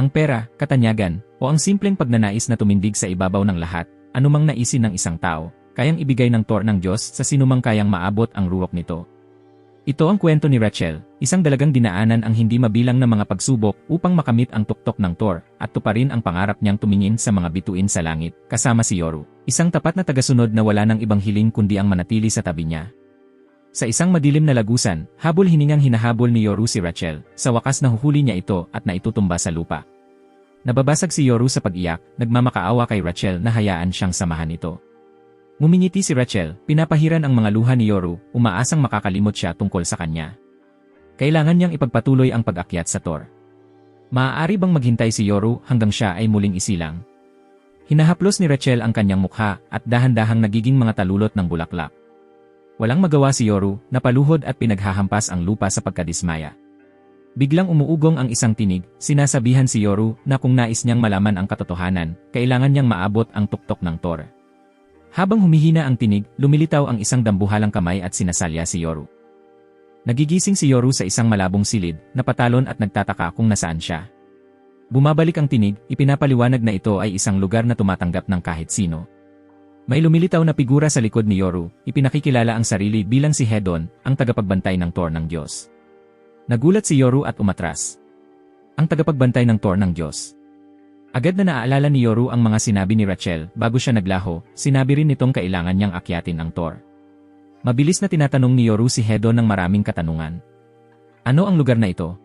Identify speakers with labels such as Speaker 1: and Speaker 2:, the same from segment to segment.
Speaker 1: Ang pera, katanyagan, o ang simpleng pagnanais na tumindig sa ibabaw ng lahat, anumang naisin ng isang tao, kayang ibigay ng Thor ng Diyos sa sinumang kayang maabot ang ruwak nito. Ito ang kwento ni Rachel, isang dalagang dinaanan ang hindi mabilang na mga pagsubok upang makamit ang tuktok ng Thor at tuparin ang pangarap niyang tumingin sa mga bituin sa langit, kasama si Yoru, isang tapat na tagasunod na wala ng ibang hiling kundi ang manatili sa tabi niya. Sa isang madilim na lagusan, habol hiningang hinahabol ni Yoru si Rachel, sa wakas nahuhuli niya ito at naitutumba sa lupa. Nababasag si Yoru sa pag-iyak, nagmamakaawa kay Rachel na hayaan siyang samahan ito. Ngumingiti si Rachel, pinapahiran ang mga luha ni Yoru, umaasang makakalimot siya tungkol sa kanya. Kailangan niyang ipagpatuloy ang pag-akyat sa Thor. Maaari bang maghintay si Yoru hanggang siya ay muling isilang? Hinahaplos ni Rachel ang kanyang mukha at dahan-dahang nagiging mga talulot ng bulaklak. Walang magawa si Yoru, napaluhod at pinaghahampas ang lupa sa pagkadismaya. Biglang umuugong ang isang tinig, sinasabihan si Yoru na kung nais niyang malaman ang katotohanan, kailangan niyang maabot ang tuktok ng Thor. Habang humihina ang tinig, lumilitaw ang isang dambuhalang kamay at sinasalya si Yoru. Nagigising si Yoru sa isang malabong silid, napatalon at nagtataka kung nasaan siya. Bumabalik ang tinig, ipinapaliwanag na ito ay isang lugar na tumatanggap ng kahit sino. May lumilitaw na figura sa likod ni Yoru, ipinakikilala ang sarili bilang si Hedon, ang tagapagbantay ng Thor ng Diyos. Nagulat si Yoru at umatras. Ang tagapagbantay ng Thor ng Diyos. Agad na naaalala ni Yoru ang mga sinabi ni Rachel bago siya naglaho, sinabi rin nitong kailangan niyang akyatin ang Thor. Mabilis na tinatanong ni Yoru si Hedon ng maraming katanungan. Ano ang lugar na ito?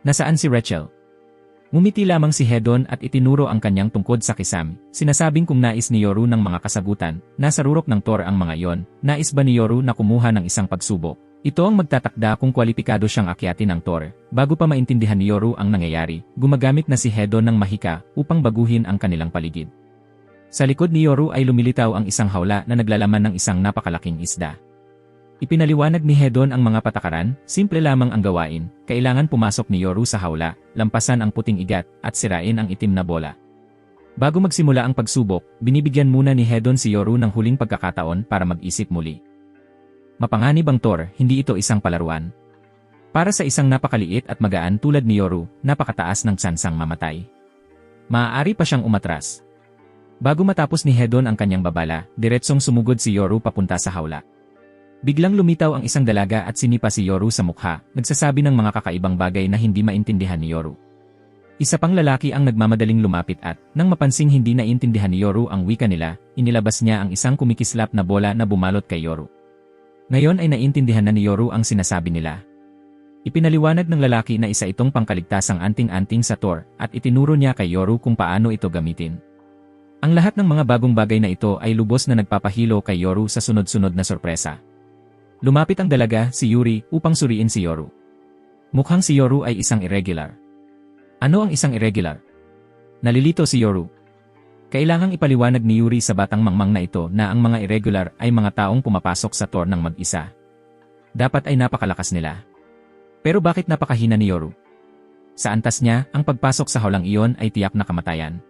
Speaker 1: Nasaan si Rachel? Ngumiti lamang si Hedon at itinuro ang kanyang tungkod sa kisame, sinasabing kung nais ni Yoru ng mga kasagutan, nasa rurok ng Thor ang mga iyon, nais ba ni Yoru na kumuha ng isang pagsubok? Ito ang magtatakda kung kwalipikado siyang akyatin ng Thor. Bago pa maintindihan ni Yoru ang nangyayari, gumagamit na si Hedon ng mahika upang baguhin ang kanilang paligid. Sa likod ni Yoru ay lumilitaw ang isang hawla na naglalaman ng isang napakalaking isda. Ipinaliwanag ni Hedon ang mga patakaran, simple lamang ang gawain, kailangan pumasok ni Yoru sa hawla, lampasan ang puting igat, at sirain ang itim na bola. Bago magsimula ang pagsubok, binibigyan muna ni Hedon si Yoru ng huling pagkakataon para mag-isip muli. Mapanganib ang Thor, hindi ito isang palaruan. Para sa isang napakaliit at magaan tulad ni Yoru, napakataas ng tsansang mamatay. Maaari pa siyang umatras. Bago matapos ni Hedon ang kanyang babala, diretsong sumugod si Yoru papunta sa hawla. Biglang lumitaw ang isang dalaga at sinipa si Yoru sa mukha, nagsasabi ng mga kakaibang bagay na hindi maintindihan ni Yoru. Isa pang lalaki ang nagmamadaling lumapit at, nang mapansing hindi naintindihan ni Yoru ang wika nila, inilabas niya ang isang kumikislap na bola na bumalot kay Yoru. Ngayon ay naintindihan na ni Yoru ang sinasabi nila. Ipinaliwanag ng lalaki na isa itong pangkaligtasang anting-anting sa Thor at itinuro niya kay Yoru kung paano ito gamitin. Ang lahat ng mga bagong bagay na ito ay lubos na nagpapahilo kay Yoru sa sunod-sunod na sorpresa. Lumapit ang dalaga, si Yuri, upang suriin si Yoru. Mukhang si Yoru ay isang irregular. Ano ang isang irregular? Nalilito si Yoru. Kailangang ipaliwanag ni Yuri sa batang mangmang na ito na ang mga irregular ay mga taong pumapasok sa Thor ng mag-isa. Dapat ay napakalakas nila. Pero bakit napakahina ni Yoru? Sa antas niya, ang pagpasok sa hawlang iyon ay tiyak na kamatayan.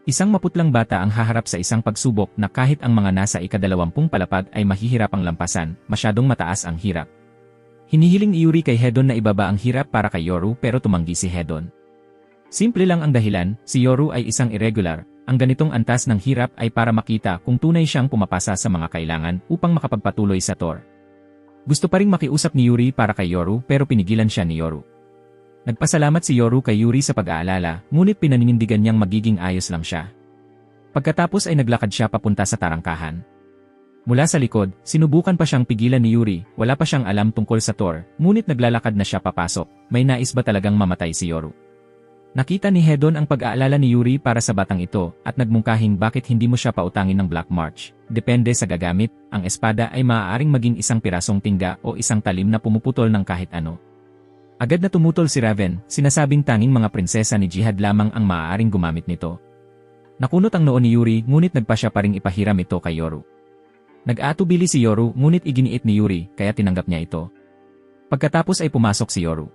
Speaker 1: Isang maputlang bata ang haharap sa isang pagsubok na kahit ang mga nasa ika-20 palapag ay mahihirapang lampasan, masyadong mataas ang hirap. Hinihiling ni Yuri kay Hedon na ibaba ang hirap para kay Yoru pero tumanggi si Hedon. Simple lang ang dahilan, si Yoru ay isang irregular, ang ganitong antas ng hirap ay para makita kung tunay siyang pumapasa sa mga kailangan upang makapagpatuloy sa Thor. Gusto pa ring makiusap ni Yuri para kay Yoru pero pinigilan siya ni Yoru. Nagpasalamat si Yoru kay Yuri sa pag-aalala, ngunit pinaninindigan niyang magiging ayos lang siya. Pagkatapos ay naglakad siya papunta sa tarangkahan. Mula sa likod, sinubukan pa siyang pigilan ni Yuri, wala pa siyang alam tungkol sa Thor, ngunit naglalakad na siya papasok, may nais ba talagang mamatay si Yoru? Nakita ni Hedon ang pag-aalala ni Yuri para sa batang ito, at nagmungkahing bakit hindi mo siya pautangin ng Black March. Depende sa gagamit, ang espada ay maaaring maging isang pirasong tingga o isang talim na pumuputol ng kahit ano. Agad na tumutol si Raven, sinasabing tanging mga prinsesa ni Jihad lamang ang maaaring gumamit nito. Nakunot ang noon ni Yuri ngunit nagpa siya pa ring ipahiram ito kay Yoru. Nag-aatubili si Yoru ngunit iginiit ni Yuri kaya tinanggap niya ito. Pagkatapos ay pumasok si Yoru.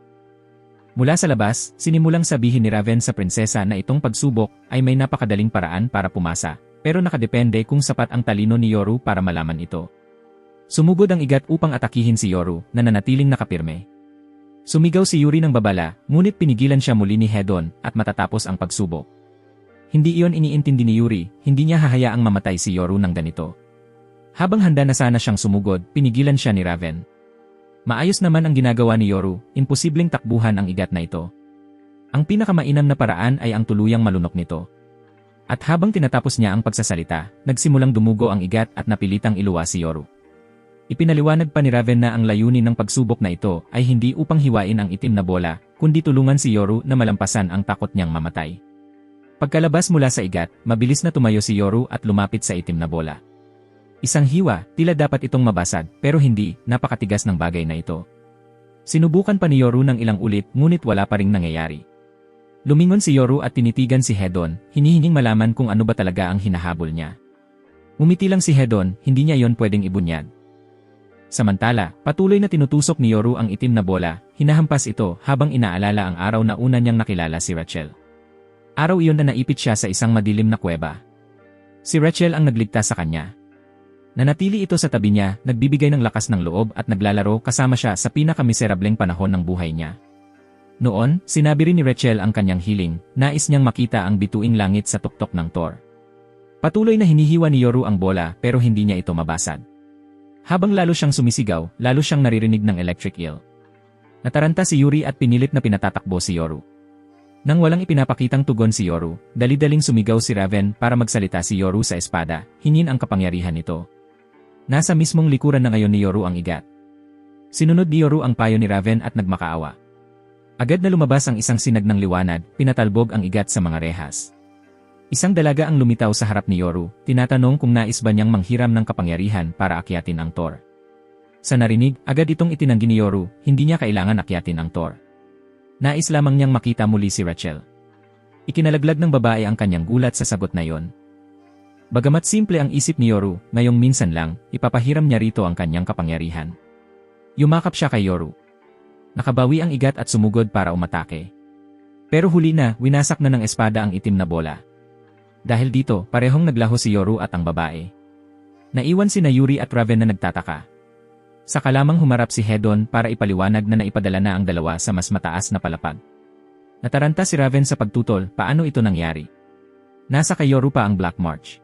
Speaker 1: Mula sa labas, sinimulang sabihin ni Raven sa prinsesa na itong pagsubok ay may napakadaling paraan para pumasa, pero nakadepende kung sapat ang talino ni Yoru para malaman ito. Sumugod ang igat upang atakihin si Yoru na nanatiling nakapirme. Sumigaw si Yuri ng babala, ngunit pinigilan siya muli ni Hedon at matatapos ang pagsubok. Hindi iyon iniintindi ni Yuri, hindi niya hahayaang mamatay si Yoru ng ganito. Habang handa na sana siyang sumugod, pinigilan siya ni Raven. Maayos naman ang ginagawa ni Yoru, imposibleng takbuhan ang igat na ito. Ang pinakamainam na paraan ay ang tuluyang malunok nito. At habang tinatapos niya ang pagsasalita, nagsimulang dumugo ang igat at napilitang iluwa si Yoru. Ipinaliwanag pa ni Raven na ang layunin ng pagsubok na ito ay hindi upang hiwain ang itim na bola, kundi tulungan si Yoru na malampasan ang takot niyang mamatay. Pagkalabas mula sa igat, mabilis na tumayo si Yoru at lumapit sa itim na bola. Isang hiwa, tila dapat itong mabasag, pero hindi, napakatigas ng bagay na ito. Sinubukan pa ni Yoru ng ilang ulit ngunit wala pa ring nangyayari. Lumingon si Yoru at tinitigan si Hedon, hinihinging malaman kung ano ba talaga ang hinahabol niya. Umiti lang si Hedon, hindi niya yon pwedeng ibunyag. Samantala, patuloy na tinutusok ni Yoru ang itim na bola, hinahampas ito habang inaalala ang araw na una niyang nakilala si Rachel. Araw iyon na naipit siya sa isang madilim na kuweba. Si Rachel ang nagligtas sa kanya. Nanatili ito sa tabi niya, nagbibigay ng lakas ng loob at naglalaro kasama siya sa pinakamiserableng panahon ng buhay niya. Noon, sinabi rin ni Rachel ang kanyang hiling, nais niyang makita ang bituing langit sa tuktok ng Thor. Patuloy na hinihiwa ni Yoru ang bola pero hindi niya ito mabasag. Habang lalo siyang sumisigaw, lalo siyang naririnig ng electric eel. Nataranta si Yuri at pinilit na pinatatakbo si Yoru. Nang walang ipinapakitang tugon si Yoru, dali-daling sumigaw si Raven para magsalita si Yoru sa espada, hingin ang kapangyarihan nito. Nasa mismong likuran na ngayon ni Yoru ang igat. Sinunod ni Yoru ang payo ni Raven at nagmakaawa. Agad na lumabas ang isang sinag ng liwanag, pinatalbog ang igat sa mga rehas. Isang dalaga ang lumitaw sa harap ni Yoru, tinatanong kung nais ba niyang manghiram ng kapangyarihan para akyatin ang Thor. Sa narinig, agad itong itinanggi ni Yoru, hindi niya kailangan akyatin ang Thor. Nais lamang niyang makita muli si Rachel. Ikinalaglag ng babae ang kanyang gulat sa sagot na yon. Bagamat simple ang isip ni Yoru, ngayong minsan lang, ipapahiram niya rito ang kanyang kapangyarihan. Yumakap siya kay Yoru. Nakabawi ang igat at sumugod para umatake. Pero huli na, winasak na ng espada ang itim na bola. Dahil dito, parehong naglaho si Yoru at ang babae. Naiwan sina Yuri at Raven na nagtataka. Saka lamang humarap si Hedon para ipaliwanag na naipadala na ang dalawa sa mas mataas na palapag. Nataranta si Raven sa pagtutol, paano ito nangyari? Nasa kay Yoru pa ang Black March.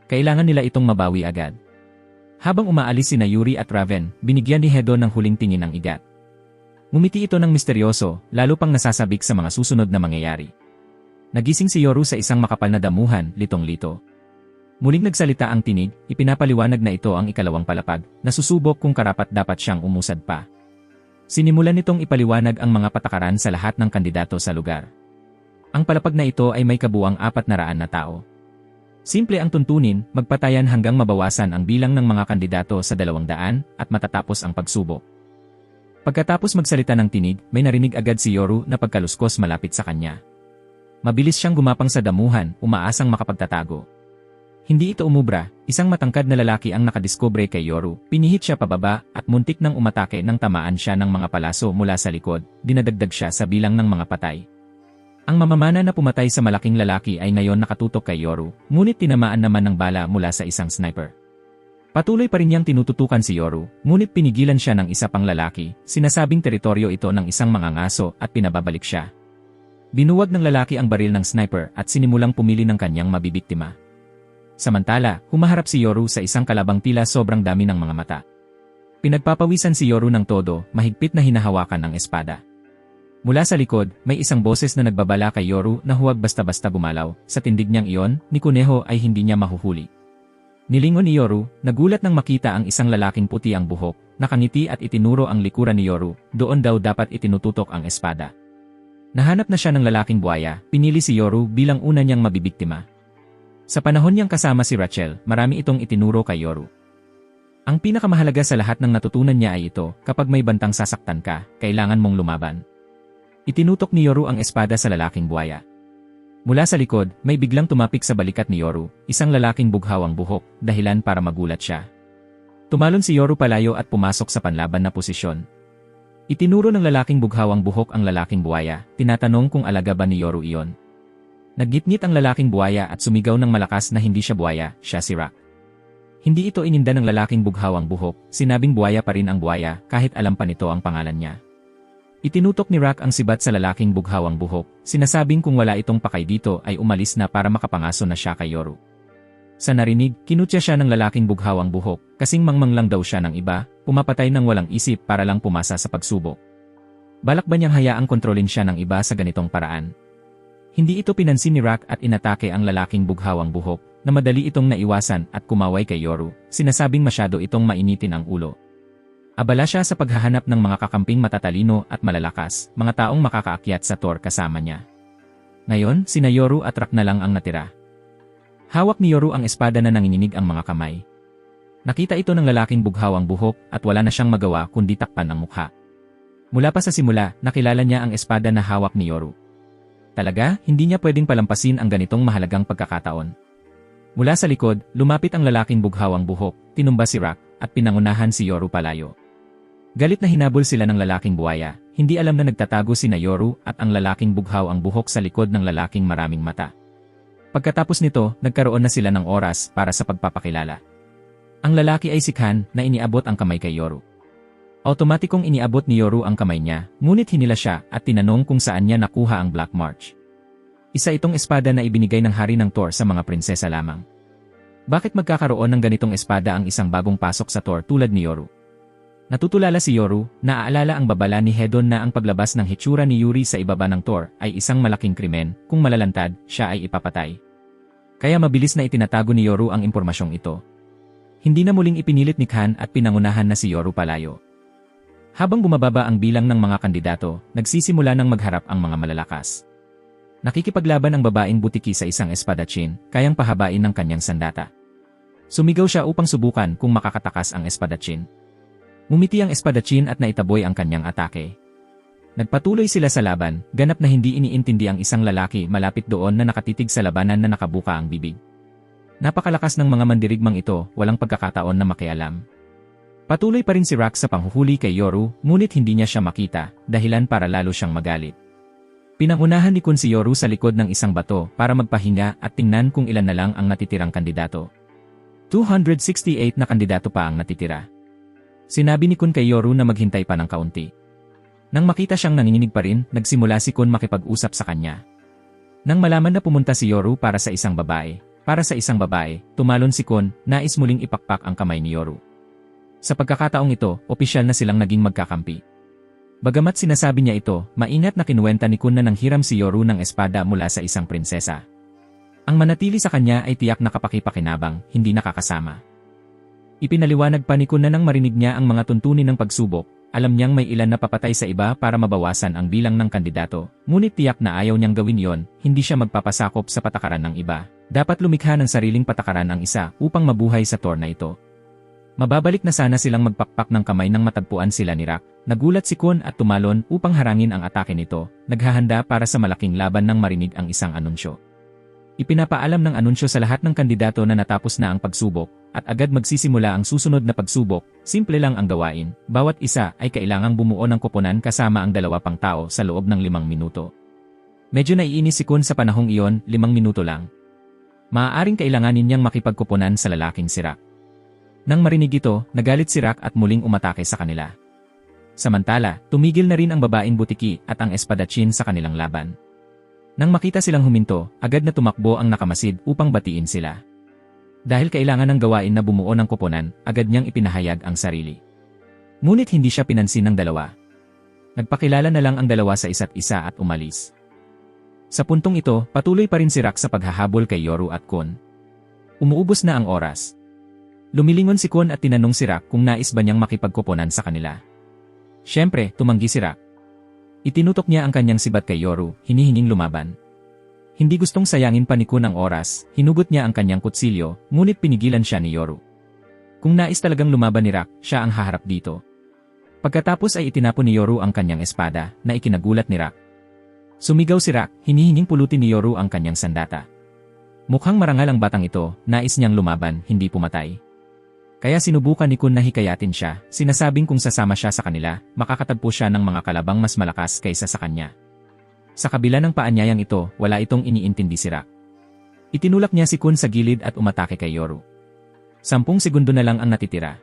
Speaker 1: Kailangan nila itong mabawi agad. Habang umaalis sina Yuri at Raven, binigyan ni Hedon ng huling tingin ang igat. Ngumiti ito ng misteryoso, lalo pang nasasabik sa mga susunod na mangyayari. Nagising si Yoru sa isang makapal na damuhan, litong-lito. Muling nagsalita ang tinig, ipinapaliwanag na ito ang ikalawang palapag, nasusubok kung karapat-dapat siyang umusad pa. Sinimulan nitong ipaliwanag ang mga patakaran sa lahat ng kandidato sa lugar. Ang palapag na ito ay may kabuuang 400 na tao. Simple ang tuntunin, magpatayan hanggang mabawasan ang bilang ng mga kandidato sa 200 at matatapos ang pagsubok. Pagkatapos magsalita ng tinig, may narinig agad si Yoru na pagkaluskos malapit sa kanya. Mabilis siyang gumapang sa damuhan, umaasang makapagtatago. Hindi ito umubra, isang matangkad na lalaki ang nakadiskubre kay Yoru, pinihit siya pababa at muntik nang umatake nang tamaan siya ng mga palaso mula sa likod, dinadagdag siya sa bilang ng mga patay. Ang mamamana na pumatay sa malaking lalaki ay ngayon nakatutok kay Yoru, ngunit tinamaan naman ng bala mula sa isang sniper. Patuloy pa rin niyang tinututukan si Yoru, ngunit pinigilan siya ng isa pang lalaki, sinasabing teritoryo ito ng isang mangangaso at pinababalik siya. Binuwag ng lalaki ang baril ng sniper at sinimulang pumili ng kanyang mabibiktima. Samantala, humaharap si Yoru sa isang kalabang tila sobrang dami ng mga mata. Pinagpapawisan si Yoru ng todo, mahigpit na hinahawakan ang espada. Mula sa likod, may isang boses na nagbabala kay Yoru na huwag basta-basta gumalaw, sa tindig niyang iyon, ni Kuneho ay hindi niya mahuhuli. Nilingon ni Yoru, nagulat nang makita ang isang lalaking puti ang buhok, nakangiti at itinuro ang likuran ni Yoru, doon daw dapat itinututok ang espada. Nahanap na siya ng lalaking buhaya, pinili si Yoru bilang una niyang mabibiktima. Sa panahon niyang kasama si Rachel, marami itong itinuro kay Yoru. Ang pinakamahalaga sa lahat ng natutunan niya ay ito, kapag may bantang sasaktan ka, kailangan mong lumaban. Itinutok ni Yoru ang espada sa lalaking buhaya. Mula sa likod, may biglang tumapik sa balikat ni Yoru, isang lalaking bughaw ang buhok, dahilan para magulat siya. Tumalon si Yoru palayo at pumasok sa panlaban na posisyon. Itinuro ng lalaking bughaw ang buhok ang lalaking buhaya, tinatanong kung alaga ba ni Yoru iyon. Naggitngit ang lalaking buhaya at sumigaw ng malakas na hindi siya buhaya, siya si Rock. Hindi ito ininda ng lalaking bughaw ang buhok, sinabing buhaya pa rin ang buhaya kahit alam pa nito ang pangalan niya. Itinutok ni Rock ang sibat sa lalaking bughawang buhok, sinasabing kung wala itong pakay dito ay umalis na para makapangaso na siya kay Yoru. Sa narinig, kinutya siya ng lalaking bughawang buhok, kasing mangmang lang daw siya ng iba, pumapatay ng walang isip para lang pumasa sa pagsubok. Balak ba niyang hayaang kontrolin siya ng iba sa ganitong paraan? Hindi ito pinansin ni Rock at inatake ang lalaking bughawang buhok, na madali itong naiwasan at kumaway kay Yoru, sinasabing masyado itong mainitin ang ulo. Abala siya sa paghahanap ng mga kakamping matatalino at malalakas, mga taong makakaakyat sa Thor kasama niya. Ngayon, sina Yoru at Rock na lang ang natira. Hawak ni Yoru ang espada na nanginginig ang mga kamay. Nakita ito ng lalaking bughawang buhok at wala na siyang magawa kundi takpan ang mukha. Mula pa sa simula, nakilala niya ang espada na hawak ni Yoru. Talaga, hindi niya pwedeng palampasin ang ganitong mahalagang pagkakataon. Mula sa likod, lumapit ang lalaking bughawang buhok, tinumba si Rock, at pinangunahan si Yoru palayo. Galit na hinabol sila ng lalaking buwaya, hindi alam na nagtatago sina Yoru at ang lalaking bughaw ang buhok sa likod ng lalaking maraming mata. Pagkatapos nito, nagkaroon na sila ng oras para sa pagpapakilala. Ang lalaki ay si Khan na iniabot ang kamay kay Yoru. Automatikong iniabot ni Yoru ang kamay niya, ngunit hinila siya at tinanong kung saan niya nakuha ang Black March. Isa itong espada na ibinigay ng hari ng Thor sa mga prinsesa lamang. Bakit magkakaroon ng ganitong espada ang isang bagong pasok sa Thor tulad ni Yoru? Natutulala si Yoru, naaalala ang babala ni Hedon na ang paglabas ng hitsura ni Yuri sa ibaba ng Thor ay isang malaking krimen, kung malalantad, siya ay ipapatay. Kaya mabilis na itinatago ni Yoru ang impormasyong ito. Hindi na muling ipinilit ni Khan at pinangunahan na si Yoru palayo. Habang bumababa ang bilang ng mga kandidato, nagsisimula ng magharap ang mga malalakas. Nakikipaglaban ang babaeng butiki sa isang espadachin, kayang pahabain ng kanyang sandata. Sumigaw siya upang subukan kung makakatakas ang espadachin. Ngumiti ang espadachin at naitaboy ang kanyang atake. Nagpatuloy sila sa laban, ganap na hindi iniintindi ang isang lalaki malapit doon na nakatitig sa labanan na nakabuka ang bibig. Napakalakas ng mga mandirigmang ito, walang pagkakataon na makialam. Patuloy pa rin si Rock sa panghuhuli kay Yoru, ngunit hindi niya siya makita, dahilan para lalo siyang magalit. Pinangunahan ni Kun si Yoru sa likod ng isang bato para magpahinga at tingnan kung ilan na lang ang natitirang kandidato. 268 na kandidato pa ang natitira. Sinabi ni Kun kay Yoru na maghintay pa ng kaunti. Nang makita siyang nanginginig pa rin, nagsimula si Kun makipag-usap sa kanya. Nang malaman na pumunta si Yoru para sa isang babae, tumalon si Kun, nais muling ipakpak ang kamay ni Yoru. Sa pagkakataong ito, opisyal na silang naging magkakampi. Bagamat sinasabi niya ito, maingat na kinuwenta ni Kun na nanghiram si Yoru ng espada mula sa isang prinsesa. Ang manatili sa kanya ay tiyak na kapakipakinabang, hindi nakakasama. Ipinaliwanag pa ni Kun na nang marinig niya ang mga tuntunin ng pagsubok, alam niyang may ilan na papatay sa iba para mabawasan ang bilang ng kandidato, ngunit tiyak na ayaw niyang gawin yon, hindi siya magpapasakop sa patakaran ng iba. Dapat lumikha ng sariling patakaran ang isa upang mabuhay sa Thor na ito. Mababalik na sana silang magpakpak ng kamay nang matagpuan sila ni Rock. Nagulat si Kun at tumalon upang harangin ang atake nito, naghahanda para sa malaking laban nang marinig ang isang anunsyo. Ipinapaalam ng anunsyo sa lahat ng kandidato na natapos na ang pagsubok, at agad magsisimula ang susunod na pagsubok. Simple lang ang gawain, bawat isa ay kailangang bumuo ng koponan kasama ang 2 pang tao sa loob ng 5 minuto. Medyo naiinis si Kun sa panahong iyon, 5 minuto lang. Maaaring kailanganin niyang makipagkoponan sa lalaking si Rock. Nang marinig ito, nagalit si Rock at muling umatake sa kanila. Samantala, tumigil na rin ang babaeng butiki at ang espadachin sa kanilang laban. Nang makita silang huminto, agad na tumakbo ang nakamasid upang batiin sila. Dahil kailangan ng gawain na bumuo ng koponan, agad niyang ipinahayag ang sarili. Ngunit hindi siya pinansin ng dalawa. Nagpakilala na lang ang dalawa sa isa't isa at umalis. Sa puntong ito, patuloy pa rin si Rock sa paghahabol kay Yoru at Kun. Umuubos na ang oras. Lumilingon si Kun at tinanong si Rock kung nais ba niyang makipagkoponan sa kanila. Siyempre, tumanggi si Rock. Itinutok niya ang kanyang sibat kay Yoru, hinihinging lumaban. Hindi gustong sayangin pa ni Kun ang oras, hinugot niya ang kanyang kutsilyo, ngunit pinigilan siya ni Yoru. Kung nais talagang lumaban ni Rock, siya ang haharap dito. Pagkatapos ay itinapon ni Yoru ang kanyang espada, na ikinagulat ni Rock. Sumigaw si Rock, hinihinging pulutin ni Yoru ang kanyang sandata. Mukhang marangal ang batang ito, nais niyang lumaban, hindi pumatay. Kaya sinubukan ni Kun na hikayatin siya, sinasabing kung sasama siya sa kanila, makakatagpo siya ng mga kalabang mas malakas kaysa sa kanya. Sa kabila ng paanyayang ito, wala itong iniintindi si Rock. Itinulak niya si Kun sa gilid at umatake kay Yoru. 10 segundo na lang ang natitira.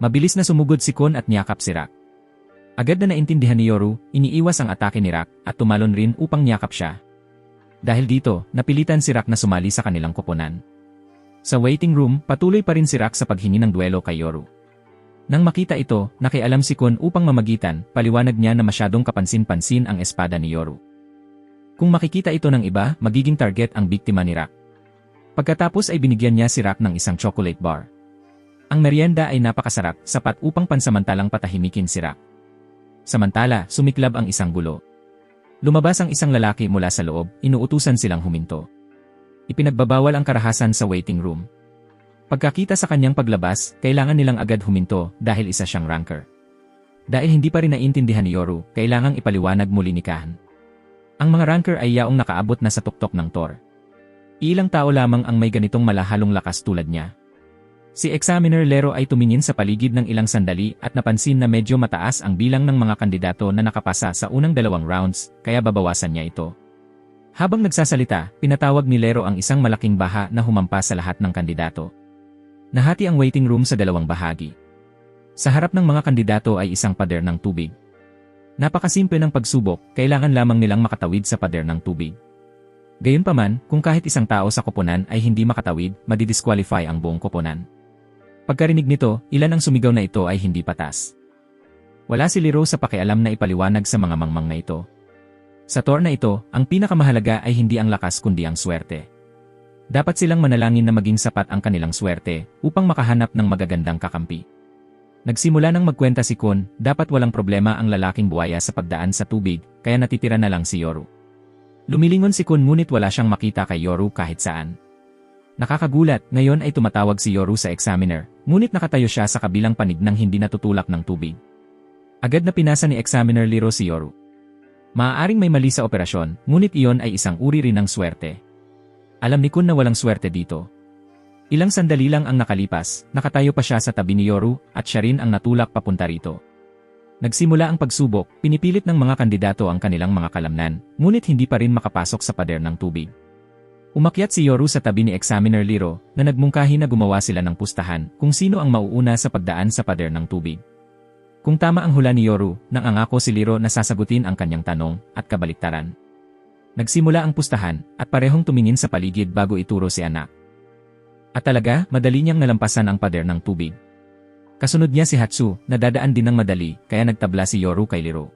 Speaker 1: Mabilis na sumugod si Kun at niyakap si Rock. Agad na naintindihan ni Yoru, iniiwas ang atake ni Rak at tumalon rin upang niyakap siya. Dahil dito, napilitan si Rak na sumali sa kanilang koponan. Sa waiting room, patuloy pa rin si Rak sa paghingi ng duelo kay Yoru. Nang makita ito, nakialam si Kun upang mamagitan, paliwanag niya na masyadong kapansin-pansin ang espada ni Yoru. Kung makikita ito ng iba, magiging target ang biktima ni Rak. Pagkatapos ay binigyan niya si Rak ng isang chocolate bar. Ang merienda ay napakasarap, sapat upang pansamantalang patahimikin si Rak. Samantala, sumiklab ang isang gulo. Lumabas ang isang lalaki mula sa loob, inuutusan silang huminto. Ipinagbabawal ang karahasan sa waiting room. Pagkakita sa kanyang paglabas, kailangan nilang agad huminto dahil isa siyang ranker. Dahil hindi pa rin naiintindihan ni Yoru, kailangang ipaliwanag muli ni Kahan. Ang mga ranker ay yaong nakaabot na sa tuktok ng Thor. Ilang tao lamang ang may ganitong malahalong lakas tulad niya. Si Examiner Lero ay tumingin sa paligid ng ilang sandali at napansin na medyo mataas ang bilang ng mga kandidato na nakapasa sa unang 2 rounds, kaya babawasan niya ito. Habang nagsasalita, pinatawag ni Lero ang isang malaking baha na humampas sa lahat ng kandidato. Nahati ang waiting room sa 2 bahagi. Sa harap ng mga kandidato ay isang pader ng tubig. Napakasimple ng pagsubok, kailangan lamang nilang makatawid sa pader ng tubig. Gayunpaman, kung kahit isang tao sa koponan ay hindi makatawid, madidisqualify ang buong koponan. Pagkarinig nito, ilan ang sumigaw na ito ay hindi patas. Wala si Lero sa pakialam na ipaliwanag sa mga mangmang na ito. Sa Thor na ito, ang pinakamahalaga ay hindi ang lakas kundi ang swerte. Dapat silang manalangin na maging sapat ang kanilang swerte upang makahanap ng magagandang kakampi. Nagsimula nang magkwenta si Kun, dapat walang problema ang lalaking buhaya sa pagdaan sa tubig, kaya natitira na lang si Yoru. Lumilingon si Kun ngunit wala siyang makita kay Yoru kahit saan. Nakakagulat, ngayon ay tumatawag si Yoru sa Examiner, ngunit nakatayo siya sa kabilang panig ng hindi natutulak ng tubig. Agad na pinasa ni Examiner Lero si Yoru. Maaaring may mali sa operasyon, ngunit iyon ay isang uri rin ng swerte. Alam ni Kun na walang swerte dito. Ilang sandali lang ang nakalipas, nakatayo pa siya sa tabi ni Yoru at siya rin ang natulak papunta rito. Nagsimula ang pagsubok, pinipilit ng mga kandidato ang kanilang mga kalamnan, ngunit hindi pa rin makapasok sa pader ng tubig. Umakyat si Yoru sa tabi ni Examiner Lero na nagmungkahi na gumawa sila ng pustahan kung sino ang mauuna sa pagdaan sa pader ng tubig. Kung tama ang hula ni Yoru, nangangako si Lero na sasagutin ang kanyang tanong at kabaliktaran. Nagsimula ang pustahan at parehong tumingin sa paligid bago ituro si anak. At talaga, madali niyang nalampasan ang pader ng tubig. Kasunod niya si Hatsu na dadaan din ng madali kaya nagtabla si Yoru kay Lero.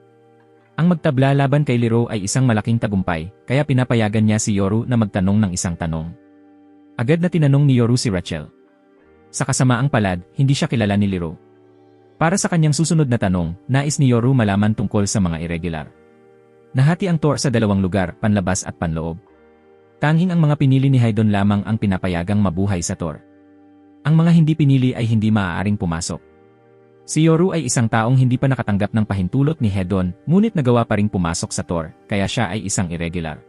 Speaker 1: Ang magtabla laban kay Lero ay isang malaking tagumpay, kaya pinapayagan niya si Yoru na magtanong ng isang tanong. Agad na tinanong ni Yoru si Rachel. Sa kasamaang palad, hindi siya kilala ni Lero. Para sa kanyang susunod na tanong, nais ni Yoru malaman tungkol sa mga irregular. Nahati ang Thor sa 2 lugar, panlabas at panloob. Tanging ang mga pinili ni Haydon lamang ang pinapayagang mabuhay sa Thor. Ang mga hindi pinili ay hindi maaaring pumasok. Si Yoru ay isang taong hindi pa nakatanggap ng pahintulot ni Hedon, ngunit nagawa pa ring pumasok sa Thor, kaya siya ay isang irregular.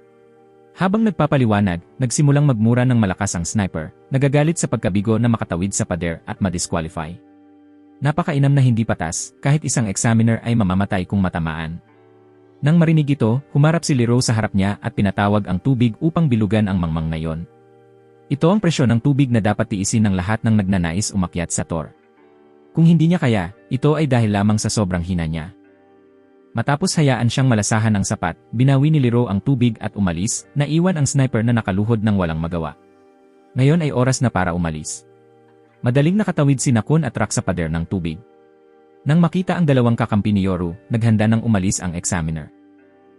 Speaker 1: Habang nagpapaliwanag, nagsimulang magmura ng malakas ang sniper, nagagalit sa pagkabigo na makatawid sa pader at madisqualify. Napakainam na hindi patas, kahit isang examiner ay mamamatay kung matamaan. Nang marinig ito, humarap si Lero sa harap niya at pinatawag ang tubig upang bilugan ang mangmang na yon. Ito ang presyon ng tubig na dapat tiisin ng lahat ng nagnanais umakyat sa Thor. Kung hindi niya kaya, ito ay dahil lamang sa sobrang hina niya. Matapos hayaan siyang malasahan ng sapat, binawi ni Lero ang tubig at umalis, naiwan ang sniper na nakaluhod ng walang magawa. Ngayon ay oras na para umalis. Madaling nakatawid si Kun at Rak sa pader ng tubig. Nang makita ang dalawang kakampi ni Yoru, naghanda nang umalis ang examiner.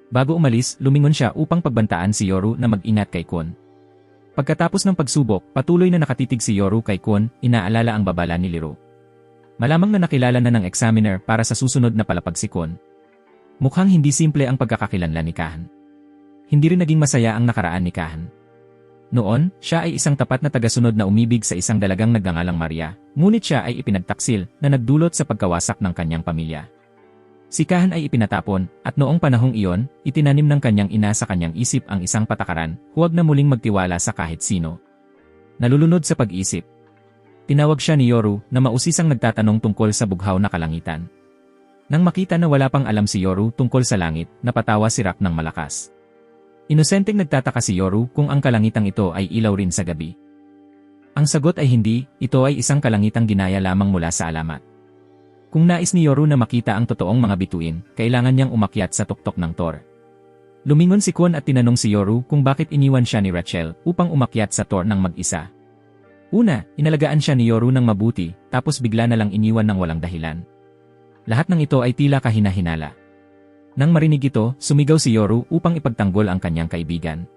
Speaker 1: Bago umalis, lumingon siya upang pagbantaan si Yoru na mag-ingat kay Kun. Pagkatapos ng pagsubok, patuloy na nakatitig si Yoru kay Kun, inaalala ang babala ni Lero. Malamang na nakilala na ng examiner para sa susunod na palapag si Kun. Mukhang hindi simple ang pagkakakilanlan ni Kahan. Hindi rin naging masaya ang nakaraan ni Kahan. Noon, siya ay isang tapat na tagasunod na umibig sa isang dalagang nagngangalang Maria, ngunit siya ay ipinagtaksil na nagdulot sa pagkawasak ng kanyang pamilya. Si Kahan ay ipinatapon, at noong panahong iyon, itinanim ng kanyang ina sa kanyang isip ang isang patakaran, huwag na muling magtiwala sa kahit sino. Nalulunod sa pag-isip. Tinawag siya ni Yoru na mausisang nagtatanong tungkol sa bughaw na kalangitan. Nang makita na wala pang alam si Yoru tungkol sa langit, napatawa si Rak ng malakas. Inosenteng nagtataka si Yoru kung ang kalangitang ito ay ilaw rin sa gabi. Ang sagot ay hindi, ito ay isang kalangitang ginaya lamang mula sa alamat. Kung nais ni Yoru na makita ang totoong mga bituin, kailangan niyang umakyat sa tuktok ng Thor. Lumingon si Kwon at tinanong si Yoru kung bakit iniwan siya ni Rachel upang umakyat sa Thor ng mag-isa. Una, inalagaan siya ni Yoru ng mabuti, tapos bigla na lang iniwan ng walang dahilan. Lahat ng ito ay tila kahina-hinala. Nang marinig ito, sumigaw si Yoru upang ipagtanggol ang kanyang kaibigan.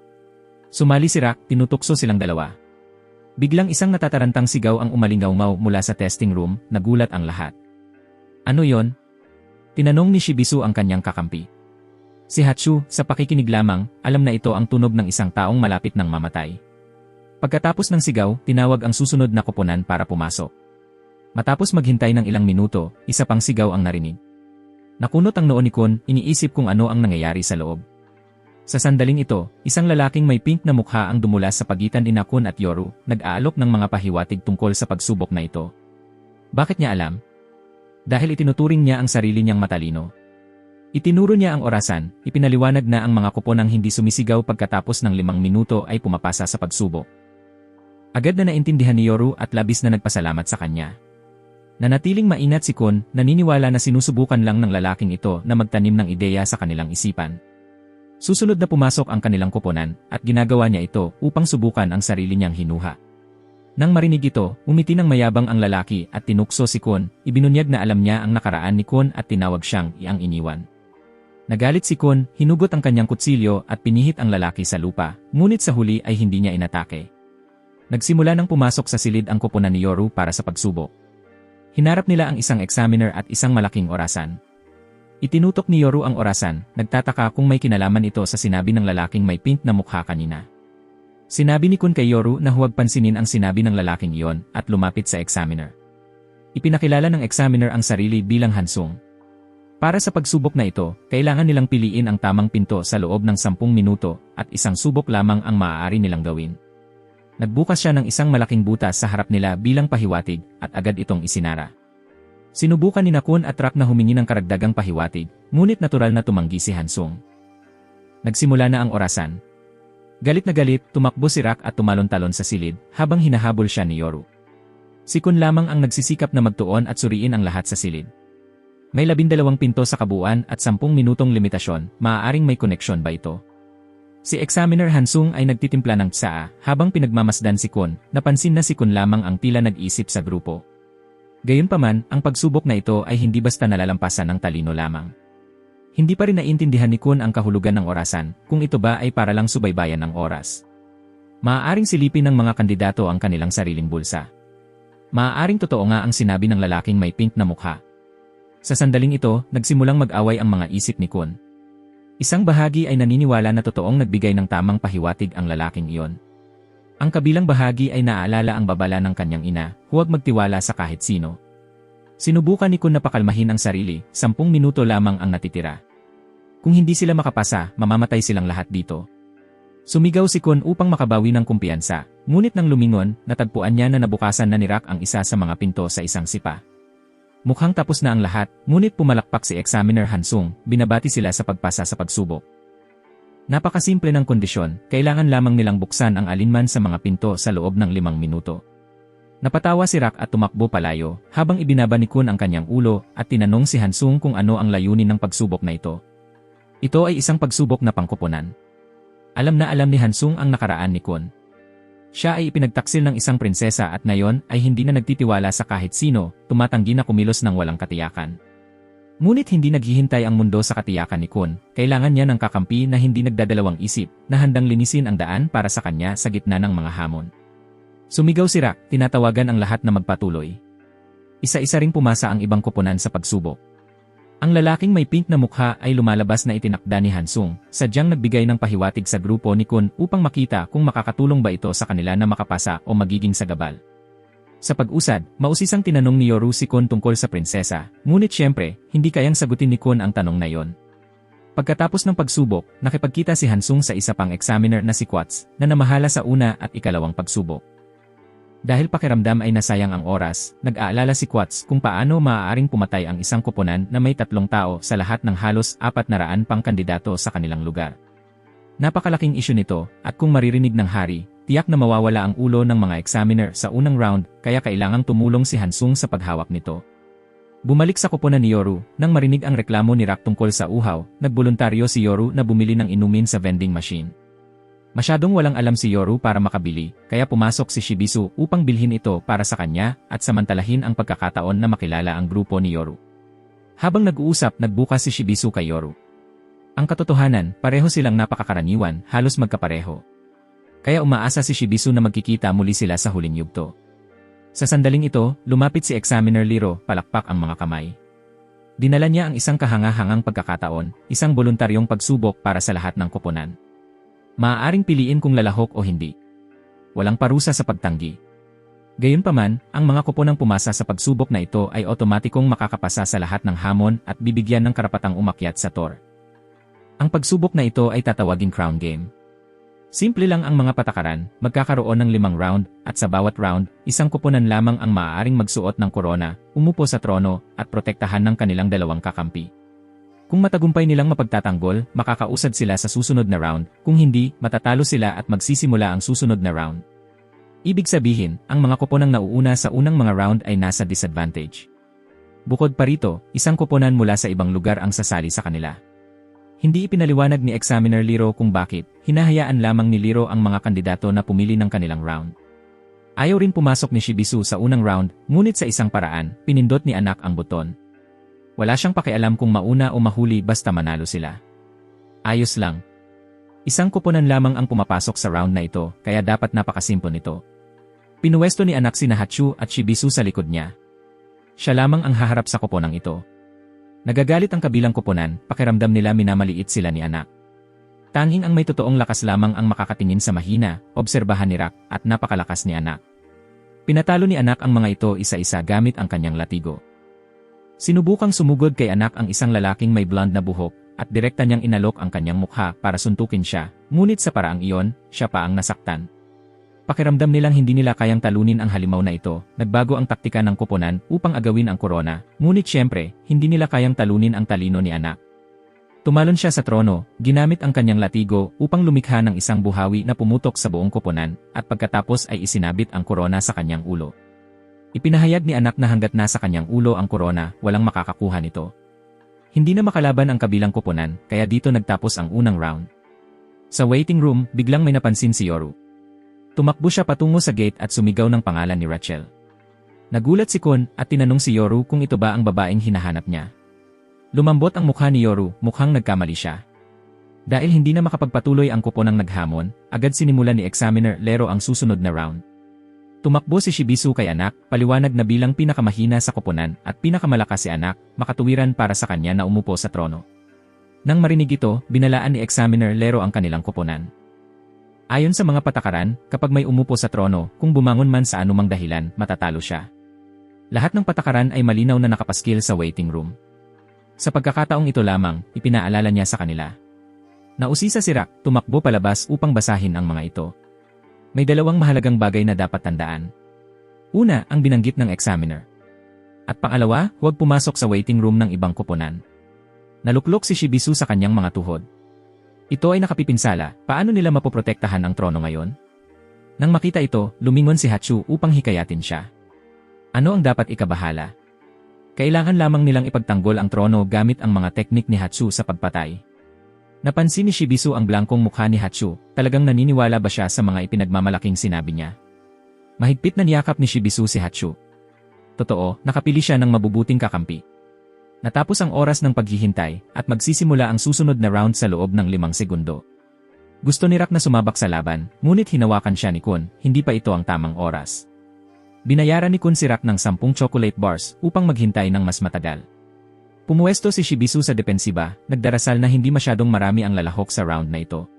Speaker 1: Sumali si Rak, tinutukso silang dalawa. Biglang isang natatarantang sigaw ang umalingaw-ngaw mula sa testing room, nagulat ang lahat. Ano yon? Tinanong ni Shibisu ang kanyang kakampi. Si Hachu, sa pakikinig lamang, alam na ito ang tunog ng isang taong malapit ng mamatay. Pagkatapos ng sigaw, tinawag ang susunod na koponan para pumasok. Matapos maghintay ng ilang minuto, isa pang sigaw ang narinig. Nakunot ang noo ni Kwon, iniisip kung ano ang nangyayari sa loob. Sa sandaling ito, isang lalaking may pink na mukha ang dumula sa pagitan ni Kwon at Yoru, nag-aalok ng mga pahiwatig tungkol sa pagsubok na ito. Bakit niya alam? Dahil itinuturing niya ang sarili niyang matalino. Itinuro niya ang orasan, ipinaliwanag na ang mga koponang hindi sumisigaw pagkatapos ng 5 minuto ay pumapasa sa pagsubok. Agad na naintindihan ni Yoru at labis na nagpasalamat sa kanya. Nanatiling maingat si Kwon, naniniwala na sinusubukan lang ng lalaking ito na magtanim ng ideya sa kanilang isipan. Susunod na pumasok ang kanilang koponan at ginagawa niya ito upang subukan ang sarili niyang hinuha. Nang marinig ito, umiti ng mayabang ang lalaki at tinukso si Kwon, ibinunyag na alam niya ang nakaraan ni Kwon at tinawag siyang iyang iniwan. Nagalit si Kwon, hinugot ang kanyang kutsilyo at pinihit ang lalaki sa lupa, ngunit sa huli ay hindi niya inatake. Nagsimula nang pumasok sa silid ang koponan ni Yoru para sa pagsubok. Hinarap nila ang isang examiner at isang malaking orasan. Itinutok ni Yoru ang orasan, nagtataka kung may kinalaman ito sa sinabi ng lalaking may pink na mukha kanina. Sinabi ni Kwon kay Yoru na huwag pansinin ang sinabi ng lalaking iyon at lumapit sa examiner. Ipinakilala ng examiner ang sarili bilang Hansung. Para sa pagsubok na ito, kailangan nilang piliin ang tamang pinto sa loob ng 10 minuto at isang subok lamang ang maaari nilang gawin. Nagbukas siya ng isang malaking butas sa harap nila bilang pahiwatig at agad itong isinara. Sinubukan ni Kwon at Rak na humingi ng karagdagang pahiwatig, ngunit natural na tumanggi si Hansung. Nagsimula na ang orasan. Galit na galit, tumakbo si Rak at tumalon-talon sa silid habang hinahabol siya ni Yoru. Si Kwon lamang ang nagsisikap na magtuon at suriin ang lahat sa silid. May 12 pinto sa kabuuan at 10 minutong limitasyon, maaaring may koneksyon ba ito? Si Examiner Hansung ay nagtitimpla ng tsaa habang pinagmamasdan si Kwon, napansin na si Kwon lamang ang tila nag-isip sa grupo. Gayunpaman, ang pagsubok na ito ay hindi basta nalalampasan ng talino lamang. Hindi pa rin naintindihan ni Kwon ang kahulugan ng orasan, kung ito ba ay para lang subaybayan ng oras. Maaaring silipin ng mga kandidato ang kanilang sariling bulsa. Maaaring totoo nga ang sinabi ng lalaking may pink na mukha. Sa sandaling ito, nagsimulang mag-away ang mga isip ni Kwon. Isang bahagi ay naniniwala na totoong nagbigay ng tamang pahiwatig ang lalaking iyon. Ang kabilang bahagi ay naaalala ang babala ng kanyang ina, huwag magtiwala sa kahit sino. Sinubukan ni Kwon na pakalmahin ang sarili, 10 minuto lamang ang natitira. Kung hindi sila makapasa, mamamatay silang lahat dito. Sumigaw si Kwon upang makabawi ng kumpiyansa, ngunit nang lumingon, natagpuan niya na nabukasan na ni Rak ang isa sa mga pinto sa isang sipa. Mukhang tapos na ang lahat, ngunit pumalakpak si Examiner Hansung, binabati sila sa pagpasa sa pagsubok. Napakasimple ng kondisyon, kailangan lamang nilang buksan ang alinman sa mga pinto sa loob ng 5 minuto. Napatawa si Rak at tumakbo palayo, habang ibinaba ni Kwon ang kanyang ulo at tinanong si Hansung kung ano ang layunin ng pagsubok na ito. Ito ay isang pagsubok na pangkoponan. Alam na alam ni Hansung ang nakaraan ni Kwon. Siya ay ipinagtaksil ng isang prinsesa at ngayon ay hindi na nagtitiwala sa kahit sino, tumatanggi na kumilos ng walang katiyakan. Ngunit hindi naghihintay ang mundo sa katiyakan ni Kwon, kailangan niya ng kakampi na hindi nagdadalawang isip, na handang linisin ang daan para sa kanya sa gitna ng mga hamon. Sumigaw si Rak, tinatawagan ang lahat na magpatuloy. Isa-isa ring pumasa ang ibang koponan sa pagsubok. Ang lalaking may pink na mukha ay lumalabas na itinakda ni Hansung, sadyang nagbigay ng pahiwatig sa grupo ni Kwon upang makita kung makakatulong ba ito sa kanila na makapasa o magiging sagabal. Sa pag-usad, mausisang tinanong ni Yoru si Kwon tungkol sa prinsesa, ngunit syempre, hindi kayang sagutin ni Kwon ang tanong na yon. Pagkatapos ng pagsubok, nakipagkita si Hansung sa isa pang examiner na si Quartz, na namahala sa una at ikalawang pagsubok. Dahil pakiramdam ay nasayang ang oras, nag-aalala si Quartz kung paano maaaring pumatay ang isang koponan na may 3 tao sa lahat ng halos 400 pang kandidato sa kanilang lugar. Napakalaking isyu nito, at kung maririnig ng hari, tiyak na mawawala ang ulo ng mga examiner sa unang round, kaya kailangang tumulong si Hansung sa paghawak nito. Bumalik sa koponan ni Yoru, nang marinig ang reklamo ni Rock tungkol sa uhaw, nagboluntaryo si Yoru na bumili ng inumin sa vending machine. Masyadong walang alam si Yoru para makabili, kaya pumasok si Shibisu upang bilhin ito para sa kanya at samantalahin ang pagkakataon na makilala ang grupo ni Yoru. Habang nag-uusap, nagbukas si Shibisu kay Yoru. Ang katotohanan, pareho silang napakakaraniwan, halos magkapareho. Kaya umaasa si Shibisu na magkikita muli sila sa huling yugto. Sa sandaling ito, lumapit si Examiner Liro, palakpak ang mga kamay. Dinala niya ang isang kahanga-hangang pagkakataon, isang voluntaryong pagsubok para sa lahat ng koponan. Maaaring piliin kung lalahok o hindi. Walang parusa sa pagtanggi. Gayunpaman, ang mga koponang pumasa sa pagsubok na ito ay otomatikong makakapasa sa lahat ng hamon at bibigyan ng karapatang umakyat sa tour. Ang pagsubok na ito ay tatawaging crown game. Simple lang ang mga patakaran, magkakaroon ng 5 round, at sa bawat round, isang koponan lamang ang maaaring magsuot ng korona, umupo sa trono, at protektahan ng kanilang dalawang kakampi. Kung matagumpay nilang mapagtatanggol, makakausad sila sa susunod na round, kung hindi, matatalo sila at magsisimula ang susunod na round. Ibig sabihin, ang mga koponang nauuna sa unang mga round ay nasa disadvantage. Bukod pa rito, isang koponan mula sa ibang lugar ang sasali sa kanila. Hindi ipinaliwanag ni Examiner Liro kung bakit, hinahayaan lamang ni Liro ang mga kandidato na pumili ng kanilang round. Ayaw rin pumasok ni Shibisu sa unang round, ngunit sa isang paraan, pinindot ni anak ang buton. Wala siyang pakialam kung mauna o mahuli basta manalo sila. Ayos lang. Isang koponan lamang ang pumapasok sa round na ito, kaya dapat napakasimple nito. Pinuwesto ni anak sina Hachu at Shibisu sa likod niya. Siya lamang ang haharap sa koponang ito. Nagagalit ang kabilang koponan, pakiramdam nila minamaliit sila ni anak. Tanging ang may totoong lakas lamang ang makakatingin sa mahina, obserbahan ni Rock, at napakalakas ni anak. Pinatalo ni anak ang mga ito isa-isa gamit ang kanyang latigo. Sinubukang sumugod kay anak ang isang lalaking may blonde na buhok, at direkta niyang inalok ang kanyang mukha para suntukin siya, ngunit sa paraang iyon, siya pa ang nasaktan. Pakiramdam nilang hindi nila kayang talunin ang halimaw na ito, nagbago ang taktika ng koponan upang agawin ang korona, ngunit syempre, hindi nila kayang talunin ang talino ni anak. Tumalon siya sa trono, ginamit ang kanyang latigo upang lumikha ng isang buhawi na pumutok sa buong koponan, at pagkatapos ay isinabit ang korona sa kanyang ulo. Ipinahayag ni anak na hanggat nasa kanyang ulo ang korona, walang makakakuha nito. Hindi na makalaban ang kabilang koponan, kaya dito nagtapos ang unang round. Sa waiting room, biglang may napansin si Yoru. Tumakbo siya patungo sa gate at sumigaw ng pangalan ni Rachel. Nagulat si Kun at tinanong si Yoru kung ito ba ang babaeng hinahanap niya. Lumambot ang mukha ni Yoru, mukhang nagkamali siya. Dahil hindi na makapagpatuloy ang koponang naghamon, agad sinimulan ni Examiner Lero ang susunod na round. Tumakbo si Shibisu kay anak, paliwanag na bilang pinakamahina sa koponan at pinakamalakas si anak, makatuwiran para sa kanya na umupo sa trono. Nang marinig ito, binalaan ni Examiner Lero ang kanilang koponan. Ayon sa mga patakaran, kapag may umupo sa trono, kung bumangon man sa anumang dahilan, matatalo siya. Lahat ng patakaran ay malinaw na nakapaskil sa waiting room. Sa pagkakataong ito lamang, ipinaalala niya sa kanila. Nausisa si Rock, tumakbo palabas upang basahin ang mga ito. May 2 mahalagang bagay na dapat tandaan. Una, ang binanggit ng examiner. At pangalawa, huwag pumasok sa waiting room ng ibang koponan. Naluklok si Shibisu sa kanyang mga tuhod. Ito ay nakapipinsala, paano nila mapoprotektahan ang trono ngayon? Nang makita ito, lumingon si Hachu upang hikayatin siya. Ano ang dapat ikabahala? Kailangan lamang nilang ipagtanggol ang trono gamit ang mga teknik ni Hachu sa pagpatay. Napansin ni Shibisu ang blangkong mukha ni Hachu, talagang naniniwala ba siya sa mga ipinagmamalaking sinabi niya? Mahigpit na niyakap ni Shibisu si Hachu. Totoo, nakapili siya ng mabubuting kakampi. Natapos ang oras ng paghihintay at magsisimula ang susunod na round sa loob ng 5 segundo. Gusto ni Rock na sumabak sa laban, ngunit hinawakan siya ni Kun, hindi pa ito ang tamang oras. Binayaran ni Kun si Rock ng 10 chocolate bars upang maghintay ng mas matagal. Pumuwesto si Shibisu sa depensiba, nagdarasal na hindi masyadong marami ang lalahok sa round na ito.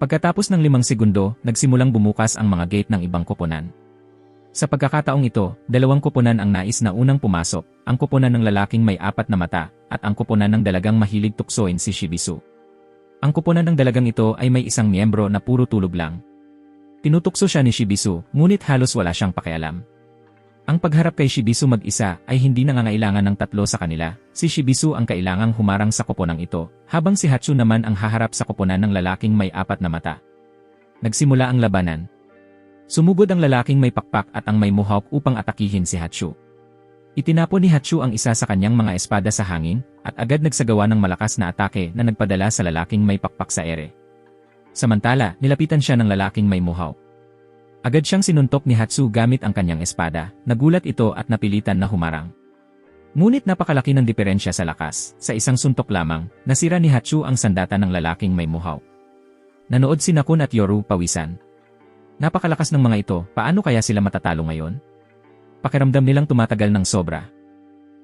Speaker 1: Pagkatapos ng 5 segundo, nagsimulang bumukas ang mga gate ng ibang koponan. Sa pagkakataong ito, 2 koponan ang nais na unang pumasok, ang koponan ng lalaking may 4 na mata, at ang koponan ng dalagang mahilig tuksoin si Shibisu. Ang koponan ng dalagang ito ay may isang miyembro na puro tulog lang. Tinutukso siya ni Shibisu, ngunit halos wala siyang pakialam. Ang pagharap kay Shibisu mag-isa ay hindi nangangailangan ng 3 sa kanila, si Shibisu ang kailangang humarang sa koponang ito, habang si Hachu naman ang haharap sa koponan ng lalaking may 4 na mata. Nagsimula ang labanan. Sumugod ang lalaking may pakpak at ang may mohawk upang atakihin si Hachu. Itinapon ni Hachu ang isa sa kanyang mga espada sa hangin, at agad nagsagawa ng malakas na atake na nagpadala sa lalaking may pakpak sa ere. Samantala, nilapitan siya ng lalaking may muhaw. Agad siyang sinuntok ni Hachu gamit ang kanyang espada, nagulat ito at napilitan na humarang. Ngunit napakalaki ng diferensya sa lakas, sa isang suntok lamang, nasira ni Hachu ang sandata ng lalaking may muhaw. Nanood si Nakun at Yoru pawisan. Napakalakas ng mga ito, paano kaya sila matatalo ngayon? Pakiramdam nilang tumatagal ng sobra.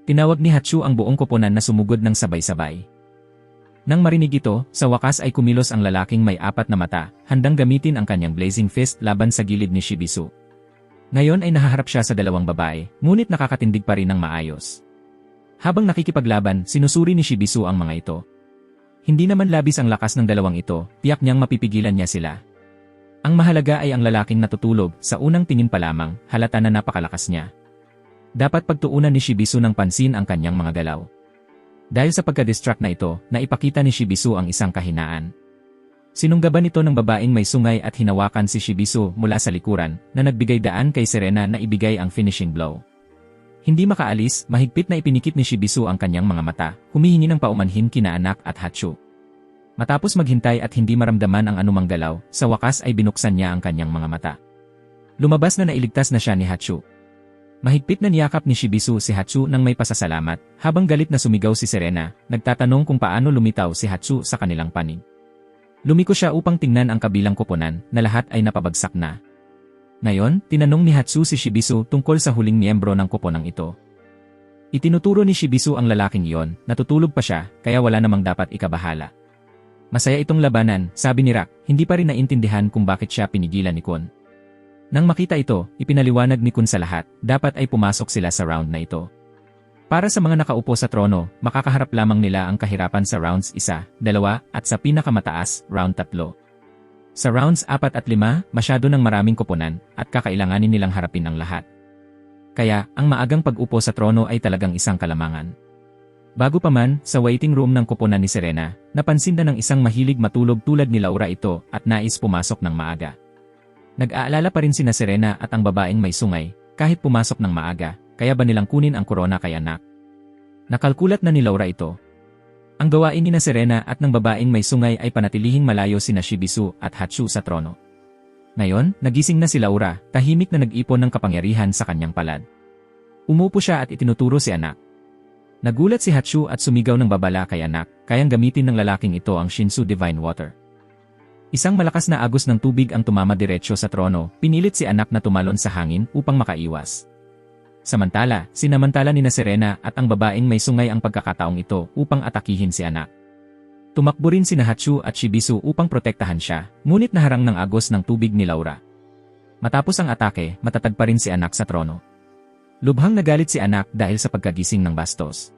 Speaker 1: Tinawag ni Hachu ang buong koponan na sumugod ng sabay-sabay. Nang marinig ito, sa wakas ay kumilos ang lalaking may 4 na mata, handang gamitin ang kanyang blazing fist laban sa gilid ni Shibisu. Ngayon ay nahaharap siya sa dalawang babae, ngunit nakakatindig pa rin ng maayos. Habang nakikipaglaban, sinusuri ni Shibisu ang mga ito. Hindi naman labis ang lakas ng dalawang ito, tiyak niyang mapipigilan niya sila. Ang mahalaga ay ang lalaking natutulog, sa unang tingin pa lamang, halata na napakalakas niya. Dapat pagtuunan ni Shibisu ng pansin ang kanyang mga galaw. Dahil sa pagka-distract na ito, naipakita ni Shibisu ang isang kahinaan. Sinunggaban ito ng babaeng may sungay at hinawakan si Shibisu mula sa likuran, na nagbigay daan kay Serena na ibigay ang finishing blow. Hindi makaalis, mahigpit na ipinikit ni Shibisu ang kanyang mga mata, humihingi ng paumanhin kina Anak at Hachu. Matapos maghintay at hindi maramdaman ang anumang galaw, sa wakas ay binuksan niya ang kanyang mga mata. Lumabas na nailigtas na siya ni Hachu. Mahigpit na niyakap ni Shibisu si Hachu nang may pasasalamat, habang galit na sumigaw si Serena, nagtatanong kung paano lumitaw si Hachu sa kanilang panig. Lumiko siya upang tingnan ang kabilang koponan, na lahat ay napabagsak na. Ngayon, tinanong ni Hachu si Shibisu tungkol sa huling miyembro ng koponang ito. Itinuturo ni Shibisu ang lalaking iyon, natutulog pa siya, kaya wala namang dapat ikabahala. Masaya itong labanan, sabi ni Rak, hindi pa rin naintindihan kung bakit siya pinigilan ni Kun. Nang makita ito, ipinaliwanag ni Kun sa lahat, dapat ay pumasok sila sa round na ito. Para sa mga nakaupo sa trono, makakaharap lamang nila ang kahirapan sa rounds 1, 2, at sa pinakamataas, round 3. Sa rounds 4 at 5, masyado ng maraming koponan, at kakailanganin nilang harapin ang lahat. Kaya, ang maagang pag-upo sa trono ay talagang isang kalamangan. Bago pa man, sa waiting room ng koponan ni Serena, napansin na ng isang mahilig matulog tulad ni Laura ito at nais pumasok ng maaga. Nag-aalala pa rin sina Serena at ang babaeng may sungay, kahit pumasok ng maaga, kaya ba nilang kunin ang korona kay Anak? Nakalkulat na ni Laura ito. Ang gawain ni na Serena at ng babaeng may sungay ay panatilihing malayo sina Shibisu at Hachu sa trono. Ngayon, nagising na si Laura, tahimik na nag-ipon ng kapangyarihan sa kanyang palad. Umupo siya at itinuturo si Anak. Nagulat si Hachu at sumigaw ng babala kay Anak, kayang gamitin ng lalaking ito ang Shinsu Divine Water. Isang malakas na agos ng tubig ang tumama diretsyo sa trono, pinilit si Anak na tumalon sa hangin upang makaiwas. Samantala, sinamantala ni na Serena at ang babaeng may sungay ang pagkakataong ito upang atakihin si Anak. Tumakbo rin sina Hachu at Shibisu upang protektahan siya, ngunit naharang ng agos ng tubig ni Laura. Matapos ang atake, matatag pa rin si Anak sa trono. Lubhang nagalit si Anak dahil sa pagkagising ng bastos.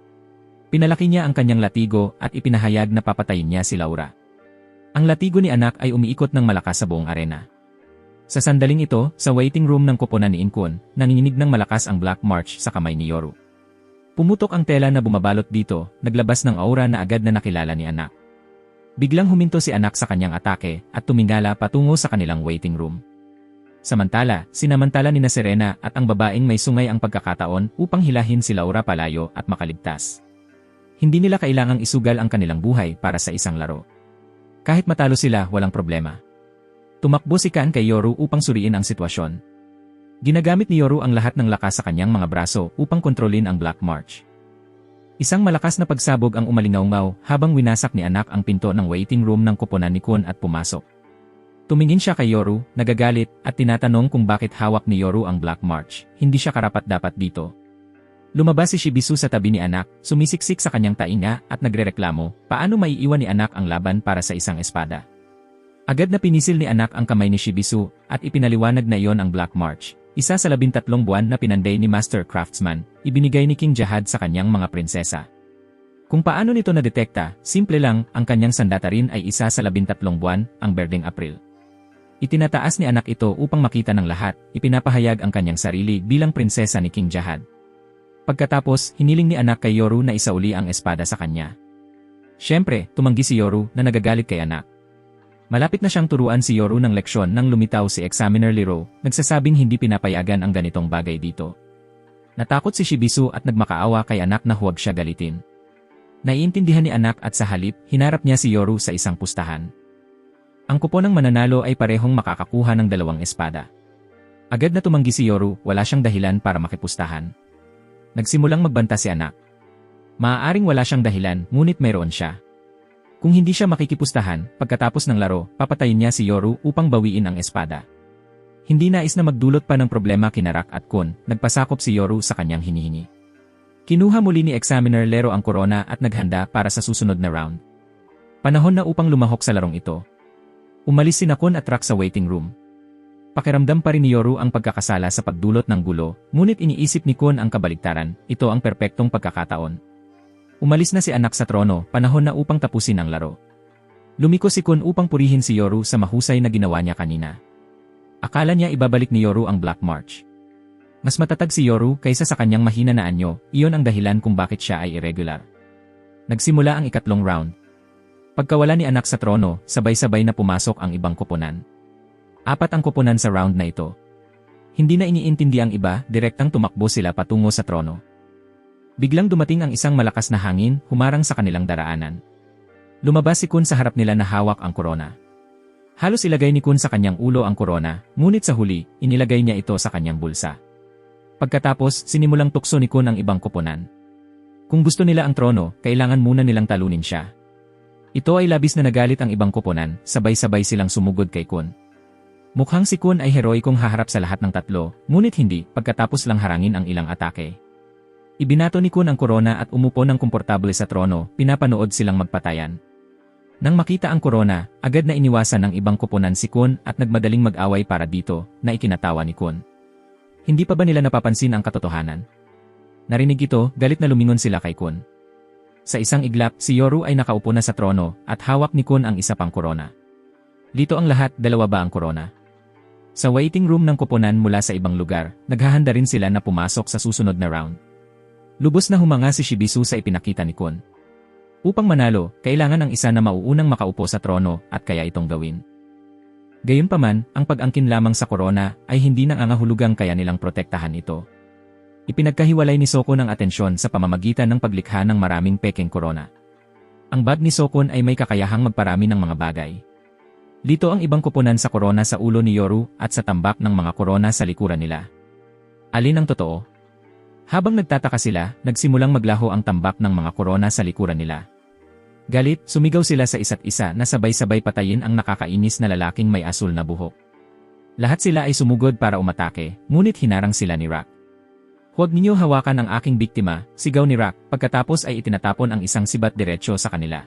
Speaker 1: Pinalaki niya ang kanyang latigo at ipinahayag na papatayin niya si Laura. Ang latigo ni Anak ay umiikot ng malakas sa buong arena. Sa sandaling ito, sa waiting room ng koponan ni Inkun, nanginginig ng malakas ang Black March sa kamay ni Yoru. Pumutok ang tela na bumabalot dito, naglabas ng aura na agad na nakilala ni Anak. Biglang huminto si Anak sa kanyang atake at tumingala patungo sa kanilang waiting room. Samantala, sinamantala ni na Serena at ang babaeng may sungay ang pagkakataon upang hilahin si Laura palayo at makaligtas. Hindi nila kailangang isugal ang kanilang buhay para sa isang laro. Kahit matalo sila, walang problema. Tumakbo si Kan kay Yoru upang suriin ang sitwasyon. Ginagamit ni Yoru ang lahat ng lakas sa kanyang mga braso upang kontrolin ang Black March. Isang malakas na pagsabog ang umalingaw-ngaw habang winasak ni Anak ang pinto ng waiting room ng koponan ni Kun at pumasok. Tumingin siya kay Yoru, nagagalit, at tinatanong kung bakit hawak ni Yoru ang Black March. Hindi siya karapat-dapat dito. Lumabas si Shibisu sa tabi ni Anak, sumisiksik sa kanyang tainga at nagrereklamo, paano maiiwan ni Anak ang laban para sa isang espada. Agad na pinisil ni Anak ang kamay ni Shibisu at ipinaliwanag na iyon ang Black March, isa sa 13 buwan na pinanday ni Master Craftsman, ibinigay ni King Jahad sa kanyang mga prinsesa. Kung paano nito nadetekta, simple lang, ang kanyang sandata rin ay isa sa 13 buwan, ang Berdeng April. Itinataas ni Anak ito upang makita ng lahat, ipinapahayag ang kanyang sarili bilang prinsesa ni King Jahad. Pagkatapos, hiniling ni Anak kay Yoru na isauli ang espada sa kanya. Siyempre, tumanggi si Yoru na nagagalit kay Anak. Malapit na siyang turuan si Yoru ng leksyon nang lumitaw si Examiner Liro, nagsasabing hindi pinapayagan ang ganitong bagay dito. Natakot si Shibisu at nagmakaawa kay anak na huwag siya galitin. Naiintindihan ni anak at sa halip, hinarap niya si Yoru sa isang pustahan. Ang kupo ng mananalo ay parehong makakakuha ng 2 espada. Agad na tumanggi si Yoru, wala siyang dahilan para makipustahan. Nagsimulang magbanta si anak. Maaaring wala siyang dahilan, ngunit mayroon siya. Kung hindi siya makikipustahan, pagkatapos ng laro, papatayin niya si Yoru upang bawiin ang espada. Hindi nais na magdulot pa ng problema kina Rock at Kun, nagpasakop si Yoru sa kanyang hinihingi. Kinuha muli ni Examiner Lero ang korona at naghanda para sa susunod na round. Panahon na upang lumahok sa larong ito. Umalis sina Kun at Rock sa waiting room. Pakiramdam pa rin ni Yoru ang pagkakasala sa pagdulot ng gulo, ngunit iniisip ni Kun ang kabaligtaran, ito ang perpektong pagkakataon. Umalis na si anak sa trono, panahon na upang tapusin ang laro. Lumiko si Kun upang purihin si Yoru sa mahusay na ginawa niya kanina. Akala niya ibabalik ni Yoru ang Black March. Mas matatag si Yoru kaysa sa kanyang mahina na anyo, iyon ang dahilan kung bakit siya ay irregular. Nagsimula ang ikatlong round. Pagkawala ni anak sa trono, sabay-sabay na pumasok ang ibang koponan. 4 ang koponan sa round na ito. Hindi na iniintindi ang iba, direktang tumakbo sila patungo sa trono. Biglang dumating ang isang malakas na hangin, humarang sa kanilang daraanan. Lumabas si Kun sa harap nila na hawak ang korona. Halos ilagay ni Kun sa kanyang ulo ang korona, ngunit sa huli, inilagay niya ito sa kanyang bulsa. Pagkatapos, sinimulang tukso ni Kun ang ibang koponan. Kung gusto nila ang trono, kailangan muna nilang talunin siya. Ito ay labis na nagalit ang ibang koponan, sabay-sabay silang sumugod kay Kun. Mukhang si Kun ay heroikong haharap sa lahat ng 3, ngunit hindi, pagkatapos lang harangin ang ilang atake. Ibinato ni Kun ang korona at umupo ng komportable sa trono, pinapanood silang magpatayan. Nang makita ang korona, agad na iniwasan ng ibang koponan si Kun at nagmadaling mag-away para dito, na ikinatawa ni Kun. Hindi pa ba nila napapansin ang katotohanan? Narinig ito, galit na lumingon sila kay Kun. Sa isang iglap, si Yoru ay nakaupo na sa trono at hawak ni Kun ang isa pang korona. Dito ang lahat, 2 ba ang korona? Sa waiting room ng koponan mula sa ibang lugar, naghahanda rin sila na pumasok sa susunod na round. Lubos na humanga si Shibisu sa ipinakita ni Kun. Upang manalo, kailangan ang isa na mauunang makaupo sa trono at kaya itong gawin. Gayunpaman, ang pag-angkin lamang sa korona ay hindi nangangahulugang kaya nilang protektahan ito. Ipinagkahiwalay ni Sokon ang atensyon sa pamamagitan ng paglikha ng maraming pekeng korona. Ang bag ni Sokon ay may kakayahang magparami ng mga bagay. Dito ang ibang koponan sa korona sa ulo ni Yoru at sa tambak ng mga korona sa likuran nila. Alin ang totoo? Habang nagtataka sila, nagsimulang maglaho ang tambak ng mga korona sa likuran nila. Galit, sumigaw sila sa isa't isa na sabay-sabay patayin ang nakakainis na lalaking may asul na buhok. Lahat sila ay sumugod para umatake, ngunit hinarang sila ni Rock. Huwag ninyo hawakan ang aking biktima, sigaw ni Rock, pagkatapos ay itinatapon ang isang sibat diretsyo sa kanila.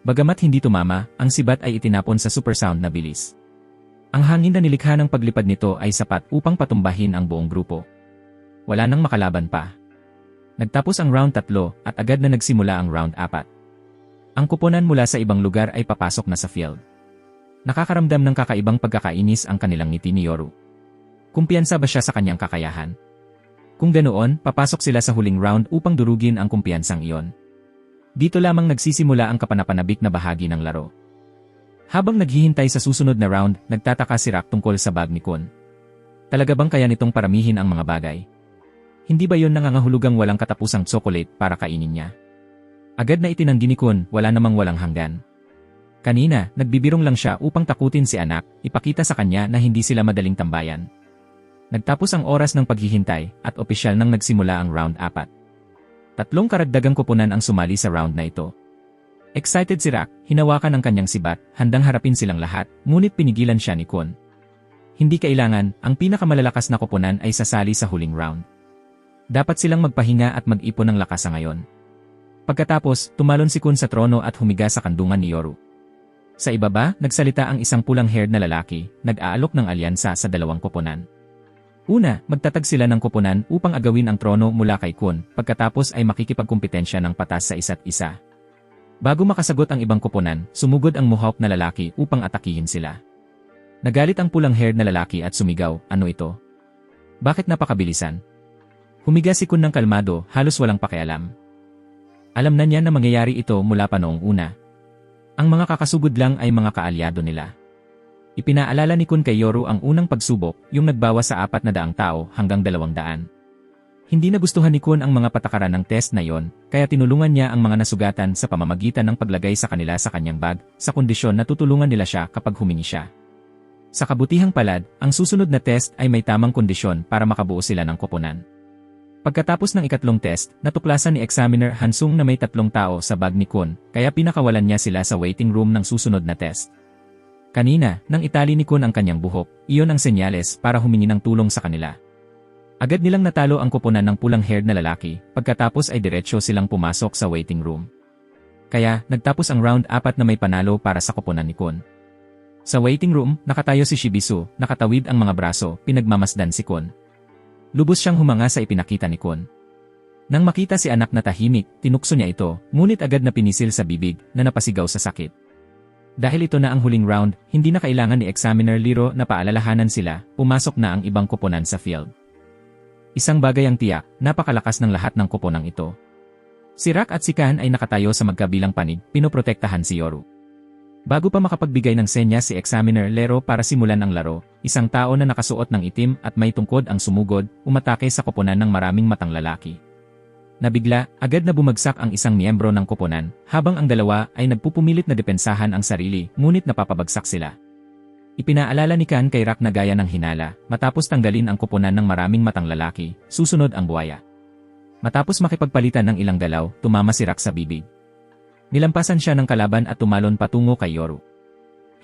Speaker 1: Bagamat hindi tumama, ang sibat ay itinapon sa supersound na bilis. Ang hangin na nilikha ng paglipad nito ay sapat upang patumbahin ang buong grupo. Wala nang makalaban pa. Nagtapos ang round 3 at agad na nagsimula ang round 4. Ang koponan mula sa ibang lugar ay papasok na sa field. Nakakaramdam ng kakaibang pagkakainis ang kanilang ngiti ni Yoru. Kumpiyansa ba siya sa kanyang kakayahan? Kung ganoon, papasok sila sa huling round upang durugin ang kumpiyansang iyon. Dito lamang nagsisimula ang kapanapanabik na bahagi ng laro. Habang naghihintay sa susunod na round, nagtataka si Rock tungkol sa bag ni Kun. Talaga bang kaya nitong paramihin ang mga bagay? Hindi ba yon nangangahulugang walang katapusang tsokolate para kainin niya? Agad na itinanggi ni Kun, wala namang walang hanggan. Kanina, nagbibirong lang siya upang takutin si anak, ipakita sa kanya na hindi sila madaling tambayan. Nagtapos ang oras ng paghihintay at opisyal nang nagsimula ang round 4. 3 karagdagang koponan ang sumali sa round na ito. Excited si Rock, hinawakan ang kanyang sibat, handang harapin silang lahat, ngunit pinigilan siya ni Kun. Hindi kailangan, ang pinakamalalakas na koponan ay sasali sa huling round. Dapat silang magpahinga at mag-ipon ng lakas sa ngayon. Pagkatapos, tumalon si Kun sa trono at humiga sa kandungan ni Yoru. Sa ibaba, nagsalita ang isang pulang-haired na lalaki, nag-aalok ng alyansa sa 2 koponan. Una, magtatag sila ng koponan upang agawin ang trono mula kay Kun, pagkatapos ay makikipagkumpetensya ng patas sa isa't isa. Bago makasagot ang ibang koponan, sumugod ang mohawk na lalaki upang atakihin sila. Nagalit ang pulang-haired na lalaki at sumigaw, ano ito? Bakit napakabilisan? Humiga si Kun ng kalmado, halos walang pakialam. Alam na niya na mangyayari ito mula pa noong una. Ang mga kakasugod lang ay mga kaalyado nila. Ipinaalala ni Kun kay Yoru ang unang pagsubok, yung nagbawas sa 400 tao hanggang 200. Hindi nagustuhan ni Kwon ang mga patakaran ng test na yon, kaya tinulungan niya ang mga nasugatan sa pamamagitan ng paglagay sa kanila sa kanyang bag, sa kondisyon na tutulungan nila siya kapag humingi siya. Sa kabutihang palad, ang susunod na test ay may tamang kondisyon para makabuo sila ng koponan. Pagkatapos ng ikatlong test, natuklasan ni Examiner Hansung na may 3 tao sa bag ni Kwon, kaya pinakawalan niya sila sa waiting room ng susunod na test. Kanina, nang itali ni Kwon ang kanyang buhok, iyon ang senyales para humingi ng tulong sa kanila. Agad nilang natalo ang koponan ng pulang-haired na lalaki, pagkatapos ay diretsyo silang pumasok sa waiting room. Kaya, nagtapos ang round 4 na may panalo para sa koponan ni Kwon. Sa waiting room, nakatayo si Shibisu, nakatawid ang mga braso, pinagmamasdan si Kwon. Lubos siyang humanga sa ipinakita ni Kwon. Nang makita si anak na tahimik, tinukso niya ito, ngunit agad na pinisil sa bibig, na napasigaw sa sakit. Dahil ito na ang huling round, hindi na kailangan ni Examiner Liro na paalalahanan sila, pumasok na ang ibang koponan sa field. Isang bagay ang tiyak, napakalakas ng lahat ng koponang ito. Si Rak at si Kan ay nakatayo sa magkabilang panig, pinoprotektahan si Yoru. Bago pa makapagbigay ng senya si Examiner Lero para simulan ang laro, isang tao na nakasuot ng itim at may tungkod ang sumugod, umatake sa koponan ng maraming matang lalaki. Nabigla, agad na bumagsak ang isang miyembro ng koponan, habang ang dalawa ay nagpupumilit na depensahan ang sarili, ngunit napapabagsak sila. Ipinaalala ni Kan kay Rak na gaya ng hinala, matapos tanggalin ang koponan ng maraming matang lalaki, susunod ang buwaya. Matapos makipagpalitan ng ilang galaw, tumama si Rak sa bibig. Nilampasan siya ng kalaban at tumalon patungo kay Yoru.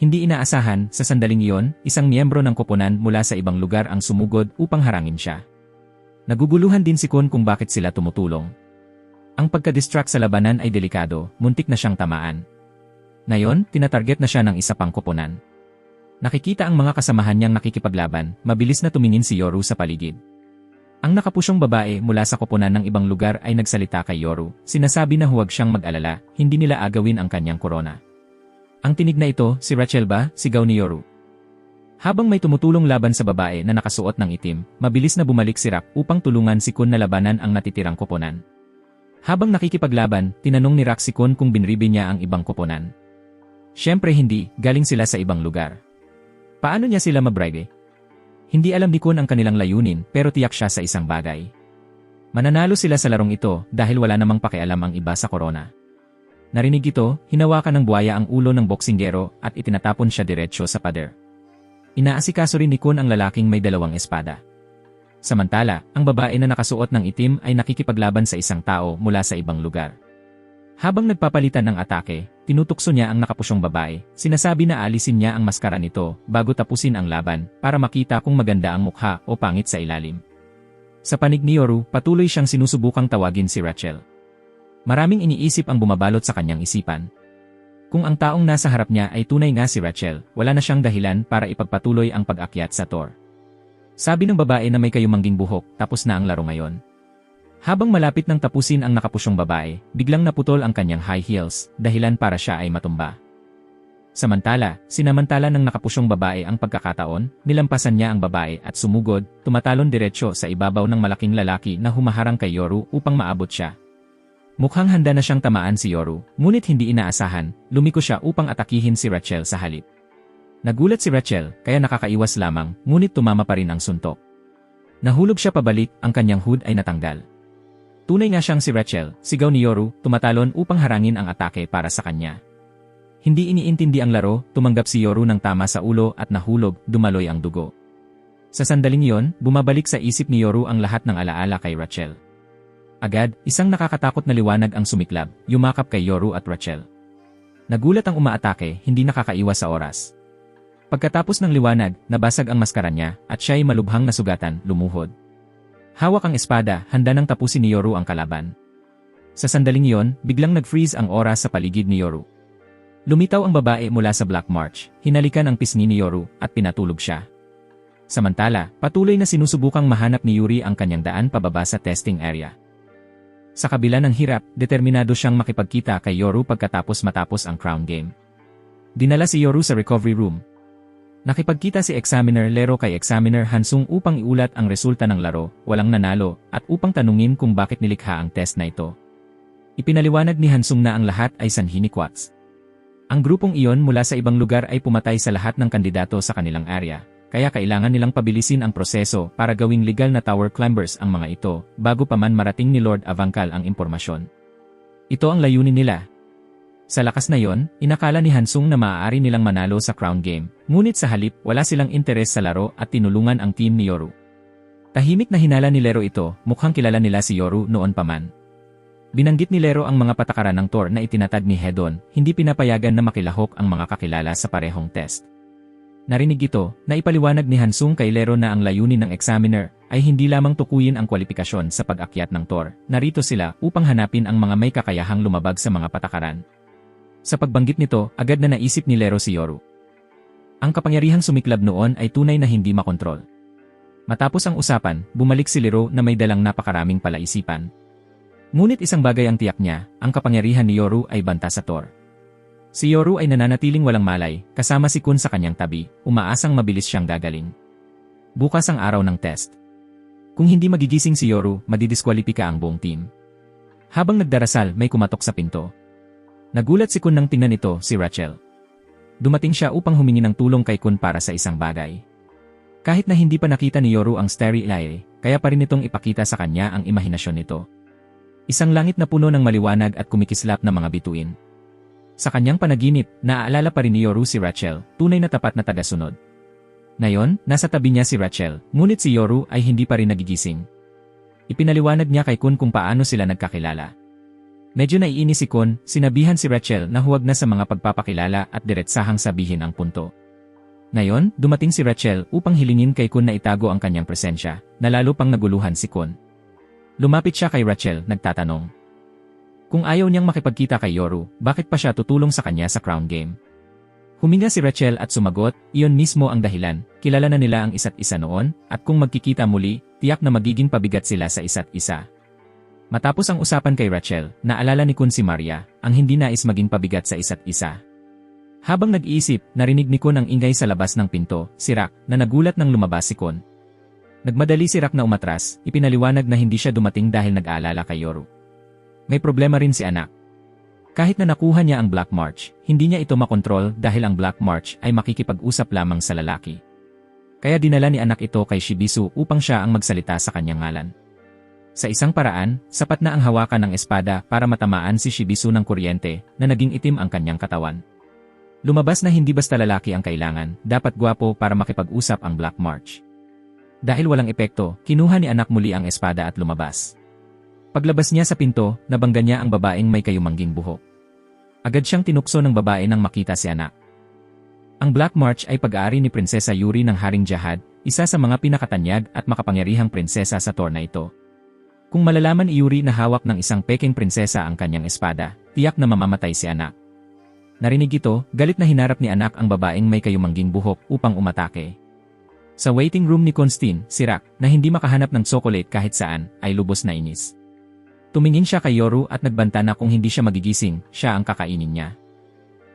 Speaker 1: Hindi inaasahan, sa sandaling iyon, isang miyembro ng koponan mula sa ibang lugar ang sumugod upang harangin siya. Naguguluhan din si Kwon kung bakit sila tumutulong. Ang pagka-distract sa labanan ay delikado, muntik na siyang tamaan. Ngayon, tinatarget na siya ng isa pang koponan. Nakikita ang mga kasamahan niyang nakikipaglaban, mabilis na tumingin si Yoru sa paligid. Ang nakapusyong babae mula sa koponan ng ibang lugar ay nagsalita kay Yoru, sinasabi na huwag siyang mag-alala, hindi nila agawin ang kanyang korona. Ang tinig na ito, si Rachel ba? Sigaw ni Yoru. Habang may tumutulong laban sa babae na nakasuot ng itim, mabilis na bumalik si Rak upang tulungan si Kwon na labanan ang natitirang koponan. Habang nakikipaglaban, tinanong ni Rak si Kwon kung binribi niya ang ibang koponan. Siyempre hindi, galing sila sa ibang lugar. Paano niya sila mabribe? Hindi alam ni Kwon ang kanilang layunin pero tiyak siya sa isang bagay. Mananalo sila sa larong ito dahil wala namang pakialam ang iba sa korona. Narinig ito, hinawakan ng buwaya ang ulo ng boksinggero at itinatapon siya diretsyo sa pader. Inaasikaso rin ni Kwon ang lalaking may 2 espada. Samantala, ang babae na nakasuot ng itim ay nakikipaglaban sa isang tao mula sa ibang lugar. Habang nagpapalitan ng atake, tinutukso niya ang nakapusyong babae, sinasabi na alisin niya ang maskara nito bago tapusin ang laban para makita kung maganda ang mukha o pangit sa ilalim. Sa panig ni Yoru, patuloy siyang sinusubukang tawagin si Rachel. Maraming iniisip ang bumabalot sa kanyang isipan. Kung ang taong nasa harap niya ay tunay nga si Rachel, wala na siyang dahilan para ipagpatuloy ang pag-akyat sa tour. Sabi ng babae na may kayumangging buhok, tapos na ang laro ngayon. Habang malapit nang tapusin ang nakapusyong babae, biglang naputol ang kanyang high heels, dahilan para siya ay matumba. Samantala, sinamantala ng nakapusyong babae ang pagkakataon, nilampasan niya ang babae at sumugod, tumatalon diretsyo sa ibabaw ng malaking lalaki na humaharang kay Yoru upang maabot siya. Mukhang handa na siyang tamaan si Yoru, ngunit hindi inaasahan, lumiko siya upang atakihin si Rachel sa halip. Nagulat si Rachel, kaya nakakaiwas lamang, ngunit tumama pa rin ang suntok. Nahulog siya pabalik, ang kanyang hood ay natanggal. Tunay nga siyang si Rachel, sigaw ni Yoru, tumatalon upang harangin ang atake para sa kanya. Hindi iniintindi ang laro, tumanggap si Yoru ng tama sa ulo at nahulog, dumaloy ang dugo. Sa sandaling iyon, bumabalik sa isip ni Yoru ang lahat ng alaala kay Rachel. Agad, isang nakakatakot na liwanag ang sumiklab, yumakap kay Yoru at Rachel. Nagulat ang umaatake, hindi nakakaiwas sa oras. Pagkatapos ng liwanag, nabasag ang maskara niya, at siya ay malubhang nasugatan, lumuhod. Hawak ang espada, handa nang tapusin ni Yoru ang kalaban. Sa sandaling iyon, biglang nag-freeze ang oras sa paligid ni Yoru. Lumitaw ang babae mula sa Black March, hinalikan ang pisngi ni Yoru, at pinatulog siya. Samantala, patuloy na sinusubukang mahanap ni Yuri ang kanyang daan pababa sa testing area. Sa kabila ng hirap, determinado siyang makipagkita kay Yoru pagkatapos matapos ang crown game. Dinala si Yoru sa recovery room. Nakipagkita si Examiner Lero kay Examiner Hansung upang iulat ang resulta ng laro, walang nanalo, at upang tanungin kung bakit nilikha ang test na ito. Ipinaliwanag ni Hansung na ang lahat ay sanhi ni Quartz. Ang grupong iyon mula sa ibang lugar ay pumatay sa lahat ng kandidato sa kanilang area, kaya kailangan nilang pabilisin ang proseso para gawing legal na tower climbers ang mga ito, bago pa man marating ni Lord Avankal ang impormasyon. Ito ang layunin nila. Sa lakas na yon, inakala ni Hansung na maaari nilang manalo sa crown game, ngunit sa halip wala silang interes sa laro at tinulungan ang team ni Yoru. Tahimik na hinala ni Lero ito, mukhang kilala nila si Yoru noon pa man. Binanggit ni Lero ang mga patakaran ng Thor na itinatag ni Hedon, hindi pinapayagan na makilahok ang mga kakilala sa parehong test. Narinig ito, na ipaliwanag ni Hansung kay Lero na ang layunin ng examiner ay hindi lamang tukuyin ang kwalifikasyon sa pag-akyat ng Thor, narito sila upang hanapin ang mga may kakayahang lumabag sa mga patakaran. Sa pagbanggit nito, agad na naisip ni Lero si Yoru. Ang kapangyarihang sumiklab noon ay tunay na hindi makontrol. Matapos ang usapan, bumalik si Lero na may dalang napakaraming palaisipan. Ngunit isang bagay ang tiyak niya, ang kapangyarihan ni Yoru ay banta sa Thor. Si Yoru ay nananatiling walang malay, kasama si Kun sa kanyang tabi, umaasang mabilis siyang gagaling. Bukas ang araw ng test. Kung hindi magigising si Yoru, madidiskwalipika ang buong team. Habang nagdarasal, may kumatok sa pinto. Nagulat si Kun nang tingnan ito, si Rachel. Dumating siya upang humingi ng tulong kay Kun para sa isang bagay. Kahit na hindi pa nakita ni Yoru ang starry eye, kaya pa rin itong ipakita sa kanya ang imahinasyon nito. Isang langit na puno ng maliwanag at kumikislap na mga bituin. Sa kanyang panaginip, naaalala pa rin ni Yoru si Rachel, tunay na tapat na tagasunod. Ngayon, nasa tabi niya si Rachel, ngunit si Yoru ay hindi pa rin nagigising. Ipinaliwanag niya kay Kun kung paano sila nagkakilala. Medyo naiinis si Kun, sinabihan si Rachel na huwag na sa mga pagpapakilala at diretsahang sabihin ang punto. Ngayon, dumating si Rachel upang hilingin kay Kun na itago ang kanyang presensya, na lalo pang naguluhan si Kun. Lumapit siya kay Rachel, nagtatanong. Kung ayaw niyang makipagkita kay Yoru, bakit pa siya tutulong sa kanya sa crown game? Huminga si Rachel at sumagot, iyon mismo ang dahilan, kilala na nila ang isa't isa noon, at kung magkikita muli, tiyak na magiging pabigat sila sa isa't isa. Matapos ang usapan kay Rachel, naalala ni Kun si Maria, ang hindi nais maging pabigat sa isa't isa. Habang nag-iisip, narinig ni Kun ang ingay sa labas ng pinto, si Rak, na nagulat nang lumabas si Kun. Nagmadali si Rak na umatras, ipinaliwanag na hindi siya dumating dahil nag-aalala kay Yoru. May problema rin si anak. Kahit na nakuha niya ang Black March, hindi niya ito makontrol dahil ang Black March ay makikipag-usap lamang sa lalaki. Kaya dinala ni anak ito kay Shibisu upang siya ang magsalita sa kanyang ngalan. Sa isang paraan, sapat na ang hawakan ng espada para matamaan si Shibisu ng kuryente na naging itim ang kanyang katawan. Lumabas na hindi basta lalaki ang kailangan, dapat gwapo para makipag-usap ang Black March. Dahil walang epekto, kinuha ni anak muli ang espada at lumabas. Paglabas niya sa pinto, nabangga niya ang babaeng may kayumangging buhok. Agad siyang tinukso ng babae nang makita si anak. Ang Black March ay pag-aari ni Prinsesa Yuri ng Haring Jahad, isa sa mga pinakatanyag at makapangyarihang prinsesa sa Thor na ito. Kung malalaman ni Yuri na hawak ng isang peking prinsesa ang kanyang espada, tiyak na mamamatay si anak. Narinig ito, galit na hinarap ni anak ang babaeng may kayumangging buhok upang umatake. Sa waiting room ni Constin, si Rak, na hindi makahanap ng chocolate kahit saan, ay lubos na inis. Tumingin siya kay Yoru at nagbanta na kung hindi siya magigising, siya ang kakainin niya.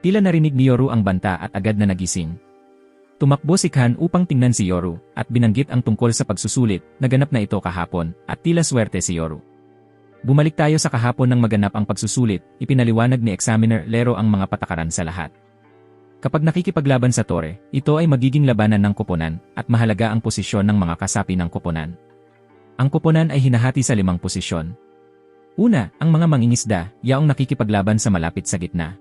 Speaker 1: Tila narinig ni Yoru ang banta at agad na nagising. Tumakbo si Khan upang tingnan si Yoru, at binanggit ang tungkol sa pagsusulit, naganap na ito kahapon, at tila swerte si Yoru. Bumalik tayo sa kahapon nang maganap ang pagsusulit, ipinaliwanag ni Examiner Lero ang mga patakaran sa lahat. Kapag nakikipaglaban sa tore, ito ay magiging labanan ng koponan, at mahalaga ang posisyon ng mga kasapi ng koponan. Ang koponan ay hinahati sa 5 posisyon. Una, ang mga mangingisda, yaong nakikipaglaban sa malapit sa gitna.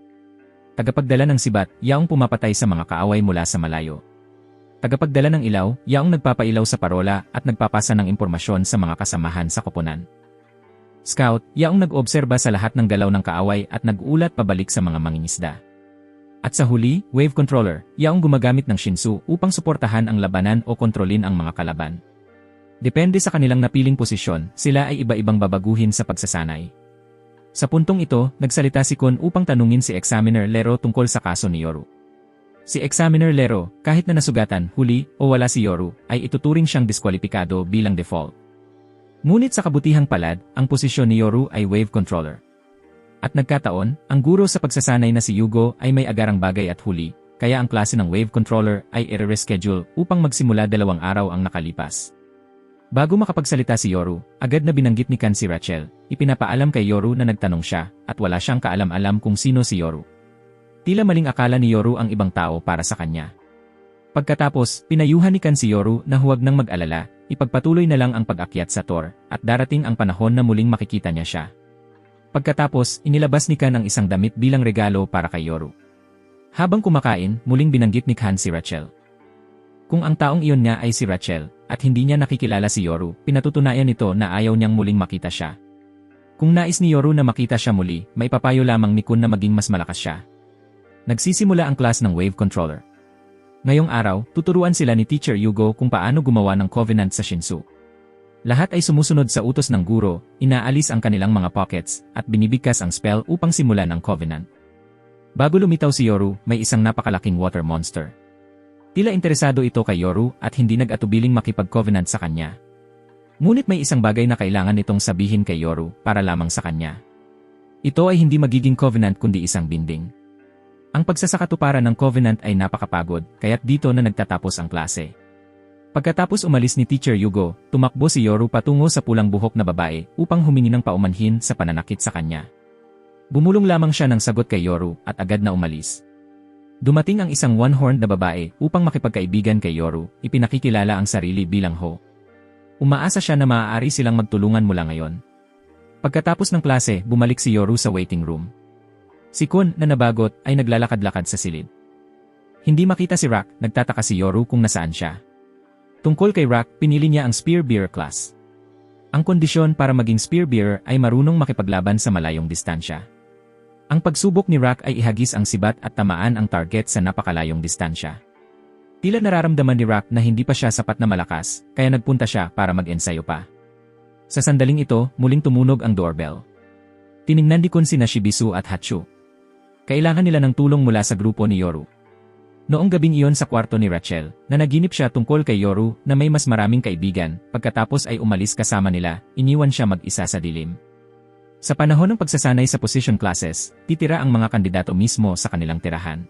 Speaker 1: Tagapagdala ng sibat, yaong pumapatay sa mga kaaway mula sa malayo. Tagapagdala ng ilaw, yaong nagpapailaw sa parola at nagpapasa ng impormasyon sa mga kasamahan sa koponan. Scout, yaong nag-obserba sa lahat ng galaw ng kaaway at nag-ulat pabalik sa mga mangingisda. At sa huli, Wave Controller, yaong gumagamit ng Shinsu upang suportahan ang labanan o kontrolin ang mga kalaban. Depende sa kanilang napiling posisyon, sila ay iba-ibang babaguhin sa pagsasanay. Sa puntong ito, nagsalita si Kun upang tanungin si Examiner Lero tungkol sa kaso ni Yoru. Si Examiner Lero, kahit na nasugatan, huli, o wala si Yoru, ay ituturing siyang diskwalipikado bilang default. Ngunit sa kabutihang palad, ang posisyon ni Yoru ay Wave Controller. At nagkataon, ang guro sa pagsasanay na si Yugo ay may agarang bagay at huli, kaya ang klase ng Wave Controller ay i-reschedule upang magsimula 2 araw ang nakalipas. Bago makapagsalita si Yoru, agad na binanggit ni Khan si Rachel, ipinapaalam kay Yoru na nagtanong siya, at wala siyang kaalam-alam kung sino si Yoru. Tila maling akala ni Yoru ang ibang tao para sa kanya. Pagkatapos, pinayuhan ni Kan si Yoru na huwag nang mag-alala, ipagpatuloy na lang ang pag-akyat sa tour, at darating ang panahon na muling makikita niya siya. Pagkatapos, inilabas ni Kan ang isang damit bilang regalo para kay Yoru. Habang kumakain, muling binanggit ni Kan si Rachel. Kung ang taong iyon niya ay si Rachel, at hindi niya nakikilala si Yoru, pinatutunayan nito na ayaw niyang muling makita siya. Kung nais ni Yoru na makita siya muli, maipapayo lamang ni Kun na maging mas malakas siya. Nagsisimula ang class ng Wave Controller. Ngayong araw, tuturuan sila ni Teacher Yugo kung paano gumawa ng Covenant sa Shinsu. Lahat ay sumusunod sa utos ng guro, inaalis ang kanilang mga pockets, at binibigkas ang spell upang simulan ang Covenant. Bago lumitaw si Yoru, may isang napakalaking water monster. Tila interesado ito kay Yoru at hindi nag-atubiling makipag-covenant sa kanya. Ngunit may isang bagay na kailangan itong sabihin kay Yoru para lamang sa kanya. Ito ay hindi magiging covenant kundi isang binding. Ang pagsasakatuparan ng covenant ay napakapagod, kaya't dito na nagtatapos ang klase. Pagkatapos umalis ni Teacher Yugo, tumakbo si Yoru patungo sa pulang buhok na babae upang humingi ng paumanhin sa pananakit sa kanya. Bumulong lamang siya ng sagot kay Yoru at agad na umalis. Dumating ang isang one-horned na babae upang makipagkaibigan kay Yoru, ipinakikilala ang sarili bilang Ho. Umaasa siya na maaari silang magtulungan mula ngayon. Pagkatapos ng klase, bumalik si Yoru sa waiting room. Si Kun, na nabagot, ay naglalakad-lakad sa silid. Hindi makita si Rak, nagtataka si Yoru kung nasaan siya. Tungkol kay Rak, pinili niya ang Spear Bearer class. Ang kondisyon para maging Spear Bearer ay marunong makipaglaban sa malayong distansya. Ang pagsubok ni Rak ay ihagis ang sibat at tamaan ang target sa napakalayong distansya. Tila nararamdaman ni Rak na hindi pa siya sapat na malakas, kaya nagpunta siya para mag-ensayo pa. Sa sandaling ito, muling tumunog ang doorbell. Tiningnan ni Kun sina Shibisu at Hachu. Kailangan nila ng tulong mula sa grupo ni Yoru. Noong gabing iyon sa kwarto ni Rachel, nanaginip siya tungkol kay Yoru na may mas maraming kaibigan, pagkatapos ay umalis kasama nila, iniwan siya mag-isa sa dilim. Sa panahon ng pagsasanay sa position classes, titira ang mga kandidato mismo sa kanilang tirahan.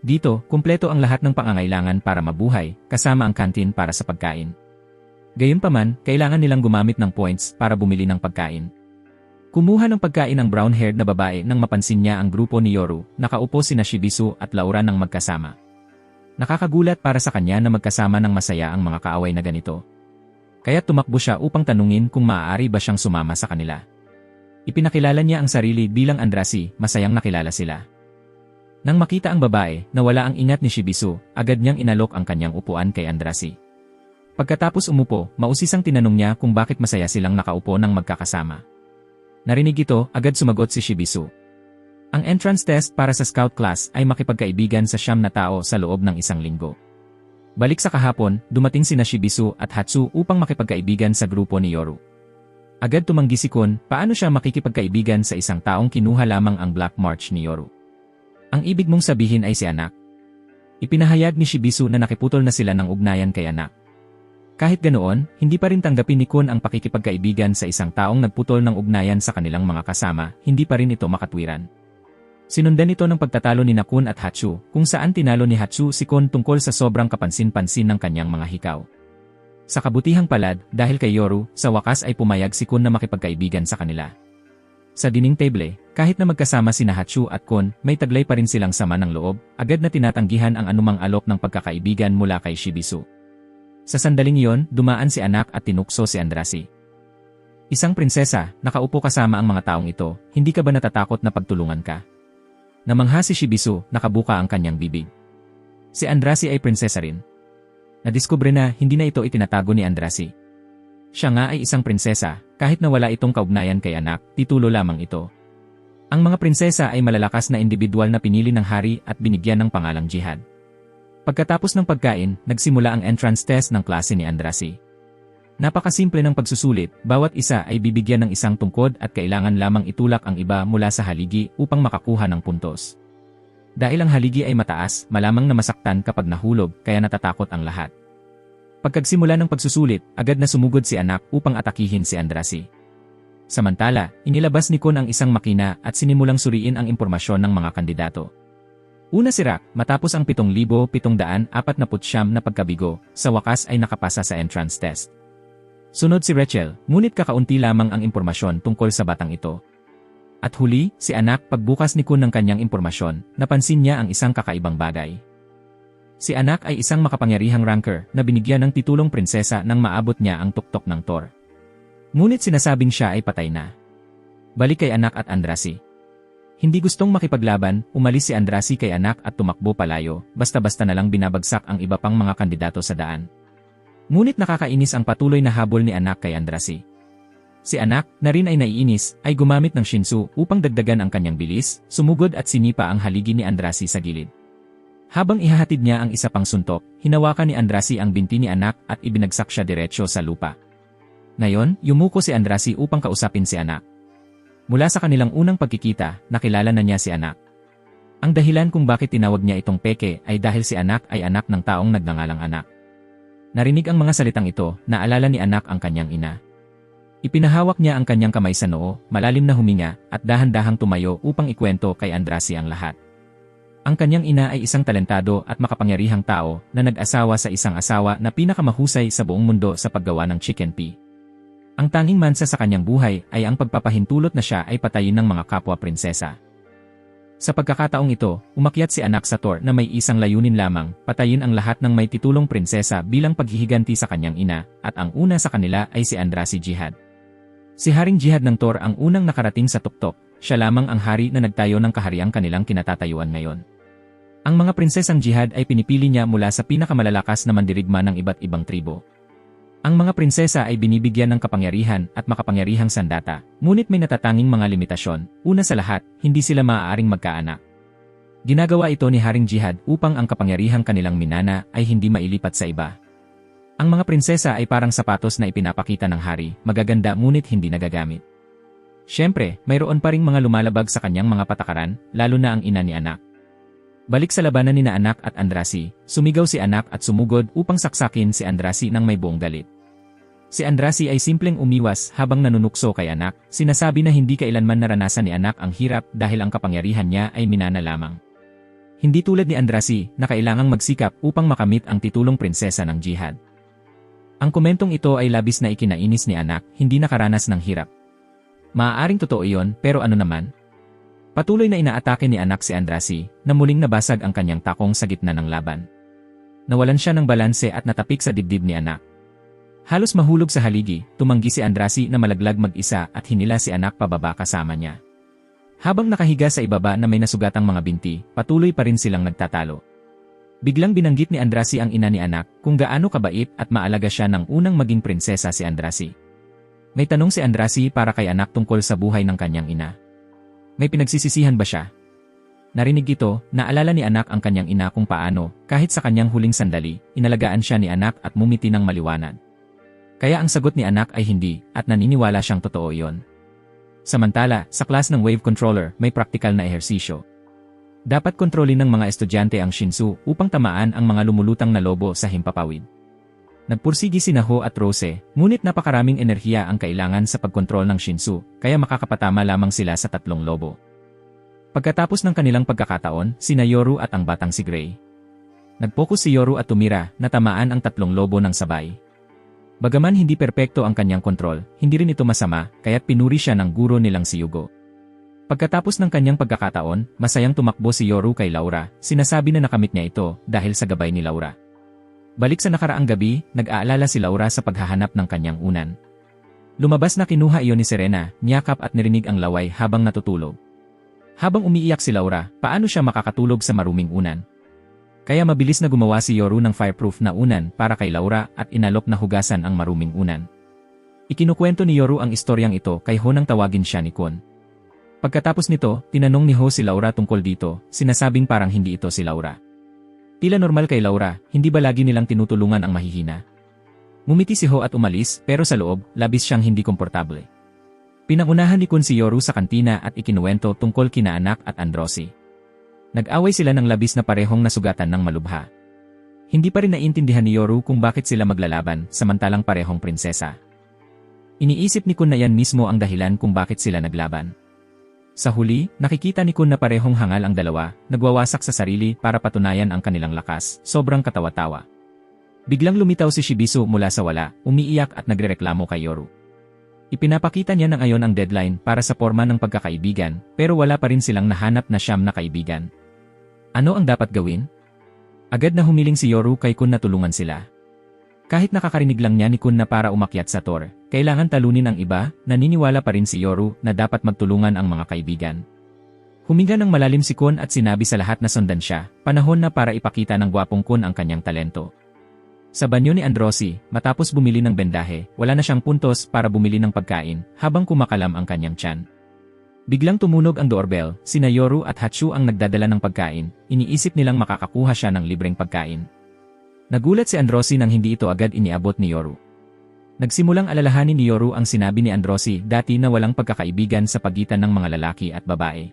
Speaker 1: Dito, kumpleto ang lahat ng pangangailangan para mabuhay, kasama ang kantin para sa pagkain. Gayunpaman, kailangan nilang gumamit ng points para bumili ng pagkain. Kumuha ng pagkain ang brown-haired na babae nang mapansin niya ang grupo ni Yoru, nakaupo sina Shibisu at Laura ng magkasama. Nakakagulat para sa kanya na magkasama ng masaya ang mga kaaway na ganito. Kaya tumakbo siya upang tanungin kung maaari ba siyang sumama sa kanila. Ipinakilala niya ang sarili bilang Andrasi, masayang nakilala sila. Nang makita ang babae na wala ang ingat ni Shibisu, agad niyang inalok ang kanyang upuan kay Andrasi. Pagkatapos umupo, mausisang tinanong niya kung bakit masaya silang nakaupo ng magkakasama. Narinig ito, agad sumagot si Shibisu. Ang entrance test para sa scout class ay makipagkaibigan sa 9 na tao sa loob ng 1 linggo. Balik sa kahapon, dumating sina Shibisu at Hatsu upang makipagkaibigan sa grupo ni Yoru. Agad tumanggi si Kun, paano siya makikipagkaibigan sa isang taong kinuha lamang ang Black March ni Yoru. Ang ibig mong sabihin ay si Anak. Ipinahayag ni Shibisu na nakiputol na sila ng ugnayan kay Anak. Kahit ganoon, hindi pa rin tanggapin ni Kun ang pakikipagkaibigan sa isang taong nagputol ng ugnayan sa kanilang mga kasama, hindi pa rin ito makatwiran. Sinundan ito ng pagtatalo ni Kun at Hatsu, kung saan tinalo ni Hatsu si Kun tungkol sa sobrang kapansin-pansin ng kanyang mga hikaw. Sa kabutihang palad, dahil kay Yoru, sa wakas ay pumayag si Kun na makipagkaibigan sa kanila. Sa dining table, kahit na magkasama sina Hatsu at Kun, may taglay pa rin silang sama ng loob, agad na tinatanggihan ang anumang alok ng pagkakaibigan mula kay Shibisu. Sa sandaling iyon, dumaan si Anak at tinukso si Andrasi. Isang prinsesa, nakaupo kasama ang mga taong ito, hindi ka ba natatakot na pagtulungan ka? Namangha si Shibisu, nakabuka ang kanyang bibig. Si Andrasi ay prinsesa rin. Nadiskubre na hindi na ito itinatago ni Andrasi. Siya nga ay isang prinsesa, kahit na wala itong kaugnayan kay Anak, titulo lamang ito. Ang mga prinsesa ay malalakas na individual na pinili ng hari at binigyan ng pangalang Jihad. Pagkatapos ng pagkain, nagsimula ang entrance test ng klase ni Andrasi. Napakasimple ng pagsusulit, bawat isa ay bibigyan ng isang tungkod at kailangan lamang itulak ang iba mula sa haligi upang makakuha ng puntos. Dahil ang haligi ay mataas, malamang na masaktan kapag nahulog, kaya natatakot ang lahat. Pagkagsimula ng pagsusulit, agad na sumugod si Anak upang atakihin si Andrasi. Samantala, inilabas ni Kun ang isang makina at sinimulang suriin ang impormasyon ng mga kandidato. Una si Rak, matapos ang 7,749 na pagkabigo, sa wakas ay nakapasa sa entrance test. Sunod si Rachel, ngunit kakaunti lamang ang impormasyon tungkol sa batang ito. At huli, si Anak, pagbukas ni Kun ng kanyang impormasyon, napansin niya ang isang kakaibang bagay. Si Anak ay isang makapangyarihang ranker na binigyan ng titulong prinsesa nang maabot niya ang tuktok ng Thor. Ngunit sinasabing siya ay patay na. Balik kay Anak at Andrasi. Hindi gustong makipaglaban, umalis si Andrasi kay Anak at tumakbo palayo, basta-basta na lang binabagsak ang iba pang mga kandidato sa daan. Ngunit nakakainis ang patuloy na habol ni Anak kay Andrasi. Si Anak, na rin ay naiinis, ay gumamit ng Shinsu upang dagdagan ang kanyang bilis, sumugod at sinipa ang haligi ni Andrasi sa gilid. Habang ihahatid niya ang isa pang suntok, hinawakan ni Andrasi ang binti ni Anak at ibinagsak siya diretsyo sa lupa. Ngayon, yumuko si Andrasi upang kausapin si Anak. Mula sa kanilang unang pagkikita, nakilala na niya si Anak. Ang dahilan kung bakit tinawag niya itong peke ay dahil si Anak ay anak ng taong nagngangalang Anak. Narinig ang mga salitang ito, naalala ni Anak ang kanyang ina. Ipinahawak niya ang kanyang kamay sa noo, malalim na huminga, at dahan-dahang tumayo upang ikwento kay Andrasi ang lahat. Ang kanyang ina ay isang talentado at makapangyarihang tao na nag-asawa sa isang asawa na pinakamahusay sa buong mundo sa paggawa ng chicken pea. Ang tanging mansa sa kanyang buhay ay ang pagpapahintulot na siya ay patayin ng mga kapwa prinsesa. Sa pagkakataong ito, umakyat si Anak sa Thor na may isang layunin lamang, patayin ang lahat ng may titulong prinsesa bilang paghihiganti sa kanyang ina, at ang una sa kanila ay si Andrasi Jihad. Si Haring Jihad ng Thor ang unang nakarating sa tuktok, siya lamang ang hari na nagtayo ng kahariang kanilang kinatatayuan ngayon. Ang mga prinsesang Jihad ay pinipili niya mula sa pinakamalalakas na mandirigma ng iba't ibang tribo. Ang mga prinsesa ay binibigyan ng kapangyarihan at makapangyarihang sandata, ngunit may natatanging mga limitasyon. Una sa lahat, hindi sila maaaring magkaanak. Ginagawa ito ni Haring Jihad upang ang kapangyarihang kanilang minana ay hindi mailipat sa iba. Ang mga prinsesa ay parang sapatos na ipinapakita ng hari, magaganda ngunit hindi nagagamit. Siyempre, mayroon pa ring mga lumalabag sa kanyang mga patakaran, lalo na ang ina ni Anak. Balik sa labanan ni Anak at Andrasi, sumigaw si Anak at sumugod upang saksakin si Andrasi ng may buong galit. Si Andrasi ay simpleng umiwas habang nanunukso kay Anak, sinasabi na hindi kailanman naranasan ni Anak ang hirap dahil ang kapangyarihan niya ay minana lamang. Hindi tulad ni Andrasi na kailangang magsikap upang makamit ang titulong prinsesa ng Jihad. Ang komentong ito ay labis na ikinainis ni Anak, hindi nakaranas ng hirap. Maaaring totoo iyon, pero ano naman? Patuloy na inaatake ni Anak si Andrasi, na muling nabasag ang kanyang takong sa gitna ng laban. Nawalan siya ng balanse at natapik sa dibdib ni Anak. Halos mahulog sa haligi, tumanggi si Andrasi na malaglag mag-isa at hinila si Anak pababa kasama niya. Habang nakahiga sa ibaba na may nasugatang mga binti, patuloy pa rin silang nagtatalo. Biglang binanggit ni Andrasi ang ina ni Anak kung gaano kabait at maalaga siya nang unang maging prinsesa si Andrasi. May tanong si Andrasi para kay Anak tungkol sa buhay ng kanyang ina. May pinagsisisihan ba siya? Narinig ito, naalala ni Anak ang kanyang ina kung paano, kahit sa kanyang huling sandali, inalagaan siya ni Anak at mumiti ng maliwanag. Kaya ang sagot ni Anak ay hindi, at naniniwala siyang totoo iyon. Samantala, sa class ng Wave Controller, may praktikal na ehersisyo. Dapat kontrolin ng mga estudyante ang Shinsu upang tamaan ang mga lumulutang na lobo sa himpapawid. Nagpursigi si Naho at Rose, ngunit napakaraming enerhiya ang kailangan sa pagkontrol ng Shinsu, kaya makakapatama lamang sila sa tatlong lobo. Pagkatapos ng kanilang pagkakataon, sina Yoru at ang batang si Gray. Nagpokus si Yoru at tumira, natamaan ang tatlong lobo ng sabay. Bagaman hindi perpekto ang kanyang kontrol, hindi rin ito masama, kaya't pinuri siya ng guro nilang si Yugo. Pagkatapos ng kanyang pagkakataon, masayang tumakbo si Yoru kay Laura, sinasabi na nakamit niya ito dahil sa gabay ni Laura. Balik sa nakaraang gabi, nag-aalala si Laura sa paghahanap ng kanyang unan. Lumabas na kinuha iyon ni Serena, niyakap at nirinig ang laway habang natutulog. Habang umiiyak si Laura, paano siya makakatulog sa maruming unan? Kaya mabilis na gumawa si Yoru ng fireproof na unan para kay Laura at inalok na hugasan ang maruming unan. Ikinukwento ni Yoru ang istoryang ito kay Ho nang tawagin siya ni Kwon. Pagkatapos nito, tinanong ni Ho si Laura tungkol dito, sinasabing parang hindi ito si Laura. Tila normal kay Laura, hindi ba lagi nilang tinutulungan ang mahihina? Ngumiti si Ho at umalis, pero sa loob, labis siyang hindi komportable. Pinangunahan ni Kwon si Yoru sa kantina at ikinuwento tungkol kina Anak at Androsi. Nag-away sila ng labis na parehong nasugatan ng malubha. Hindi pa rin naiintindihan ni Yoru kung bakit sila maglalaban, samantalang parehong prinsesa. Iniisip ni Kwon na yan mismo ang dahilan kung bakit sila naglaban. Sa huli, nakikita ni Kwon na parehong hangal ang dalawa, nagwawasak sa sarili para patunayan ang kanilang lakas, sobrang katawa-tawa. Biglang lumitaw si Shibisu mula sa wala, umiiyak at nagrereklamo kay Yoru. Ipinapakita niya ng ayon ang deadline para sa porma ng pagkakaibigan, pero wala pa rin silang nahanap na siyam na kaibigan. Ano ang dapat gawin? Agad na humiling si Yoru kay Kun na tulungan sila. Kahit nakakarinig lang niya ni Kun na para umakyat sa tour, kailangan talunin ang iba, naniniwala pa rin si Yoru na dapat magtulungan ang mga kaibigan. Huminga ng malalim si Kun at sinabi sa lahat na sundan siya, panahon na para ipakita ng gwapong Kun ang kanyang talento. Sa banyo ni Androsi, matapos bumili ng bendahe, wala na siyang puntos para bumili ng pagkain habang kumakalam ang kanyang tiyan. Biglang tumunog ang doorbell, sina Yoru at Hachu ang nagdadala ng pagkain, iniisip nilang makakakuha siya ng libreng pagkain. Nagulat si Androsi nang hindi ito agad iniabot ni Yoru. Nagsimulang alalahanin ni Yoru ang sinabi ni Androsi dati na walang pagkakaibigan sa pagitan ng mga lalaki at babae.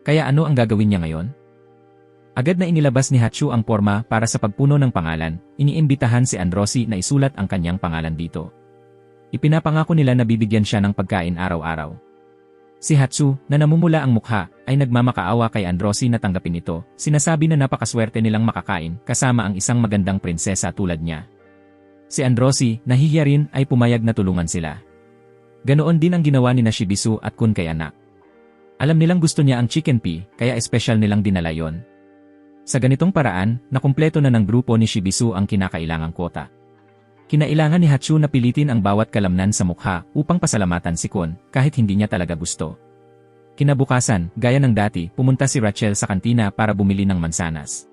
Speaker 1: Kaya ano ang gagawin niya ngayon? Agad na inilabas ni Hachu ang porma para sa pagpuno ng pangalan, iniimbitahan si Androsi na isulat ang kanyang pangalan dito. Ipinapangako nila na bibigyan siya ng pagkain araw-araw. Si Hachu, na namumula ang mukha, ay nagmamakaawa kay Androsi na tanggapin ito, sinasabi na napakaswerte nilang makakain kasama ang isang magandang prinsesa tulad niya. Si Androsi, nahihiya rin, ay pumayag na tulungan sila. Ganoon din ang ginawa ni Shibisu at Kun kay anak. Alam nilang gusto niya ang chicken pea, kaya espesyal nilang dinala yon. Sa ganitong paraan, nakumpleto na ng grupo ni Shibisu ang kinakailangang kwota. Kinailangan ni Hachu na pilitin ang bawat kalamnan sa mukha upang pasalamatan si Kun kahit hindi niya talaga gusto. Kinabukasan, gaya ng dati, pumunta si Rachel sa kantina para bumili ng mansanas.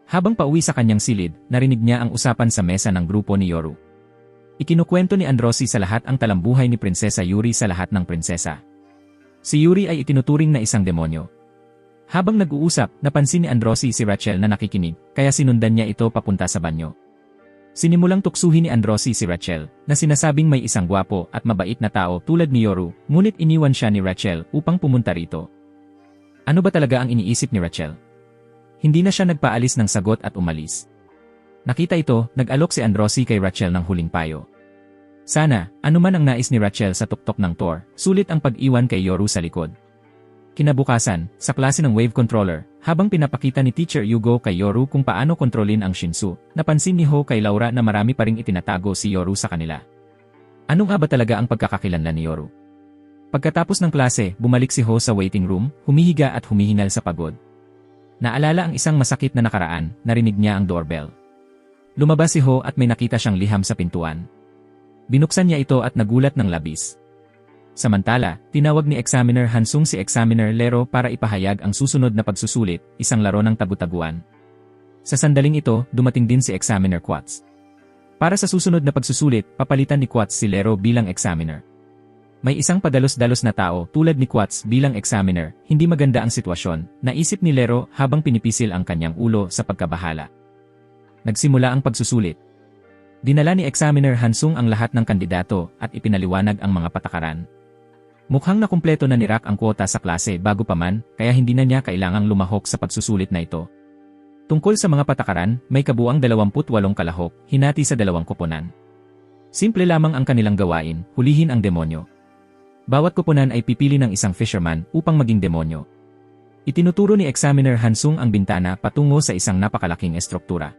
Speaker 1: Habang pauwi sa kanyang silid, narinig niya ang usapan sa mesa ng grupo ni Yoru. Ikinukwento ni Androsi sa lahat ang talambuhay ni Prinsesa Yuri sa lahat ng prinsesa. Si Yuri ay itinuturing na isang demonyo. Habang nag-uusap, napansin ni Androsi si Rachel na nakikinig, kaya sinundan niya ito papunta sa banyo. Sinimulang tuksuhin ni Androsi si Rachel, na sinasabing may isang gwapo at mabait na tao tulad ni Yoru, ngunit iniwan siya ni Rachel upang pumunta rito. Ano ba talaga ang iniisip ni Rachel? Hindi na siya nagpaalis ng sagot at umalis. Nakita ito, nag-alok si Androsi kay Rachel ng huling payo. Sana, anuman ang nais ni Rachel sa tuktok ng Thor, sulit ang pag-iwan kay Yoru sa likod. Kinabukasan, sa klase ng Wave Controller, habang pinapakita ni Teacher Yugo kay Yoru kung paano kontrolin ang Shinsu, napansin ni Ho kay Laura na marami pa ring itinatago si Yoru sa kanila. Ano nga ba talaga ang pagkakakilanlan ni Yoru? Pagkatapos ng klase, bumalik si Ho sa waiting room, humihiga at humihingal sa pagod. Naalala ang isang masakit na nakaraan, narinig niya ang doorbell. Lumabas si Ho at may nakita siyang liham sa pintuan. Binuksan niya ito at nagulat ng labis. Samantala, tinawag ni Examiner Hansung si Examiner Lero para ipahayag ang susunod na pagsusulit, isang laro ng tagu-taguan. Sa sandaling ito, dumating din si Examiner Quats. Para sa susunod na pagsusulit, papalitan ni Quats si Lero bilang Examiner. May isang padalos-dalos na tao tulad ni Quats bilang Examiner, hindi maganda ang sitwasyon, naisip ni Lero habang pinipisil ang kanyang ulo sa pagkabahala. Nagsimula ang pagsusulit. Dinala ni Examiner Hansung ang lahat ng kandidato at ipinaliwanag ang mga patakaran. Mukhang nakumpleto na ni Rak ang kwota sa klase bago pa man, kaya hindi na niya kailangang lumahok sa pagsusulit na ito. Tungkol sa mga patakaran, may kabuang 28 kalahok, hinati sa 2 koponan. Simple lamang ang kanilang gawain, hulihin ang demonyo. Bawat koponan ay pipili ng isang fisherman upang maging demonyo. Itinuturo ni Examiner Hansung ang bintana patungo sa isang napakalaking estruktura.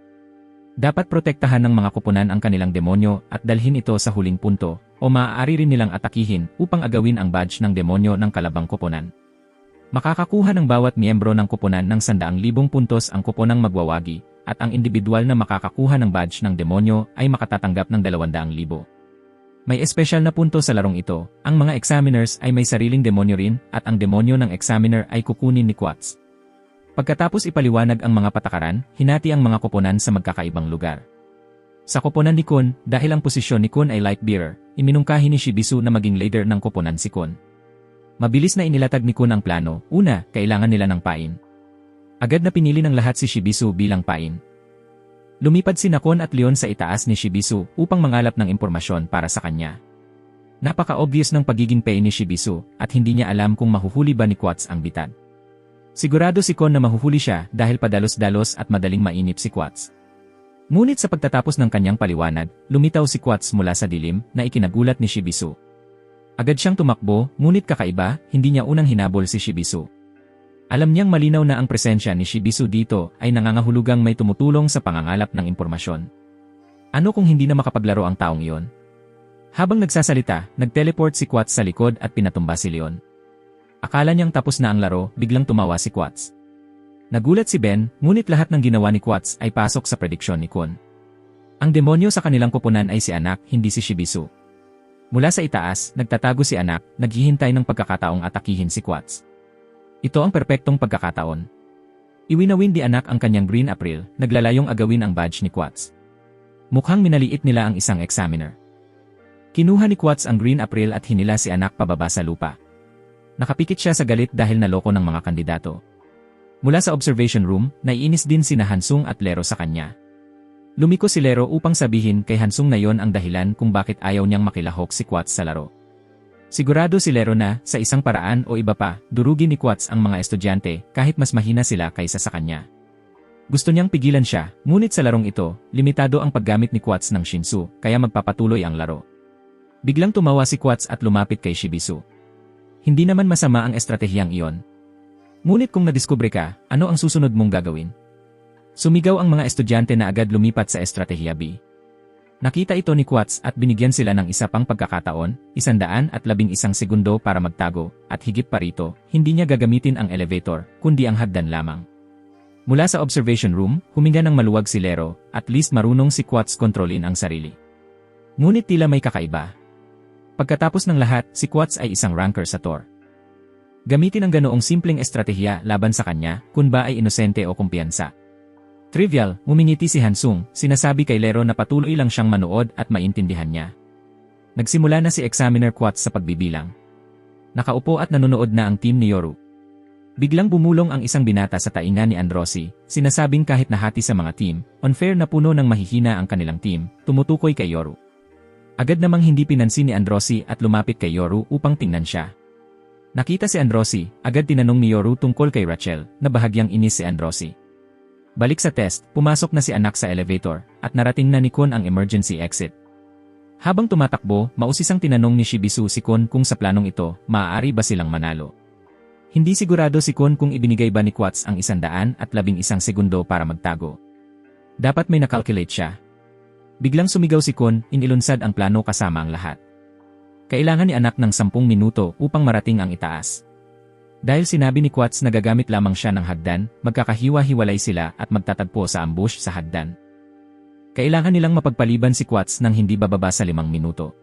Speaker 1: Dapat protektahan ng mga koponan ang kanilang demonyo at dalhin ito sa huling punto, o maaari rin nilang atakihin upang agawin ang badge ng demonyo ng kalabang koponan. Makakakuha ng bawat miyembro ng koponan ng 100,000 puntos ang koponang magwawagi, at ang individual na makakakuha ng badge ng demonyo ay makatatanggap ng 200,000. May espesyal na punto sa larong ito, ang mga examiners ay may sariling demonyo rin, at ang demonyo ng examiner ay kukunin ni Quats. Pagkatapos ipaliwanag ang mga patakaran, hinati ang mga koponan sa magkakaibang lugar. Sa koponan ni Kun, dahil ang posisyon ni Kun ay light bearer, iminungkahi ni Shibisu na maging leader ng koponan si Kun. Mabilis na inilatag ni Kun ang plano, una, kailangan nila ng pain. Agad na pinili ng lahat si Shibisu bilang pain. Lumipad si Kun at Leon sa itaas ni Shibisu upang mangalap ng impormasyon para sa kanya. Napaka-obvious ng pagiging pain ni Shibisu at hindi niya alam kung mahuhuli ba ni Quats ang bitad. Sigurado si Kun na mahuhuli siya dahil padalos-dalos at madaling mainip si Quats. Ngunit sa pagtatapos ng kanyang paliwanag, lumitaw si Quats mula sa dilim na ikinagulat ni Shibisu. Agad siyang tumakbo, ngunit kakaiba, hindi niya unang hinabol si Shibisu. Alam niyang malinaw na ang presensya ni Shibisu dito ay nangangahulugang may tumutulong sa pangangalap ng impormasyon. Ano kung hindi na makapaglaro ang taong iyon? Habang nagsasalita, nag-teleport si Quats sa likod at pinatumba si Leon. Akala niyang tapos na ang laro, biglang tumawa si Quats. Nagulat si Ben, ngunit lahat ng ginawa ni Quats ay pasok sa prediksyon ni Kun. Ang demonyo sa kanilang koponan ay si Anak, hindi si Shibisu. Mula sa itaas, nagtatago si Anak, naghihintay ng pagkakataong atakihin si Quats. Ito ang perpektong pagkakataon. Iwinawin ni Anak ang kanyang Green April, naglalayong agawin ang badge ni Quats. Mukhang minaliit nila ang isang examiner. Kinuha ni Quats ang Green April at hinila si Anak pababa sa lupa. Nakapikit siya sa galit dahil naloko ng mga kandidato. Mula sa observation room, naiinis din sina Hansung at Lero sa kanya. Lumiko si Lero upang sabihin kay Hansung na yon ang dahilan kung bakit ayaw niyang makilahok si Quats sa laro. Sigurado si Lero na, sa isang paraan o iba pa, durugin ni Quats ang mga estudyante kahit mas mahina sila kaysa sa kanya. Gusto niyang pigilan siya, ngunit sa larong ito, limitado ang paggamit ni Quats ng Shinsu, kaya magpapatuloy ang laro. Biglang tumawa si Quats at lumapit kay Shibisu. Hindi naman masama ang estratehiyang iyon. Ngunit kung nadiskubre ka, ano ang susunod mong gagawin? Sumigaw ang mga estudyante na agad lumipat sa estratehiya B. Nakita ito ni Quats at binigyan sila ng isa pang pagkakataon, 111 segundo para magtago, at higit pa rito, hindi niya gagamitin ang elevator, kundi ang hagdan lamang. Mula sa observation room, huminga ng maluwag si Lero, at least marunong si Quats kontrolin ang sarili. Ngunit tila may kakaiba. Pagkatapos ng lahat, si Quats ay isang ranker sa Tor. Gamitin ang ganoong simpleng estratehiya laban sa kanya, kung ba ay inosente o kumpiyansa. Trivial, ngumingiti si Hansung, sinasabi kay Lero na patuloy lang siyang manood at maintindihan niya. Nagsimula na si Examiner Quats sa pagbibilang. Nakaupo at nanonood na ang team ni Yoru. Biglang bumulong ang isang binata sa tainga ni Androsi, sinasabing kahit nahati sa mga team, unfair na puno ng mahihina ang kanilang team, tumutukoy kay Yoru. Agad namang hindi pinansin ni Androsi at lumapit kay Yoru upang tingnan siya. Nakita si Androsi, agad tinanong ni Yoru tungkol kay Rachel, na bahagyang inis si Androsi. Balik sa test, pumasok na si Anak sa elevator, at narating na ni Kun ang emergency exit. Habang tumatakbo, mausisang tinanong ni Shibisu si Kun kung sa planong ito, maaari ba silang manalo. Hindi sigurado si Kun kung ibinigay ba ni Quats ang 111 segundo para magtago. Dapat may nakalculate siya. Biglang sumigaw si Kun, inilunsad ang plano kasama ang lahat. Kailangan ni Anak ng 10 minuto upang marating ang itaas. Dahil sinabi ni Quats na gagamit lamang siya ng hagdan, magkakahiwa-hiwalay sila at magtatagpo sa ambush sa hagdan. Kailangan nilang mapagpaliban si Quats nang hindi bababa sa 5 minuto.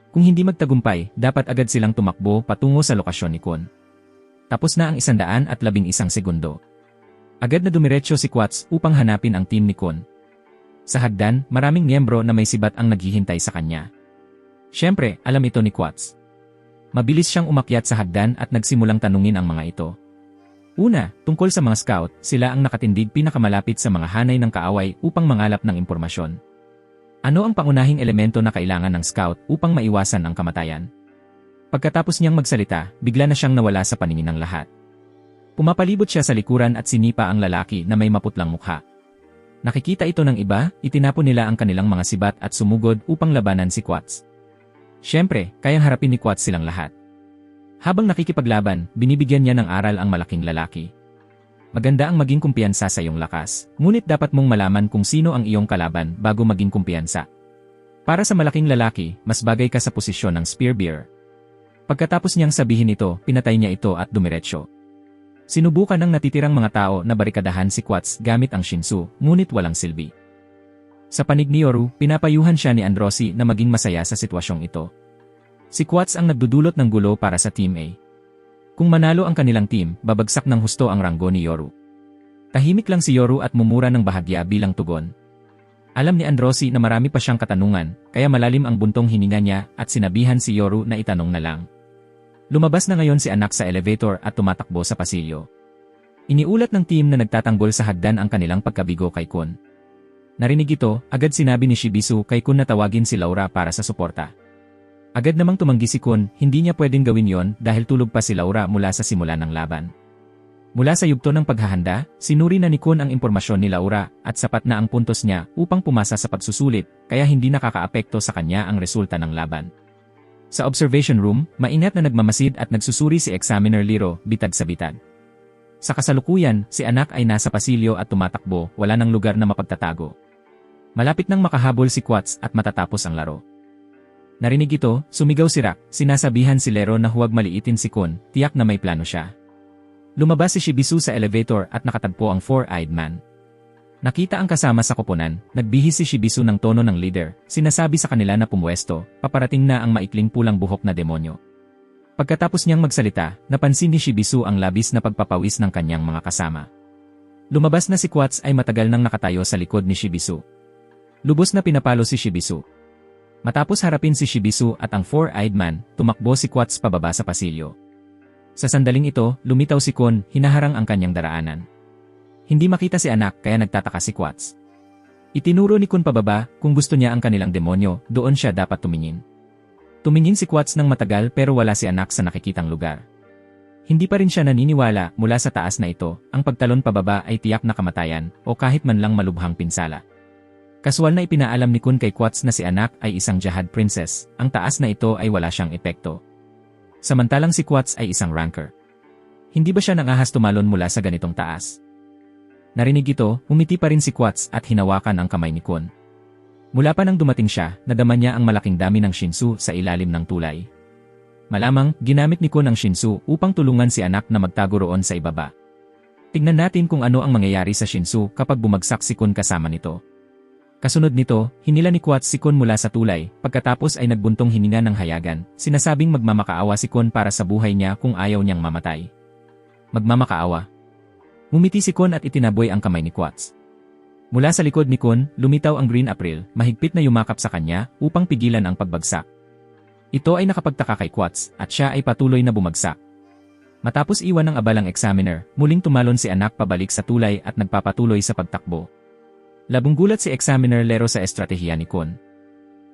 Speaker 1: Kung hindi magtagumpay, dapat agad silang tumakbo patungo sa lokasyon ni Kun. Tapos na ang 111 segundo. Agad na dumiretso si Quats upang hanapin ang team ni Kun. Sa hagdan, maraming miyembro na may sibat ang naghihintay sa kanya. Siyempre, alam ito ni Quats. Mabilis siyang umakyat sa hagdan at nagsimulang tanungin ang mga ito. Una, tungkol sa mga scout, sila ang nakatindig pinakamalapit sa mga hanay ng kaaway upang mangalap ng impormasyon. Ano ang pangunahing elemento na kailangan ng scout upang maiwasan ang kamatayan? Pagkatapos niyang magsalita, bigla na siyang nawala sa paningin ng lahat. Pumapalibot siya sa likuran at sinipa ang lalaki na may maputlang mukha. Nakikita ito ng iba, itinapon nila ang kanilang mga sibat at sumugod upang labanan si Quats. Siyempre, kayang harapin ni Quats silang lahat. Habang nakikipaglaban, binibigyan niya ng aral ang malaking lalaki. Maganda ang maging kumpiyansa sa iyong lakas, ngunit dapat mong malaman kung sino ang iyong kalaban bago maging kumpiyansa. Para sa malaking lalaki, mas bagay ka sa posisyon ng spearbearer. Pagkatapos niyang sabihin ito, pinatay niya ito at dumiretsyo. Sinubukan ng natitirang mga tao na barikadahan si Quats gamit ang Shinsu, ngunit walang silbi. Sa panig ni Yoru, pinapayuhan siya ni Androsi na maging masaya sa sitwasyong ito. Si Quats ang nagdudulot ng gulo para sa Team A. Kung manalo ang kanilang team, babagsak ng husto ang ranggo ni Yoru. Tahimik lang si Yoru at mumura ng bahagya bilang tugon. Alam ni Androsi na marami pa siyang katanungan, kaya malalim ang buntong hininga niya at sinabihan si Yoru na itanong na lang. Lumabas na ngayon si Anak sa elevator at tumatakbo sa pasilyo. Iniulat ng team na nagtatanggol sa hagdan ang kanilang pagkabigo kay Kun. Narinig ito, agad sinabi ni Shibisu kay Kun na tawagin si Laura para sa suporta. Agad namang tumanggi si Kun, hindi niya pwedeng gawin yon dahil tulog pa si Laura mula sa simula ng laban. Mula sa yugto ng paghahanda, sinuri na ni Kun ang impormasyon ni Laura at sapat na ang puntos niya upang pumasa sa pagsusulit, kaya hindi nakakaapekto sa kanya ang resulta ng laban. Sa observation room, maingat na nagmamasid at nagsusuri si Examiner Lero, bitad sa bitad. Sa kasalukuyan, si Anak ay nasa pasilyo at tumatakbo, wala ng lugar na mapagtatago. Malapit nang makahabol si Quats at matatapos ang laro. Narinig ito, sumigaw si Rak, sinasabihan si Lero na huwag maliitin si Kun, tiyak na may plano siya. Lumabas si Shibisu sa elevator at nakatagpo ang four-eyed man. Nakita ang kasama sa koponan, nagbihis si Shibisu ng tono ng leader, sinasabi sa kanila na pumwesto, paparating na ang maikling pulang buhok na demonyo. Pagkatapos niyang magsalita, napansin ni Shibisu ang labis na pagpapawis ng kanyang mga kasama. Lumabas na si Quats ay matagal nang nakatayo sa likod ni Shibisu. Lubos na pinapalo si Shibisu. Matapos harapin si Shibisu at ang four-eyed man, tumakbo si Quats pababa sa pasilyo. Sa sandaling ito, lumitaw si Kun, hinaharang ang kanyang daraanan. Hindi makita si anak kaya nagtataka si Quats. Itinuro ni Kun pababa, kung gusto niya ang kanilang demonyo, doon siya dapat tumingin. Tumingin si Quats ng matagal pero wala si anak sa nakikitang lugar. Hindi pa rin siya naniniwala mula sa taas na ito, ang pagtalon pababa ay tiyak na kamatayan o kahit man lang malubhang pinsala. Kaswal na ipinaalam ni Kun kay Quats na si anak ay isang Jahad princess, ang taas na ito ay wala siyang epekto. Samantalang si Quats ay isang ranker. Hindi ba siya nangahas tumalon mula sa ganitong taas? Narinig ito, umiti pa rin si Quats at hinawakan ang kamay ni Kun. Mula pa nang dumating siya, nadama niya ang malaking dami ng Shinsu sa ilalim ng tulay. Malamang, ginamit ni Kun ang Shinsu upang tulungan si anak na magtago roon sa ibaba. Tingnan natin kung ano ang mangyayari sa Shinsu kapag bumagsak si Kun kasama nito. Kasunod nito, hinila ni Quats si Kun mula sa tulay, pagkatapos ay nagbuntong hininga ng hayagan, sinasabing magmamakaawa si Kun para sa buhay niya kung ayaw niyang mamatay. Magmamakaawa. Ngumiti si Kun at itinaboy ang kamay ni Quats. Mula sa likod ni Kun, lumitaw ang Green April, mahigpit na yumakap sa kanya upang pigilan ang pagbagsak. Ito ay nakapagtaka kay Quats at siya ay patuloy na bumagsak. Matapos iwan ng abalang examiner, muling tumalon si anak pabalik sa tulay at nagpapatuloy sa pagtakbo. Labong gulat si examiner lero sa estratehiya ni Kun.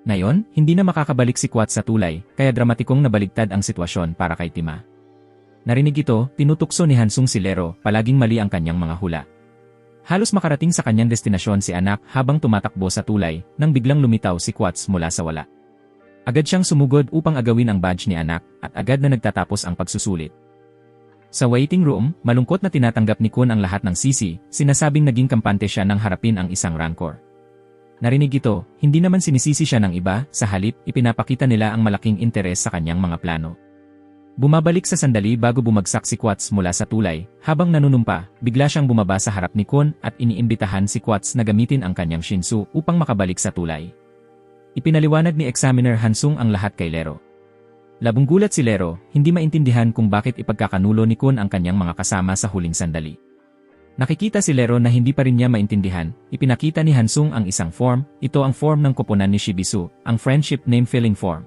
Speaker 1: Ngayon, hindi na makakabalik si Quats sa tulay, kaya dramatikong nabaligtad ang sitwasyon para kay Tima. Narinig ito, tinutukso ni Hansung si Lero, palaging mali ang kanyang mga hula. Halos makarating sa kanyang destinasyon si anak habang tumatakbo sa tulay, nang biglang lumitaw si Quats mula sa wala. Agad siyang sumugod upang agawin ang badge ni anak, at agad na nagtatapos ang pagsusulit. Sa waiting room, malungkot na tinatanggap ni Kun ang lahat ng sisi, sinasabing naging kampante siya nang harapin ang isang rancor. Narinig ito, hindi naman sinisisi siya ng iba, sa halip, ipinapakita nila ang malaking interes sa kanyang mga plano. Bumabalik sa sandali bago bumagsak si Quats mula sa tulay, habang nanunumpa, bigla siyang bumaba sa harap ni Kun at iniimbitahan si Quats na gamitin ang kanyang Shinsu upang makabalik sa tulay. Ipinaliwanag ni Examiner Hansung ang lahat kay Lero. Labong gulat si Lero, hindi maintindihan kung bakit ipagkakanulo ni Kun ang kanyang mga kasama sa huling sandali. Nakikita si Lero na hindi pa rin niya maintindihan, ipinakita ni Hansung ang isang form, ito ang form ng koponan ni Shibisu, ang Friendship Name-Filling Form.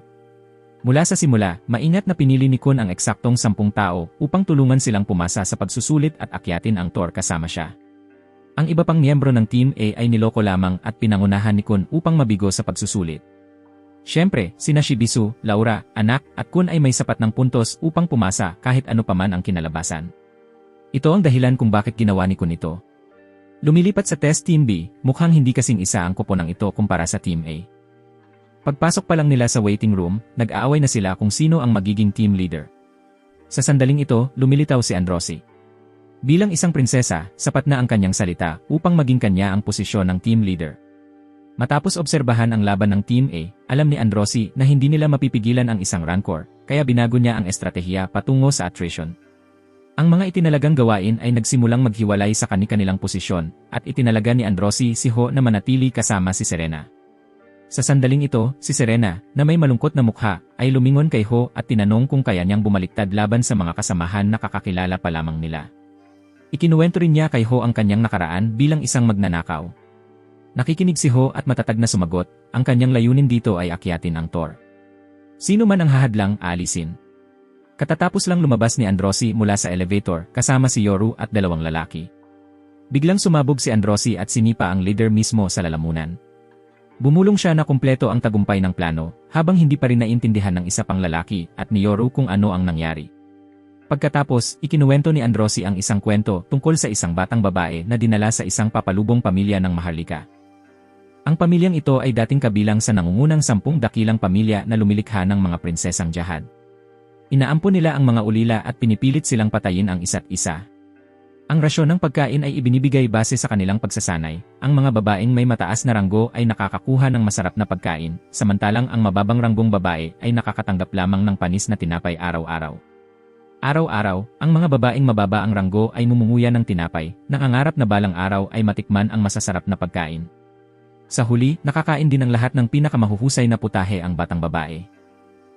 Speaker 1: Mula sa simula, maingat na pinili ni Kun ang eksaktong 10 tao upang tulungan silang pumasa sa pagsusulit at akyatin ang Tor kasama siya. Ang iba pang miyembro ng Team A ay niloko lamang at pinangunahan ni Kun upang mabigo sa pagsusulit. Siyempre, sina Shibisu, Laura, anak, at Kun ay may sapat ng puntos upang pumasa kahit ano paman ang kinalabasan. Ito ang dahilan kung bakit ginawa ni Kun ito. Lumilipat sa test Team B, mukhang hindi kasing isa ang koponang ito kumpara sa Team A. Pagpasok pa lang nila sa waiting room, nag-aaway na sila kung sino ang magiging team leader. Sa sandaling ito, lumilitaw si Androsi. Bilang isang prinsesa, sapat na ang kanyang salita upang maging kanya ang posisyon ng team leader. Matapos obserbahan ang laban ng Team A, alam ni Androsi na hindi nila mapipigilan ang isang rancor, kaya binago niya ang estratehiya patungo sa attrition. Ang mga itinalagang gawain ay nagsimulang maghiwalay sa kani-kanilang posisyon, at itinalaga ni Androsi si Ho na manatili kasama si Serena. Sa sandaling ito, si Serena, na may malungkot na mukha, ay lumingon kay Ho at tinanong kung kaya niyang bumaliktad laban sa mga kasamahan na kakakilala pa lamang nila. Ikinuwento rin niya kay Ho ang kanyang nakaraan bilang isang magnanakaw. Nakikinig si Ho at matatag na sumagot, ang kanyang layunin dito ay akyatin ang Tor. Sino man ang hahadlang, aalisin. Katatapos lang lumabas ni Androsi mula sa elevator kasama si Yoru at 2 lalaki. Biglang sumabog si Androsi at sinipa ang leader mismo sa lalamunan. Bumulong siya na kumpleto ang tagumpay ng plano, habang hindi pa rin naintindihan ng isa pang lalaki at ni Yoru kung ano ang nangyari. Pagkatapos, ikinuwento ni Androsi ang isang kwento tungkol sa isang batang babae na dinala sa isang papalubong pamilya ng Maharlika. Ang pamilyang ito ay dating kabilang sa nangungunang 10 dakilang pamilya na lumilikha ng mga prinsesang Jahad. Inaampon nila ang mga ulila at pinipilit silang patayin ang isa't isa. Ang rasyon ng pagkain ay ibinibigay base sa kanilang pagsasanay. Ang mga babaeng may mataas na ranggo ay nakakakuha ng masarap na pagkain, samantalang ang mababang ranggong babae ay nakakatanggap lamang ng panis na tinapay araw-araw. Araw-araw, ang mga babaeng mababa ang ranggo ay mumunguya ng tinapay, nangangarap na balang araw ay matikman ang masasarap na pagkain. Sa huli, nakakain din ang lahat ng pinakamahuhusay na putahe ang batang babae.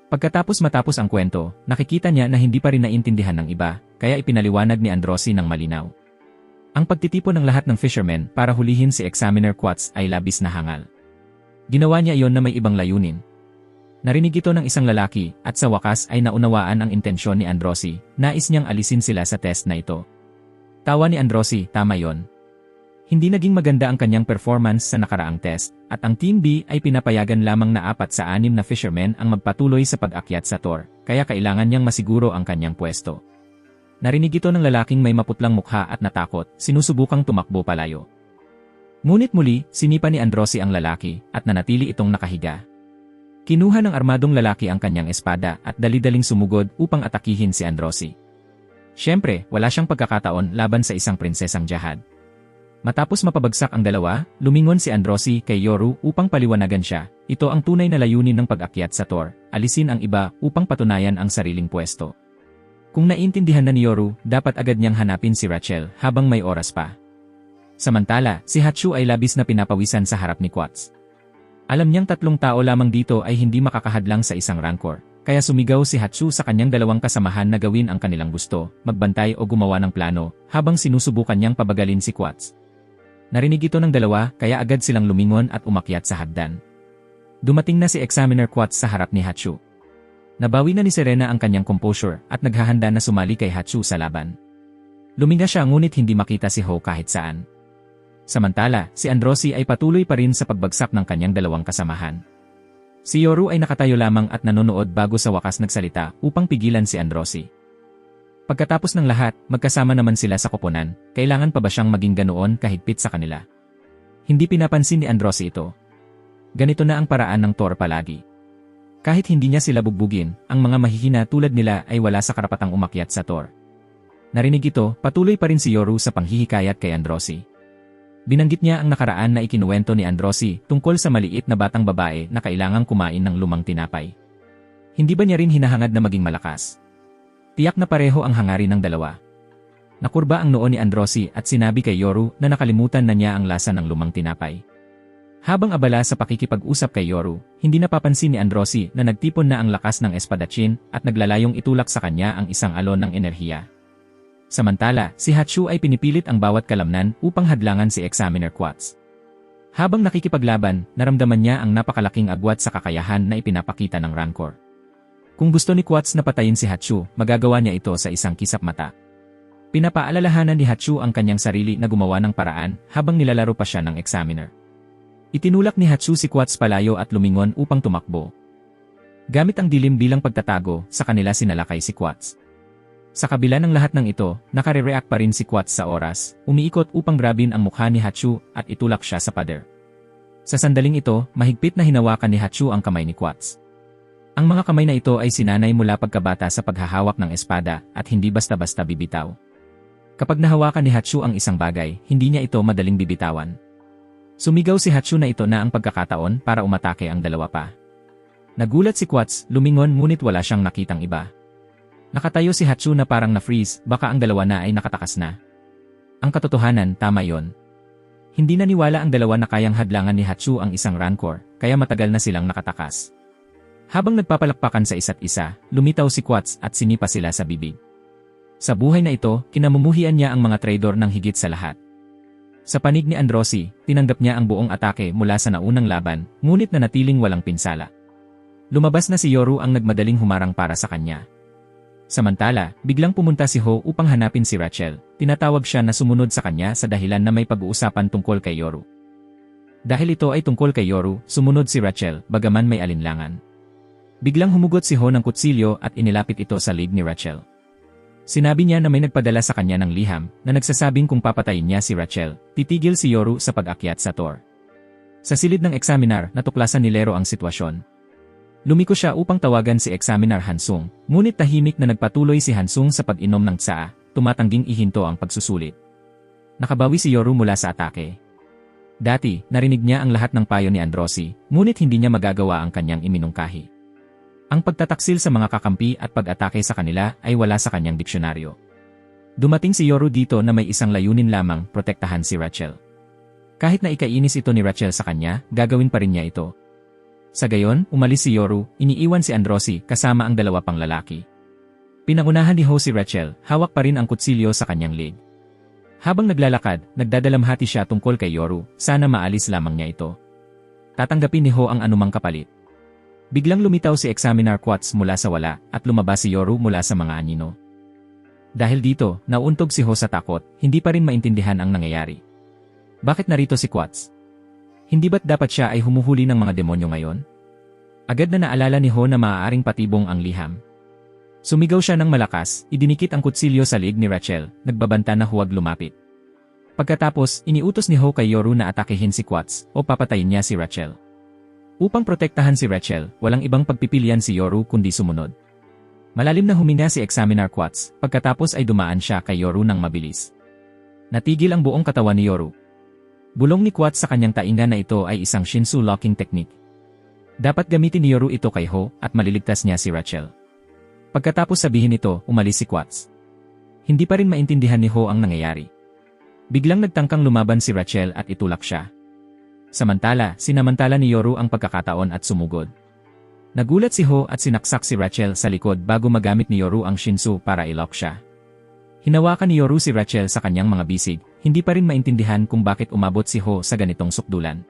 Speaker 1: Matapos ang kwento, nakikita niya na hindi pa rin naintindihan ng iba, kaya ipinaliwanag ni Androsi ng malinaw. Ang pagtitipon ng lahat ng fishermen para hulihin si Examiner Quats ay labis na hangal. Ginawa niya iyon na may ibang layunin. Narinig ito ng isang lalaki at sa wakas ay naunawaan ang intensyon ni Androsi, nais niyang alisin sila sa test na ito. Tawa ni Androsi, tama yon. Hindi naging maganda ang kanyang performance sa nakaraang test, at ang Team B ay pinapayagan lamang na 4 sa 6 na fishermen ang magpatuloy sa pag-akyat sa Tor, kaya kailangan niyang masiguro ang kanyang pwesto. Narinig ito ng lalaking may maputlang mukha at natakot, sinusubukang tumakbo palayo. Ngunit muli, sinipa ni Androsi ang lalaki, at nanatili itong nakahiga. Kinuha ng armadong lalaki ang kanyang espada at dali-daling sumugod upang atakihin si Androsi. Siyempre, wala siyang pagkakataon laban sa isang prinsesang jihad. Matapos mapabagsak ang dalawa, lumingon si Androsi kay Yoru upang paliwanagan siya. Ito ang tunay na layunin ng pag-akyat sa Tor, alisin ang iba upang patunayan ang sariling pwesto. Kung naintindihan na ni Yoru, dapat agad niyang hanapin si Rachel habang may oras pa. Samantala, si Hachu ay labis na pinapawisan sa harap ni Quats. Alam niyang 3 tao lamang dito ay hindi makakahadlang sa isang rancor, kaya sumigaw si Hachu sa kanyang 2 kasamahan na gawin ang kanilang gusto, magbantay o gumawa ng plano, habang sinusubukan niyang pabagalin si Quats. Narinig ito ng 2 kaya agad silang lumingon at umakyat sa hagdan. Dumating na si Examiner Quats sa harap ni Hachu. Nabawi na ni Serena ang kanyang composure at naghahanda na sumali kay Hachu sa laban. Luminga siya ngunit hindi makita si Ho kahit saan. Samantala, si Androsi ay patuloy pa rin sa pagbagsak ng kanyang 2 kasamahan. Si Yoru ay nakatayo lamang at nanonood bago sa wakas nagsalita upang pigilan si Androsi. Pagkatapos ng lahat, magkasama naman sila sa koponan, kailangan pa ba siyang maging ganoon kahigpit sa kanila? Hindi pinapansin ni Androsi ito. Ganito na ang paraan ng Tor palagi. Kahit hindi niya sila bugbugin, ang mga mahihina tulad nila ay wala sa karapatang umakyat sa Tor. Narinig ito, patuloy pa rin si Yoru sa panghihikayat kay Androsi. Binanggit niya ang nakaraan na ikinuwento ni Androsi tungkol sa maliit na batang babae na kailangang kumain ng lumang tinapay. Hindi ba niya rin hinahangad na maging malakas? Tiyak na pareho ang hangarin ng 2. Nakurba ang noo ni Androsi at sinabi kay Yoru na nakalimutan na niya ang lasa ng lumang tinapay. Habang abala sa pakikipag-usap kay Yoru, hindi napapansin ni Androsi na nagtipon na ang lakas ng espadachín at naglalayong itulak sa kanya ang isang alon ng enerhiya. Samantala, si Hachu ay pinipilit ang bawat kalamnan upang hadlangan si Examiner Quats. Habang nakikipaglaban, naramdaman niya ang napakalaking agwat sa kakayahan na ipinapakita ng rancor. Kung gusto ni Quats na patayin si Hachu, magagawa niya ito sa isang kisap mata. Pinapaalalahanan ni Hachu ang kanyang sarili na gumawa ng paraan habang nilalaro pa siya ng Examiner. Itinulak ni Hachu si Quats palayo at lumingon upang tumakbo. Gamit ang dilim bilang pagtatago, sa kanila sinalakay si Quats. Sa kabila ng lahat ng ito, nakare-react pa rin si Quats sa oras, umiikot upang grabin ang mukha ni Hachu at itulak siya sa pader. Sa sandaling ito, mahigpit na hinawakan ni Hachu ang kamay ni Quats. Ang mga kamay na ito ay sinanay mula pagkabata sa paghahawak ng espada at hindi basta-basta bibitaw. Kapag nahawakan ni Hachu ang isang bagay, hindi niya ito madaling bibitawan. Sumigaw si Hachu na ito na ang pagkakataon para umatake ang 2 pa. Nagulat si Quats, lumingon ngunit wala siyang nakitang iba. Nakatayo si Hachu na parang na-freeze, baka ang 2 na ay nakatakas na. Ang katotohanan, tama yon. Hindi naniwala ang 2 na kayang hadlangan ni Hachu ang isang rancor, kaya matagal na silang nakatakas. Habang nagpapalakpakan sa isa't isa, lumitaw si Quats at sinipa sila sa bibig. Sa buhay na ito, kinamumuhian niya ang mga traidor ng higit sa lahat. Sa panig ni Androsi, tinanggap niya ang buong atake mula sa naunang laban, ngunit nanatiling walang pinsala. Lumabas na si Yoru ang nagmadaling humarang para sa kanya. Samantala, biglang pumunta si Ho upang hanapin si Rachel. Tinatawag siya na sumunod sa kanya sa dahilan na may pag-uusapan tungkol kay Yoru. Dahil ito ay tungkol kay Yoru, sumunod si Rachel, bagaman may alinlangan. Biglang humugot si Ho ng kutsilyo at inilapit ito sa lig ni Rachel. Sinabi niya na may nagpadala sa kanya ng liham na nagsasabing kung papatayin niya si Rachel, titigil si Yoru sa pag-akyat sa Tor. Sa silid ng Examiner, natuklasan ni Lero ang sitwasyon. Lumiko siya upang tawagan si Examiner Hansung, ngunit tahimik na nagpatuloy si Hansung sa pag-inom ng tsaa, tumatangging ihinto ang pagsusulit. Nakabawi si Yoru mula sa atake. Dati, narinig niya ang lahat ng payo ni Androsi, ngunit hindi niya magagawa ang kanyang iminungkahi. Ang pagtataksil sa mga kakampi at pag-atake sa kanila ay wala sa kanyang diksyonaryo. Dumating si Yoru dito na may isang layunin lamang, protektahan si Rachel. Kahit na ikainis ito ni Rachel sa kanya, gagawin pa rin niya ito. Sa gayon, umalis si Yoru, iniiwan si Androsi kasama ang dalawa pang lalaki. Pinangunahan ni Ho si Rachel, hawak pa rin ang kutsilyo sa kanyang leg. Habang naglalakad, nagdadalamhati siya tungkol kay Yoru, sana maalis lamang niya ito. Tatanggapin ni Ho ang anumang kapalit. Biglang lumitaw si Examiner Quartz mula sa wala at lumabas si Yoru mula sa mga anino. Dahil dito, nauuntog si Ho sa takot, hindi pa rin maintindihan ang nangyayari. Bakit narito si Quartz? Hindi ba't dapat siya ay humuhuli ng mga demonyo ngayon? Agad na naalala ni Ho na maaaring patibong ang liham. Sumigaw siya ng malakas, idinikit ang kutsilyo sa leg ni Rachel, nagbabanta na huwag lumapit. Pagkatapos, iniutos ni Ho kay Yoru na atakehin si Quartz o papatayin niya si Rachel. Upang protektahan si Rachel, walang ibang pagpipilian si Yoru kundi sumunod. Malalim na huminga si Examiner Quartz, pagkatapos ay dumaan siya kay Yoru ng mabilis. Natigil ang buong katawan ni Yoru. Bulong ni Quartz sa kanyang tainga na ito ay isang Shinsu locking technique. Dapat gamitin ni Yoru ito kay Ho at maliligtas niya si Rachel. Pagkatapos sabihin ito, umalis si Quartz. Hindi pa rin maintindihan ni Ho ang nangyayari. Biglang nagtangkang lumaban si Rachel at itulak siya. Samantala, sinamantala ni Yoru ang pagkakataon at sumugod. Nagulat si Ho at sinaksak si Rachel sa likod bago magamit ni Yoru ang Shinsu para i-lock siya. Hinawakan ni Yoru si Rachel sa kanyang mga bisig, hindi pa rin maintindihan kung bakit umabot si Ho sa ganitong sukdulan.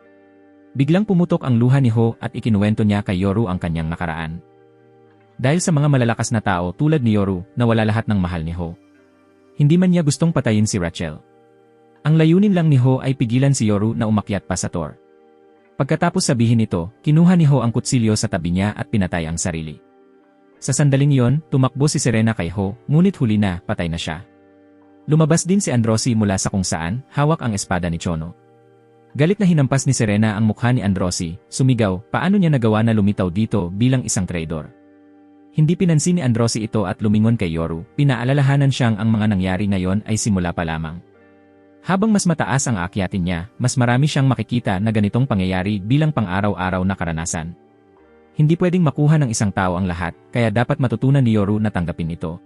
Speaker 1: Biglang pumutok ang luha ni Ho at ikinuwento niya kay Yoru ang kanyang nakaraan. Dahil sa mga malalakas na tao tulad ni Yoru, nawala lahat ng mahal ni Ho. Hindi man niya gustong patayin si Rachel. Ang layunin lang ni Ho ay pigilan si Yoru na umakyat pa sa tower. Pagkatapos sabihin ito, kinuha ni Ho ang kutsilyo sa tabi niya at pinatay ang sarili. Sa sandaling iyon, tumakbo si Serena kay Ho, ngunit huli na, patay na siya. Lumabas din si Androsi mula sa kung saan, hawak ang espada ni Chono. Galit na hinampas ni Serena ang mukha ni Androsi, sumigaw, paano niya nagawa na lumitaw dito bilang isang traidor. Hindi pinansin ni Androsi ito at lumingon kay Yoru, pinaalalahanan siyang ang mga nangyari ngayon ay simula pa lamang. Habang mas mataas ang aakyatin niya, mas marami siyang makikita na ganitong pangyayari bilang pang-araw-araw na karanasan. Hindi pwedeng makuha ng isang tao ang lahat, kaya dapat matutunan ni Yoru na tanggapin ito.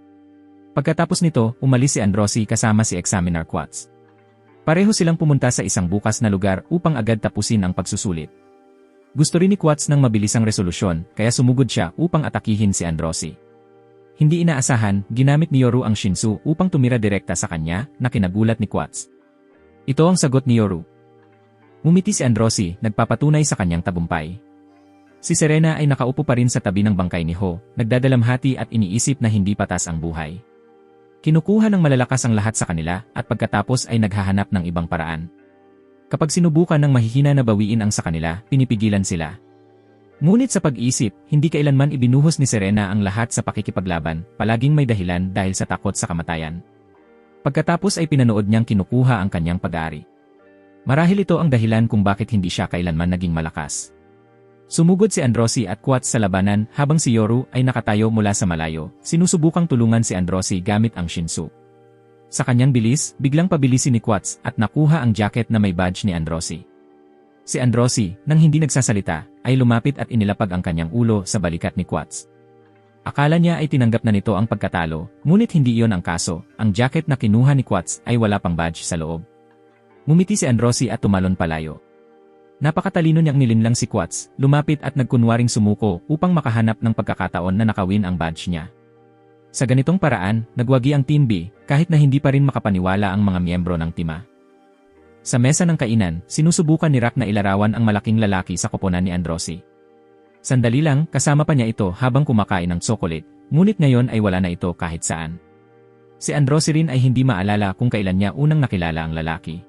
Speaker 1: Pagkatapos nito, umalis si Androsi kasama si Examiner Quartz. Pareho silang pumunta sa isang bukas na lugar upang agad tapusin ang pagsusulit. Gusto rin ni Quartz ng mabilisang resolusyon, kaya sumugod siya upang atakihin si Androsi. Hindi inaasahan, ginamit ni Yoru ang Shinsu upang tumira direkta sa kanya, na kinagulat ni Quartz. Ito ang sagot ni Yoru. Ngumiti si Androsi, nagpapatunay sa kanyang tagumpay. Si Serena ay nakaupo pa rin sa tabi ng bangkay ni Ho, nagdadalamhati at iniisip na hindi patas ang buhay. Kinukuha ng malalakas ang lahat sa kanila at pagkatapos ay naghahanap ng ibang paraan. Kapag sinubukan ng mahihina na bawiin ang sa kanila, pinipigilan sila. Ngunit sa pag-iisip, hindi kailanman ibinuhos ni Serena ang lahat sa pakikipaglaban, palaging may dahilan dahil sa takot sa kamatayan. Pagkatapos ay pinanood niyang kinukuha ang kanyang pag-aari. Marahil ito ang dahilan kung bakit hindi siya kailanman naging malakas. Sumugod si Androsi at Quartz sa labanan habang si Yoru ay nakatayo mula sa malayo, sinusubukang tulungan si Androsi gamit ang Shinsu. Sa kanyang bilis, biglang pabilisin ni Quartz at nakuha ang jacket na may badge ni Androsi. Si Androsi, nang hindi nagsasalita, ay lumapit at inilapag ang kanyang ulo sa balikat ni Quartz. Akala niya ay tinanggap na nito ang pagkatalo, ngunit hindi iyon ang kaso, ang jacket na kinuha ni Quartz ay wala pang badge sa loob. Ngumiti si Androsi at tumalon palayo. Napakatalino niyang nilinlang si Quartz, lumapit at nagkunwaring sumuko upang makahanap ng pagkakataon na nakawin ang badge niya. Sa ganitong paraan, nagwagi ang Team B, kahit na hindi pa rin makapaniwala ang mga miyembro ng tima. Sa mesa ng kainan, sinusubukan ni Rock na ilarawan ang malaking lalaki sa koponan ni Androsi. Sandali lang, kasama pa niya ito habang kumakain ng tsokolate, ngunit ngayon ay wala na ito kahit saan. Si Androsi rin ay hindi maalala kung kailan niya unang nakilala ang lalaki.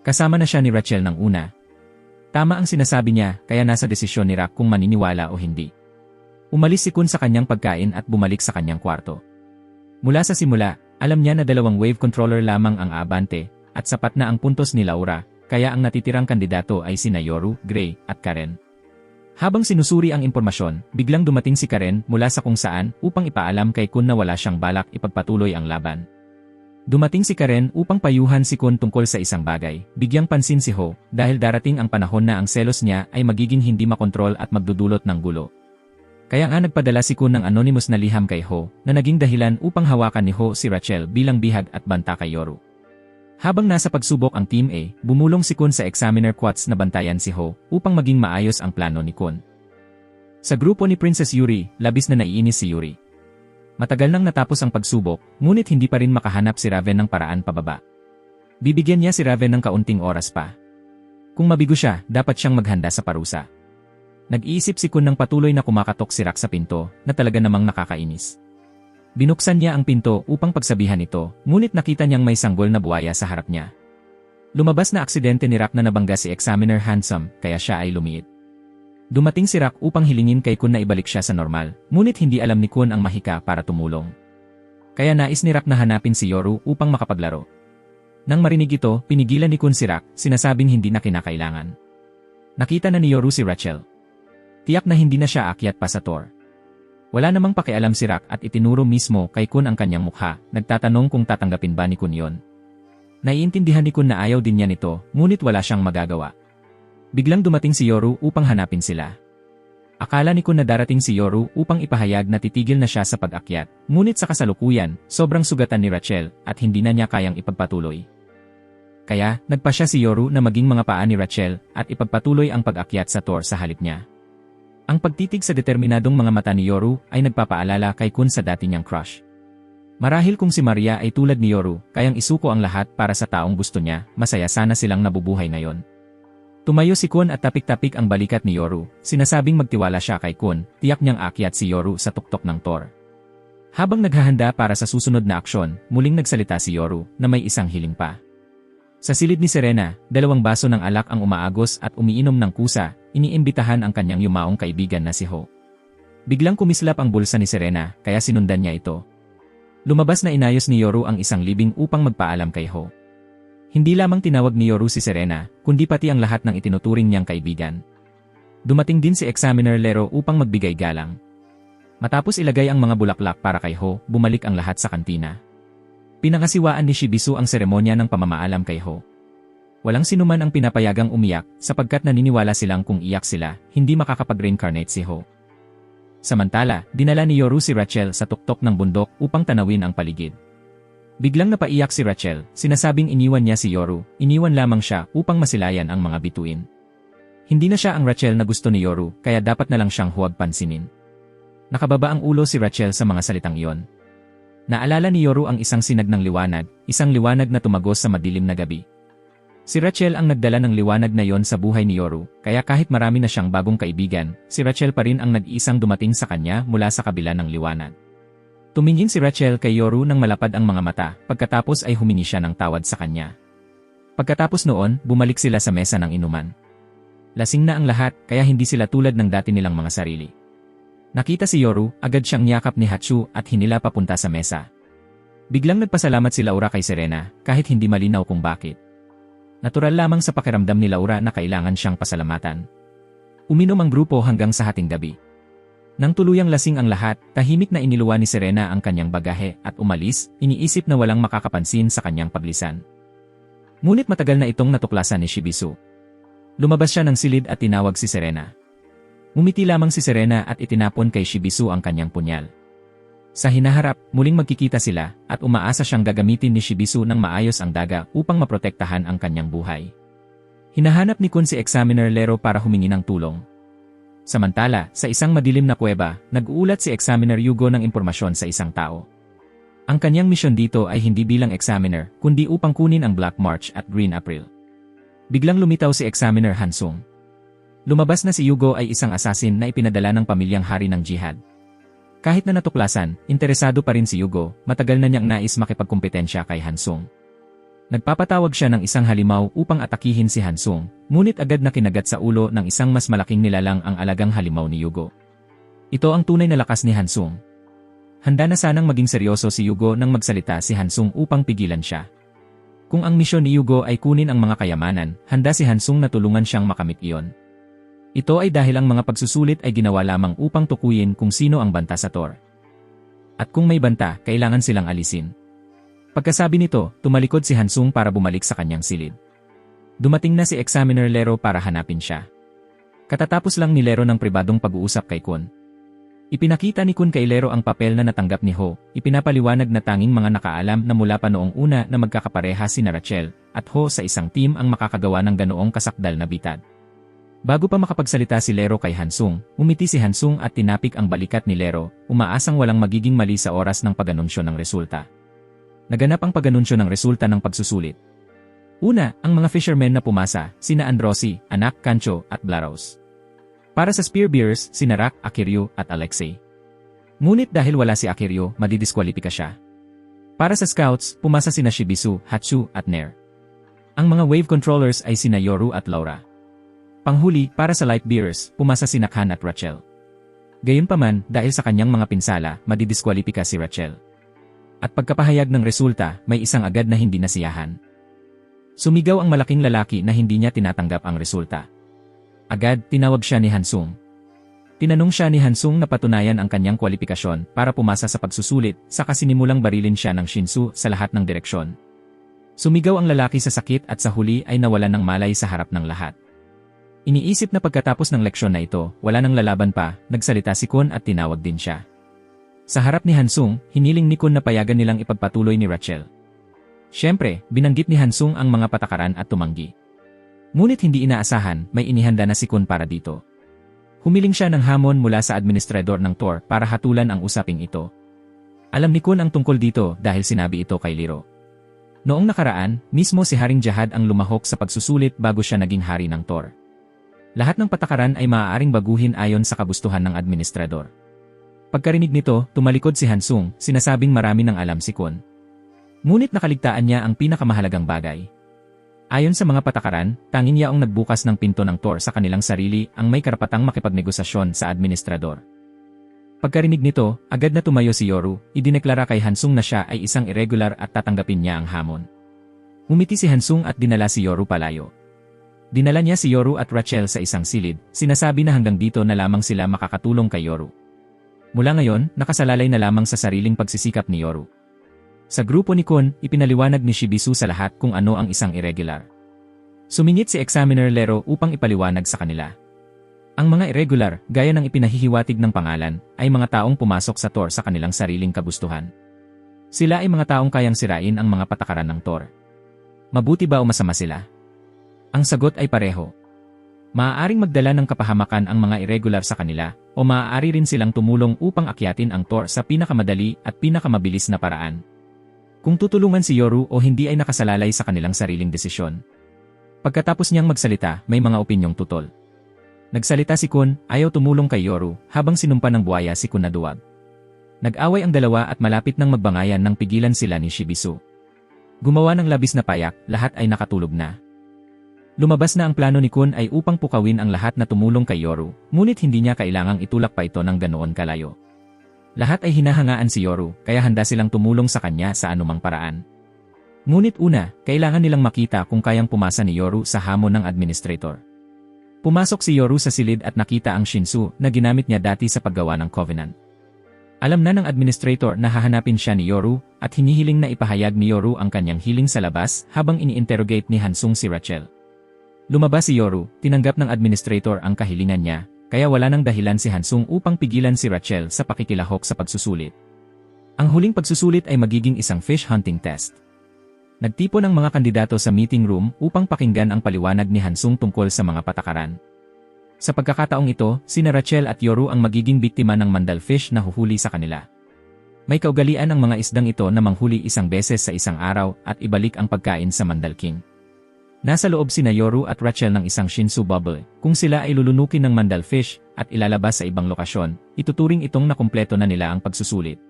Speaker 1: Kasama na siya ni Rachel ng una. Tama ang sinasabi niya, kaya nasa desisyon ni Rock kung maniniwala o hindi. Umalis si Kun sa kanyang pagkain at bumalik sa kanyang kwarto. Mula sa simula, alam niya na 2 wave controller lamang ang aabante, at sapat na ang puntos ni Laura, kaya ang natitirang kandidato ay sina Yoru, Gray, at Karen. Habang sinusuri ang impormasyon, biglang dumating si Karen mula sa kung saan upang ipaalam kay Kun na wala siyang balak ipagpatuloy ang laban. Dumating si Karen upang payuhan si Kun tungkol sa isang bagay, bigyang pansin si Ho, dahil darating ang panahon na ang selos niya ay magiging hindi makontrol at magdudulot ng gulo. Kaya nga nagpadala si Kun ng anonymous na liham kay Ho na naging dahilan upang hawakan ni Ho si Rachel bilang bihag at banta kay Yoru. Habang nasa pagsubok ang Team A, bumulong si Kun sa examiner quartz na bantayan si Ho upang maging maayos ang plano ni Kun. Sa grupo ni Princess Yuri, labis na naiinis si Yuri. Matagal nang natapos ang pagsubok, ngunit hindi pa rin makahanap si Raven ng paraan pababa. Bibigyan niya si Raven ng kaunting oras pa. Kung mabigo siya, dapat siyang maghanda sa parusa. Nag-iisip si Kun ng patuloy na kumakatok si Rak sa pinto, na talaga namang nakakainis. Binuksan niya ang pinto upang pagsabihan ito, ngunit nakita niyang may sanggol na buwaya sa harap niya. Lumabas na aksidente ni Rak na nabangga si Examiner Handsome, kaya siya ay lumiit. Dumating si Rak upang hilingin kay Kun na ibalik siya sa normal, ngunit hindi alam ni Kun ang mahika para tumulong. Kaya nais ni Rak na hanapin si Yoru upang makapaglaro. Nang marinig ito, pinigilan ni Kun si Rak, sinasabing hindi na kinakailangan. Nakita na ni Yoru si Rachel. Tiyak na hindi na siya aakyat pa sa tour. Wala namang pakialam si Rak at itinuro mismo kay Kun ang kanyang mukha, nagtatanong kung tatanggapin ba ni Kun yon. Naiintindihan ni Kun na ayaw din niya nito, ngunit wala siyang magagawa. Biglang dumating si Yoru upang hanapin sila. Akala ni Kun na darating si Yoru upang ipahayag na titigil na siya sa pag-akyat, ngunit sa kasalukuyan, sobrang sugatan ni Rachel at hindi na niya kayang ipagpatuloy. Kaya, nagpasya si Yoru na maging mga paa ni Rachel at ipagpatuloy ang pag-akyat sa tour sa halip niya. Ang pagtitig sa determinadong mga mata ni Yoru ay nagpapaalala kay Kun sa dati niyang crush. Marahil kung si Maria ay tulad ni Yoru, kayang isuko ang lahat para sa taong gusto niya, masaya sana silang nabubuhay ngayon. Tumayo si Kun at tapik-tapik ang balikat ni Yoru, sinasabing magtiwala siya kay Kun, tiyak niyang akyat si Yoru sa tuktok ng tour. Habang naghahanda para sa susunod na aksyon, muling nagsalita si Yoru na may isang hiling pa. Sa silid ni Serena, 2 baso ng alak ang umaagos at umiinom ng kusa, iniimbitahan ang kanyang yumaong kaibigan na si Ho. Biglang kumislap ang bulsa ni Serena, kaya sinundan niya ito. Lumabas na inayos ni Yoru ang isang libing upang magpaalam kay Ho. Hindi lamang tinawag ni Yoru si Serena, kundi pati ang lahat ng itinuturing niyang kaibigan. Dumating din si Examiner Lero upang magbigay galang. Matapos ilagay ang mga bulaklak para kay Ho, bumalik ang lahat sa kantina. Pinangasiwaan ni Shibisu ang seremonya ng pamamaalam kay Ho. Walang sinuman ang pinapayagang umiyak, sapagkat naniniwala silang kung iyak sila, hindi makakapag-reincarnate si Ho. Samantala, dinala ni Yoru si Rachel sa tuktok ng bundok upang tanawin ang paligid. Biglang napaiyak si Rachel, sinasabing iniwan niya si Yoru, iniwan lamang siya upang masilayan ang mga bituin. Hindi na siya ang Rachel na gusto ni Yoru, kaya dapat na lang siyang huwag pansinin. Nakababa ang ulo si Rachel sa mga salitang iyon. Naalala ni Yoru ang isang sinag ng liwanag, isang liwanag na tumagos sa madilim na gabi. Si Rachel ang nagdala ng liwanag na yon sa buhay ni Yoru, kaya kahit marami na siyang bagong kaibigan, si Rachel pa rin ang nag-iisang dumating sa kanya mula sa kabila ng liwanag. Tumingin si Rachel kay Yoru nang malapad ang mga mata, pagkatapos ay humingi siya ng tawad sa kanya. Pagkatapos noon, bumalik sila sa mesa ng inuman. Lasing na ang lahat, kaya hindi sila tulad ng dati nilang mga sarili. Nakita si Yoru, agad siyang niyakap ni Hachu at hinila papunta sa mesa. Biglang nagpasalamat si Laura kay Serena, kahit hindi malinaw kung bakit. Natural lamang sa pakiramdam ni Laura na kailangan siyang pasalamatan. Uminom ang grupo hanggang sa hating gabi. Nang tuluyang lasing ang lahat, tahimik na iniluwa ni Serena ang kanyang bagahe at umalis, iniisip na walang makakapansin sa kanyang paglisan. Ngunit matagal na itong natuklasan ni Shibisu. Lumabas siya ng silid at tinawag si Serena. Ngumiti lamang si Serena at itinapon kay Shibisu ang kanyang punyal. Sa hinaharap, muling magkikita sila at umaasa siyang gagamitin ni Shibisu ng maayos ang daga upang maprotektahan ang kanyang buhay. Hinahanap ni Kun si Examiner Lero para humingi ng tulong. Samantala, sa isang madilim na kuweba, nag-uulat si Examiner Yugo ng impormasyon sa isang tao. Ang kanyang misyon dito ay hindi bilang examiner, kundi upang kunin ang Black March at Green April. Biglang lumitaw si Examiner Hansung. Lumabas na si Yugo ay isang assassin na ipinadala ng pamilyang hari ng jihad. Kahit na natuklasan, interesado pa rin si Yugo, matagal na niyang nais makipagkumpetensya kay Hansung. Nagpapatawag siya ng isang halimaw upang atakihin si Hansung, ngunit agad na kinagat sa ulo ng isang mas malaking nilalang ang alagang halimaw ni Yugo. Ito ang tunay na lakas ni Hansung. Handa na sanang maging seryoso si Yugo nang magsalita si Hansung upang pigilan siya. Kung ang misyon ni Yugo ay kunin ang mga kayamanan, handa si Hansung na tulungan siyang makamit iyon. Ito ay dahil ang mga pagsusulit ay ginawa lamang upang tukuyin kung sino ang banta sa tour. At kung may banta, kailangan silang alisin. Pagkasabi nito, tumalikod si Hansung para bumalik sa kanyang silid. Dumating na si Examiner Lero para hanapin siya. Katatapos lang ni Lero ng pribadong pag-uusap kay Kun. Ipinakita ni Kun kay Lero ang papel na natanggap ni Ho, ipinapaliwanag na tanging mga nakaalam na mula pa noong una na magkakapareha sina Rachel at Ho sa isang team ang makakagawa ng ganoong kasakdal na bitad. Bago pa makapagsalita si Lero kay Hansung, umiti si Hansung at tinapik ang balikat ni Lero, umaasang walang magiging mali sa oras ng pag-anunsyo ng resulta. Naganap ang pag-anunsyo ng resulta ng pagsusulit. Una, ang mga fishermen na pumasa, sina Androsi, Anak, Kancho at Blaros. Para sa Spearbearers, sina Rak, Akiryu at Alexei. Ngunit dahil wala si Akiryu, madidiskwalipika siya. Para sa Scouts, pumasa sina Shibisu, Hatsu at Nair. Ang mga wave controllers ay sina Yoru at Laura. Panghuli, para sa Lightbearers, pumasa sina Khan at Rachel. Gayunpaman, dahil sa kanyang mga pinsala, madidiskwalipika si Rachel. At pagkapahayag ng resulta, may isang agad na hindi nasiyahan. Sumigaw ang malaking lalaki na hindi niya tinatanggap ang resulta. Agad, tinawag siya ni Hansung. Tinanong siya ni Hansung na patunayan ang kanyang kwalifikasyon para pumasa sa pagsusulit, saka sinimulang barilin siya ng Shinsu sa lahat ng direksyon. Sumigaw ang lalaki sa sakit at sa huli ay nawalan ng malay sa harap ng lahat. Iniisip na pagkatapos ng leksyon na ito, wala nang lalaban pa, nagsalita si Kun at tinawag din siya. Sa harap ni Hansung, hiniling ni Kun na payagan nilang ipagpatuloy ni Rachel. Siyempre, binanggit ni Hansung ang mga patakaran at tumanggi. Ngunit hindi inaasahan, may inihanda na si Kun para dito. Humiling siya ng hamon mula sa administrador ng TOR para hatulan ang usaping ito. Alam ni Kun ang tungkol dito dahil sinabi ito kay Lero. Noong nakaraan, mismo si Haring Jahad ang lumahok sa pagsusulit bago siya naging hari ng TOR. Lahat ng patakaran ay maaaring baguhin ayon sa kagustuhan ng administrador. Pagkarinig nito, tumalikod si Hansung, sinasabing marami nang alam si Kun. Ngunit nakaligtaan niya ang pinakamahalagang bagay. Ayon sa mga patakaran, tanging yaong nagbukas ng pinto ng TOR sa kanilang sarili ang may karapatang makipagnegosasyon sa administrador. Pagkarinig nito, agad na tumayo si Yoru, idineklara kay Hansung na siya ay isang irregular at tatanggapin niya ang hamon. Umiti si Hansung at dinala si Yoru palayo. Dinala niya si Yoru at Rachel sa isang silid, sinasabi na hanggang dito na lamang sila makakatulong kay Yoru. Mula ngayon, nakasalalay na lamang sa sariling pagsisikap ni Yoru. Sa grupo ni Kun, ipinaliwanag ni Shibisu sa lahat kung ano ang isang irregular. Sumingit si Examiner Lero upang ipaliwanag sa kanila. Ang mga irregular, gaya ng ipinahihiwatig ng pangalan, ay mga taong pumasok sa TOR sa kanilang sariling kagustuhan. Sila ay mga taong kayang sirain ang mga patakaran ng TOR. Mabuti ba o masama sila? Ang sagot ay pareho. Maaaring magdala ng kapahamakan ang mga irregular sa kanila, o maaari rin silang tumulong upang akyatin ang TOR sa pinakamadali at pinakamabilis na paraan. Kung tutulungan si Yoru o hindi ay nakasalalay sa kanilang sariling desisyon. Pagkatapos niyang magsalita, may mga opinyong tutol. Nagsalita si Kun, ayaw tumulong kay Yoru, habang sinumpa ng buhaya si Kun na duwag. Nag-away ang dalawa at malapit nang magbangayan nang pigilan sila ni Shibisu. Gumawa ng labis na payak, lahat ay nakatulog na. Lumabas na ang plano ni Kun ay upang pukawin ang lahat na tumulong kay Yoru, ngunit hindi niya kailangang itulak pa ito ng ganoon kalayo. Lahat ay hinahangaan si Yoru, kaya handa silang tumulong sa kanya sa anumang paraan. Ngunit una, kailangan nilang makita kung kayang pumasa ni Yoru sa hamon ng administrator. Pumasok si Yoru sa silid at nakita ang Shinsu na ginamit niya dati sa paggawa ng Covenant. Alam na ng administrator na hahanapin siya ni Yoru at hinihiling na ipahayag ni Yoru ang kanyang hiling sa labas habang ini-interrogate ni Hansung si Rachel. Lumabas si Yoru, tinanggap ng administrator ang kahilingan niya, kaya wala nang dahilan si Hansung upang pigilan si Rachel sa pakikilahok sa pagsusulit. Ang huling pagsusulit ay magiging isang fish hunting test. Nagtipon ang mga kandidato sa meeting room upang pakinggan ang paliwanag ni Hansung tungkol sa mga patakaran. Sa pagkakataong ito, sina Rachel at Yoru ang magiging biktima ng mandalfish na huhuli sa kanila. May kaugalian ang mga isdang ito na manghuli isang beses sa isang araw at ibalik ang pagkain sa Mandal King. Nasa loob sina Yoru at Rachel ng isang Shinsu bubble. Kung sila ay lulunukin ng mandalfish at ilalabas sa ibang lokasyon, ituturing itong nakumpleto na nila ang pagsusulit.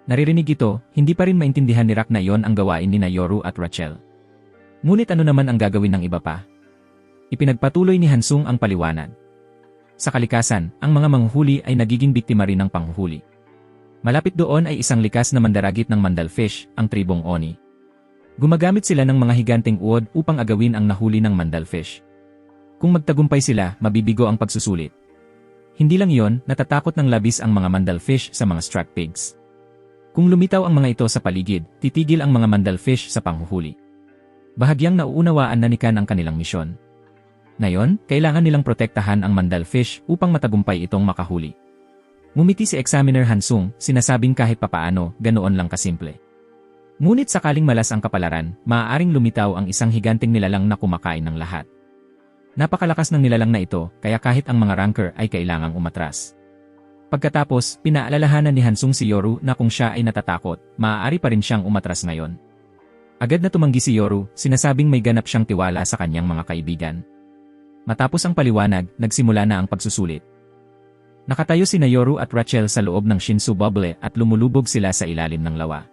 Speaker 1: Naririnig ito, hindi pa rin maintindihan ni Rak na iyon ang gawain ni na Yoru at Rachel. Ngunit ano naman ang gagawin ng iba pa? Ipinagpatuloy ni Hansung ang paliwanag. Sa kalikasan, ang mga manghuli ay nagiging biktima rin ng panghuhuli. Malapit doon ay isang likas na mandaragit ng mandalfish, ang tribong Oni. Gumagamit sila ng mga higanteng uod upang agawin ang nahuli ng mandalfish. Kung magtagumpay sila, mabibigo ang pagsusulit. Hindi lang iyon, natatakot ng labis ang mga mandalfish sa mga struck pigs. Kung lumitaw ang mga ito sa paligid, titigil ang mga mandalfish sa panghuhuli. Bahagyang nauunawaan na ni Khan ang kanilang misyon. Ngayon, kailangan nilang protektahan ang mandalfish upang matagumpay itong makahuli. Ngumiti si Examiner Hansung, sinasabing kahit papaano, ganoon lang kasimple. Ngunit sakaling malas ang kapalaran, maaaring lumitaw ang isang higanteng nilalang na kumakain ng lahat. Napakalakas ng nilalang na ito, kaya kahit ang mga ranker ay kailangang umatras. Pagkatapos, pinaalalahanan ni Hansung si Yoru na kung siya ay natatakot, maaari pa rin siyang umatras ngayon. Agad na tumanggi si Yoru, sinasabing may ganap siyang tiwala sa kanyang mga kaibigan. Matapos ang paliwanag, nagsimula na ang pagsusulit. Nakatayo sina Yoru at Rachel sa loob ng Shinsu Bubble at lumulubog sila sa ilalim ng lawa.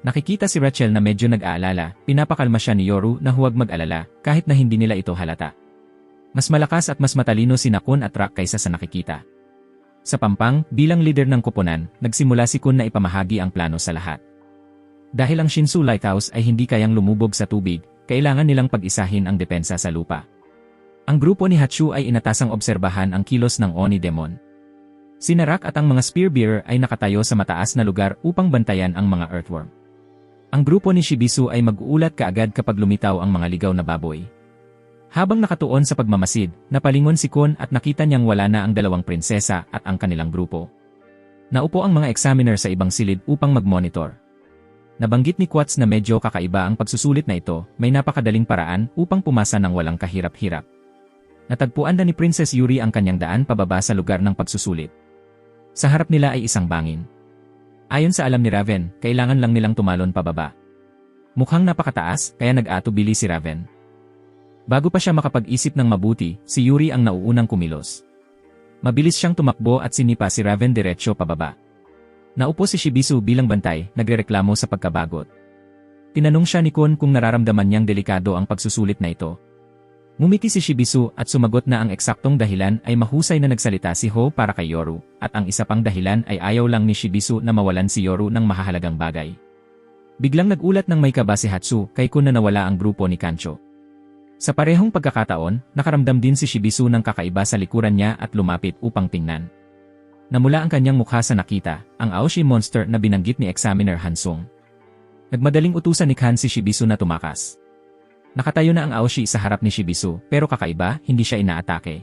Speaker 1: Nakikita si Rachel na medyo nag-aalala, pinapakalma siya ni Yoru na huwag mag-alala kahit na hindi nila ito halata. Mas malakas at mas matalino si Kun at Rak kaysa sa nakikita. Sa pampang, bilang leader ng koponan, nagsimula si Kun na ipamahagi ang plano sa lahat. Dahil ang Shinsu Lighthouse ay hindi kayang lumubog sa tubig, kailangan nilang pag-isahin ang depensa sa lupa. Ang grupo ni Hachu ay inatasang obserbahan ang kilos ng Oni Demon. Sina Rak at ang mga Spearbearer ay nakatayo sa mataas na lugar upang bantayan ang mga earthworm. Ang grupo ni Shibisu ay mag-uulat kaagad kapag lumitaw ang mga ligaw na baboy. Habang nakatuon sa pagmamasid, napalingon si Kun at nakita niyang wala na ang dalawang prinsesa at ang kanilang grupo. Naupo ang mga examiner sa ibang silid upang mag-monitor. Nabanggit ni Quats na medyo kakaiba ang pagsusulit na ito, may napakadaling paraan upang pumasa ng walang kahirap-hirap. Natagpuan na ni Princess Yuri ang kanyang daan pababa sa lugar ng pagsusulit. Sa harap nila ay isang bangin. Ayon sa alam ni Raven, kailangan lang nilang tumalon pababa. Mukhang napakataas, kaya nag-atubili si Raven. Bago pa siya makapag-isip ng mabuti, si Yuri ang nauunang kumilos. Mabilis siyang tumakbo at sinipa si Raven diretsyo pababa. Naupo si Shibisu bilang bantay, nagrereklamo sa pagkabagot. Tinanong siya ni Kun kung nararamdaman niyang delikado ang pagsusulit na ito. Ngumiti si Shibisu at sumagot na ang eksaktong dahilan ay mahusay na nagsalita si Ho para kay Yoru, at ang isa pang dahilan ay ayaw lang ni Shibisu na mawalan si Yoru ng mahahalagang bagay. Biglang nagulat ng may kaba si Hatsu kay Kun na nawala ang grupo ni Kancho. Sa parehong pagkakataon, nakaramdam din si Shibisu ng kakaiba sa likuran niya at lumapit upang tingnan. Namula ang kanyang mukha sa nakita, ang Aoshi monster na binanggit ni Examiner Hansung. Nagmadaling utusan ni Khan si Shibisu na tumakas. Nakatayo na ang Aoshi sa harap ni Shibisu, pero kakaiba, hindi siya inaatake.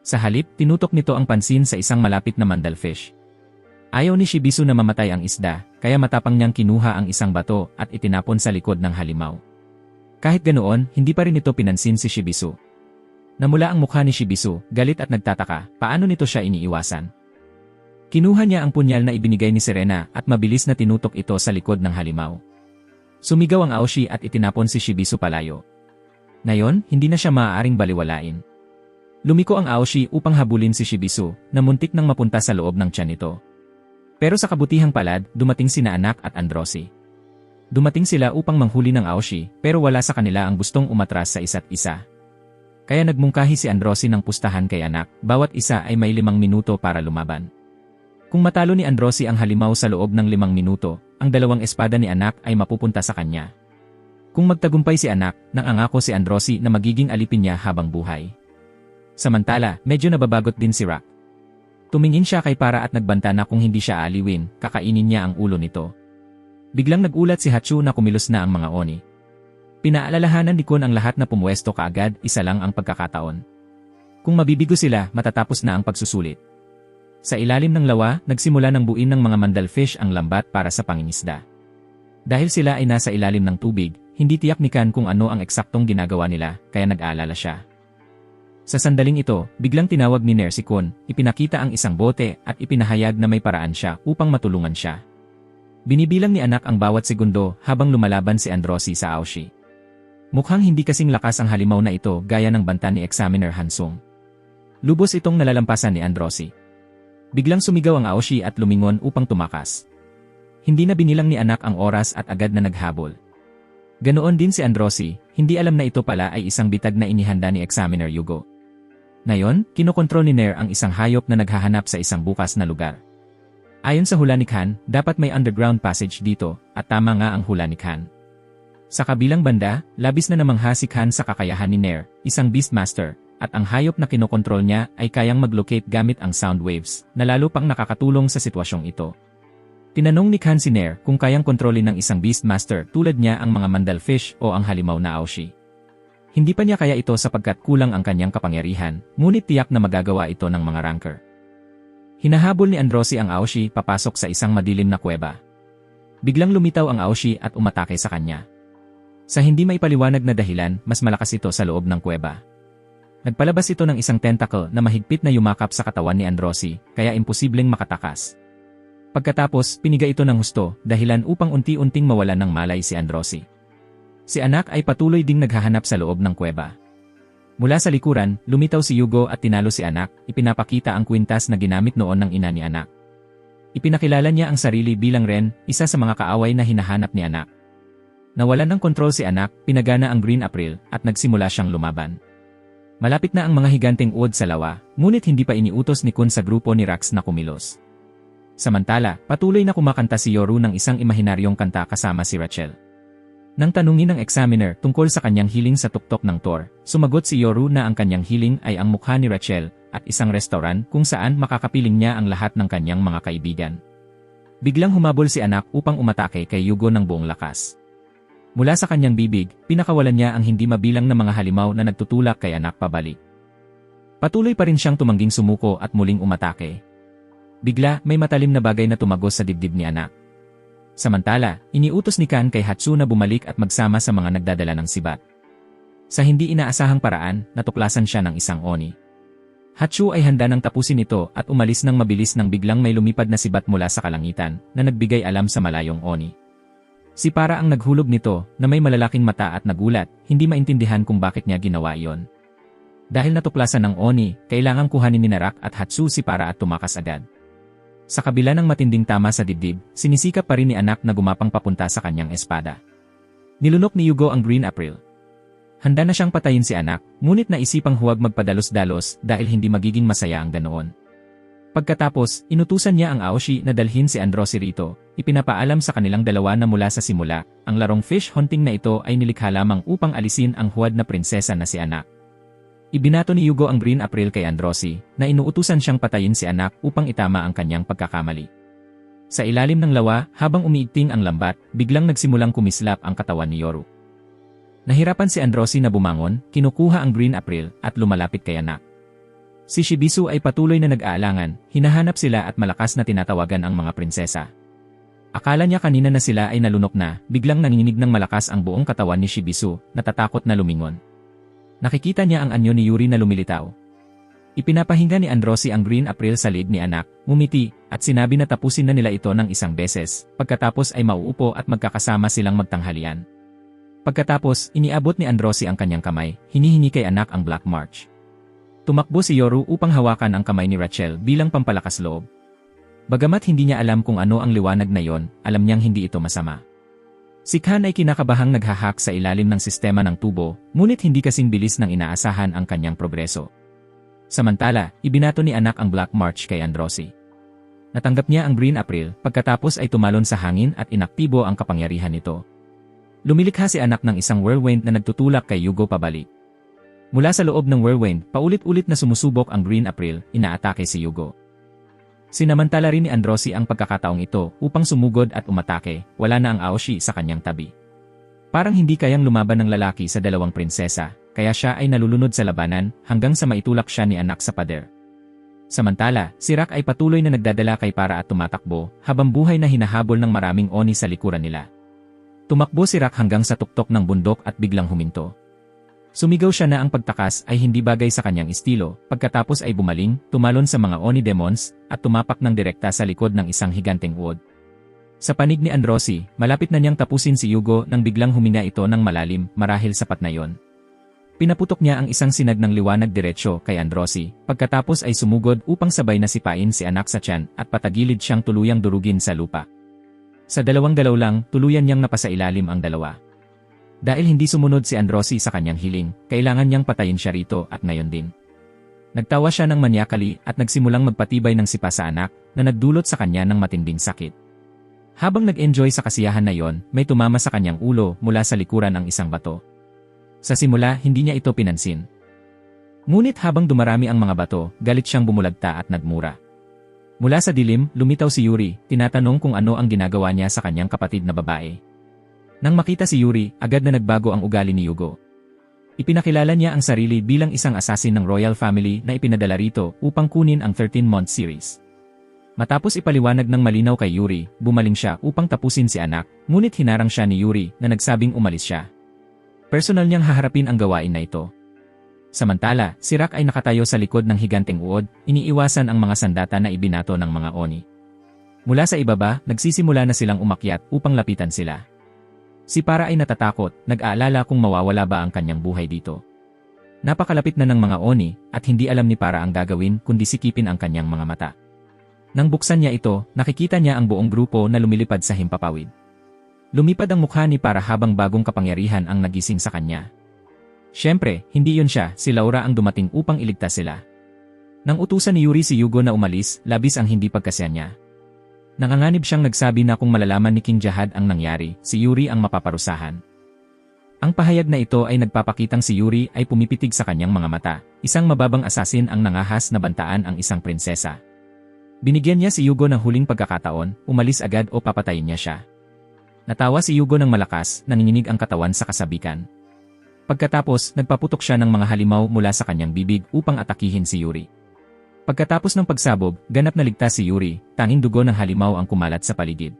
Speaker 1: Sa halip, tinutok nito ang pansin sa isang malapit na mandalfish. Ayaw ni Shibisu na mamatay ang isda, kaya matapang niyang kinuha ang isang bato at itinapon sa likod ng halimaw. Kahit ganoon, hindi pa rin ito pinansin si Shibisu. Namula ang mukha ni Shibisu, galit at nagtataka, paano nito siya iniiwasan. Kinuha niya ang punyal na ibinigay ni Serena at mabilis na tinutok ito sa likod ng halimaw. Sumigaw ang Aoshi at itinapon si Shibisu palayo. Ngayon, hindi na siya maaaring baliwalain. Lumiko ang Aoshi upang habulin si Shibisu, na muntik nang mapunta sa loob ng tiyan nito. Pero sa kabutihang palad, dumating sina Anak at Androsi. Dumating sila upang manghuli ng Aoshi, pero wala sa kanila ang gustong umatras sa isa't isa. Kaya nagmungkahi si Androsi ng pustahan kay Anak, bawat isa ay may 5 minuto para lumaban. Kung matalo ni Androsi ang halimaw sa loob ng 5 minuto, ang 2 espada ni Anak ay mapupunta sa kanya. Kung magtagumpay si Anak, nangangako si Androsi na magiging alipin niya habang buhay. Samantala, medyo nababagot din si Rak. Tumingin siya kay Para at nagbanta na kung hindi siya aliwin, kakainin niya ang ulo nito. Biglang nagulat si Hachu na kumilos na ang mga Oni. Pinaalalahanan ni Kun ang lahat na pumuwesto kaagad, isa lang ang pagkakataon. Kung mabibigo sila, matatapos na ang pagsusulit. Sa ilalim ng lawa, nagsimula ng buin ng mga mandalfish ang lambat para sa pangingisda. Dahil sila ay nasa ilalim ng tubig, hindi tiyak ni Khan kung ano ang eksaktong ginagawa nila, kaya nag-aalala siya. Sa sandaling ito, biglang tinawag ni Nair si Kun, ipinakita ang isang bote at ipinahayag na may paraan siya upang matulungan siya. Binibilang ni Anak ang bawat segundo habang lumalaban si Androsi sa Aoshi. Mukhang hindi kasing lakas ang halimaw na ito gaya ng banta ni Examiner Hansung. Lubos itong nalalampasan ni Androsi. Biglang sumigaw ang Aoshi at lumingon upang tumakas. Hindi na binilang ni Anak ang oras at agad na naghabol. Ganoon din si Androsi, hindi alam na ito pala ay isang bitag na inihanda ni Examiner Yugo. Ngayon, kinokontrol ni Nair ang isang hayop na naghahanap sa isang bukas na lugar. Ayon sa hula ni Khan, dapat may underground passage dito, at tama nga ang hula ni Khan. Sa kabilang banda, labis na namangha si Khan sa kakayahan ni Nair, isang Beastmaster, at ang hayop na kinokontrol niya ay kayang mag-locate gamit ang sound waves, na lalo pang nakakatulong sa sitwasyong ito. Tinanong ni Khan si Nair kung kayang kontrolin ng isang Beastmaster tulad niya ang mga mandalfish o ang halimaw na Aoshi. Hindi pa niya kaya ito sapagkat kulang ang kanyang kapangyarihan, ngunit tiyak na magagawa ito ng mga ranker. Hinahabol ni Androsi ang Aoshi papasok sa isang madilim na kuweba. Biglang lumitaw ang Aoshi at umatake sa kanya. Sa hindi maipaliwanag na dahilan, mas malakas ito sa loob ng kuweba. Nagpalabas ito ng isang tentacle na mahigpit na yumakap sa katawan ni Androsi, kaya imposibleng makatakas. Pagkatapos, piniga ito ng husto, dahilan upang unti-unting mawalan ng malay si Androsi. Si anak ay patuloy ding naghahanap sa loob ng kuweba. Mula sa likuran, lumitaw si Yugo at tinalo si anak, ipinapakita ang kwintas na ginamit noon ng ina ni anak. Ipinakilala niya ang sarili bilang Ren, isa sa mga kaaway na hinahanap ni anak. Nawalan ng kontrol si anak, pinagana ang Green April, at nagsimula siyang lumaban. Malapit na ang mga higanteng uod sa lawa, ngunit hindi pa iniutos ni Kun sa grupo ni Rax na kumilos. Samantala, patuloy na kumakanta si Yoru ng isang imahinaryong kanta kasama si Rachel. Nang tanungin ng examiner tungkol sa kanyang hiling sa tuktok ng Thor, sumagot si Yoru na ang kanyang hiling ay ang mukha ni Rachel at isang restaurant kung saan makakapiling niya ang lahat ng kanyang mga kaibigan. Biglang humabol si anak upang umatake kay Yugo ng buong lakas. Mula sa kanyang bibig, pinakawalan niya ang hindi mabilang na mga halimaw na nagtutulak kay anak pabalik. Patuloy pa rin siyang tumangging sumuko at muling umatake. Bigla, may matalim na bagay na tumagos sa dibdib ni anak. Samantala, iniutos ni Kan kay Hatsu na bumalik at magsama sa mga nagdadala ng sibat. Sa hindi inaasahang paraan, natuklasan siya ng isang Oni. Hatsu ay handa nang tapusin ito at umalis ng mabilis nang biglang may lumipad na sibat mula sa kalangitan na nagbigay alam sa malayong Oni. Si Para ang naghulog nito na may malalaking mata at nagulat, hindi maintindihan kung bakit niya ginawa iyon. Dahil natuklasan ng Oni, kailangang kuhanin ni Narak at Hatsu si Para at tumakas agad. Sa kabila ng matinding tama sa dibdib, sinisikap pa rin ni anak na gumapang papunta sa kanyang espada. Nilunok ni Yugo ang Green April. Handa na siyang patayin si anak, ngunit naisipang huwag magpadalos-dalos dahil hindi magiging masaya ang ganoon. Pagkatapos, inutusan niya ang Aoshi na dalhin si Androsi rito, ipinapaalam sa kanilang dalawa na mula sa simula, ang larong fish hunting na ito ay nilikha lamang upang alisin ang huwad na prinsesa na si anak. Ibinato ni Yugo ang Green April kay Androsi, na inuutusan siyang patayin si anak upang itama ang kanyang pagkakamali. Sa ilalim ng lawa, habang umiigting ang lambat, biglang nagsimulang kumislap ang katawan ni Yoru. Nahirapan si Androsi na bumangon, kinukuha ang Green April, at lumalapit kay anak. Si Shibisu ay patuloy na nag-aalangan, hinahanap sila at malakas na tinatawagan ang mga prinsesa. Akala niya kanina na sila ay nalunok na, biglang nanginginig ng malakas ang buong katawan ni Shibisu, natatakot na lumingon. Nakikita niya ang anyo ni Yuri na lumilitaw. Ipinapahinga ni Androsi ang Green April sa leeg ni anak, ngumiti, at sinabi na tapusin na nila ito ng isang beses, pagkatapos ay mauupo at magkakasama silang magtanghalian. Pagkatapos, iniabot ni Androsi ang kanyang kamay, hinihingi kay anak ang Black March. Tumakbo si Yoru upang hawakan ang kamay ni Rachel bilang pampalakas loob. Bagamat hindi niya alam kung ano ang liwanag na yon, alam niyang hindi ito masama. Si Kan ay kinakabahang naghahak sa ilalim ng sistema ng tubo, ngunit hindi kasing bilis ng inaasahan ang kanyang progreso. Samantala, ibinato ni anak ang Black March kay Androsi. Natanggap niya ang Green April, pagkatapos ay tumalon sa hangin at inaktibo ang kapangyarihan nito. Lumilikha si anak ng isang whirlwind na nagtutulak kay Yugo pabalik. Mula sa loob ng whirlwind, paulit-ulit na sumusubok ang Green April, inaatake si Yugo. Sinamantala rin ni Androsi ang pagkakataong ito upang sumugod at umatake, wala na ang Aoshi sa kanyang tabi. Parang hindi kayang lumaban ng lalaki sa dalawang prinsesa, kaya siya ay nalulunod sa labanan hanggang sa maitulak siya ni anak sa pader. Samantala, si Rak ay patuloy na nagdadala kay Para at tumatakbo, habang buhay na hinahabol ng maraming Oni sa likuran nila. Tumakbo si Rak hanggang sa tuktok ng bundok at biglang huminto. Sumigaw siya na ang pagtakas ay hindi bagay sa kanyang estilo, pagkatapos ay bumaling, tumalon sa mga Oni demons, at tumapak ng direkta sa likod ng isang higanteng uod. Sa panig ni Androsi, malapit na niyang tapusin si Yugo nang biglang huminga ito ng malalim, marahil sapat na yon. Pinaputok niya ang isang sinag ng liwanag diretsyo kay Androsi, pagkatapos ay sumugod upang sabay na sipain si anak sa tiyan at patagilid siyang tuluyang durugin sa lupa. Sa dalawang galaw lang, tuluyan niyang napasailalim ang dalawa. Dahil hindi sumunod si Androsi sa kanyang hiling, kailangan niyang patayin siya rito at ngayon din. Nagtawa siya ng manyakali at nagsimulang magpatibay ng sipa sa anak na nagdulot sa kanya ng matinding sakit. Habang nag-enjoy sa kasiyahan na yon, may tumama sa kanyang ulo mula sa likuran ng isang bato. Sa simula, hindi niya ito pinansin. Ngunit habang dumarami ang mga bato, galit siyang bumulagta at nagmura. Mula sa dilim, lumitaw si Yuri, tinatanong kung ano ang ginagawa niya sa kanyang kapatid na babae. Nang makita si Yuri, agad na nagbago ang ugali ni Yugo. Ipinakilala niya ang sarili bilang isang assassin ng royal family na ipinadala rito upang kunin ang 13-month series. Matapos ipaliwanag ng malinaw kay Yuri, bumaling siya upang tapusin si anak, ngunit hinarang siya ni Yuri na nagsabing umalis siya. Personal niyang haharapin ang gawain na ito. Samantala, si Rock ay nakatayo sa likod ng higanteng uod, iniiwasan ang mga sandata na ibinato ng mga Oni. Mula sa ibaba, nagsisimula na silang umakyat upang lapitan sila. Si Para ay natatakot, nag-aalala kung mawawala ba ang kanyang buhay dito. Napakalapit na ng mga Oni, at hindi alam ni Para ang gagawin kundi sikipin ang kanyang mga mata. Nang buksan niya ito, nakikita niya ang buong grupo na lumilipad sa himpapawid. Lumipad ang mukha ni Para habang bagong kapangyarihan ang nagising sa kanya. Siyempre, hindi yun siya, si Laura ang dumating upang iligtas sila. Nang utusan ni Yuri si Yugo na umalis, labis ang hindi pagkasya niya. Nanganganib siyang nagsabi na kung malalaman ni King Jahad ang nangyari, si Yuri ang mapaparusahan. Ang pahayag na ito ay nagpapakitang si Yuri ay pumipitig sa kanyang mga mata, isang mababang asasin ang nangahas na bantaan ang isang prinsesa. Binigyan niya si Yugo ng huling pagkakataon, umalis agad o papatayin niya siya. Natawa si Yugo ng malakas, nanginginig ang katawan sa kasabikan. Pagkatapos, nagpaputok siya ng mga halimaw mula sa kanyang bibig upang atakihin si Yuri. Pagkatapos ng pagsabog, ganap na ligtas si Yuri, tanging dugo ng halimaw ang kumalat sa paligid.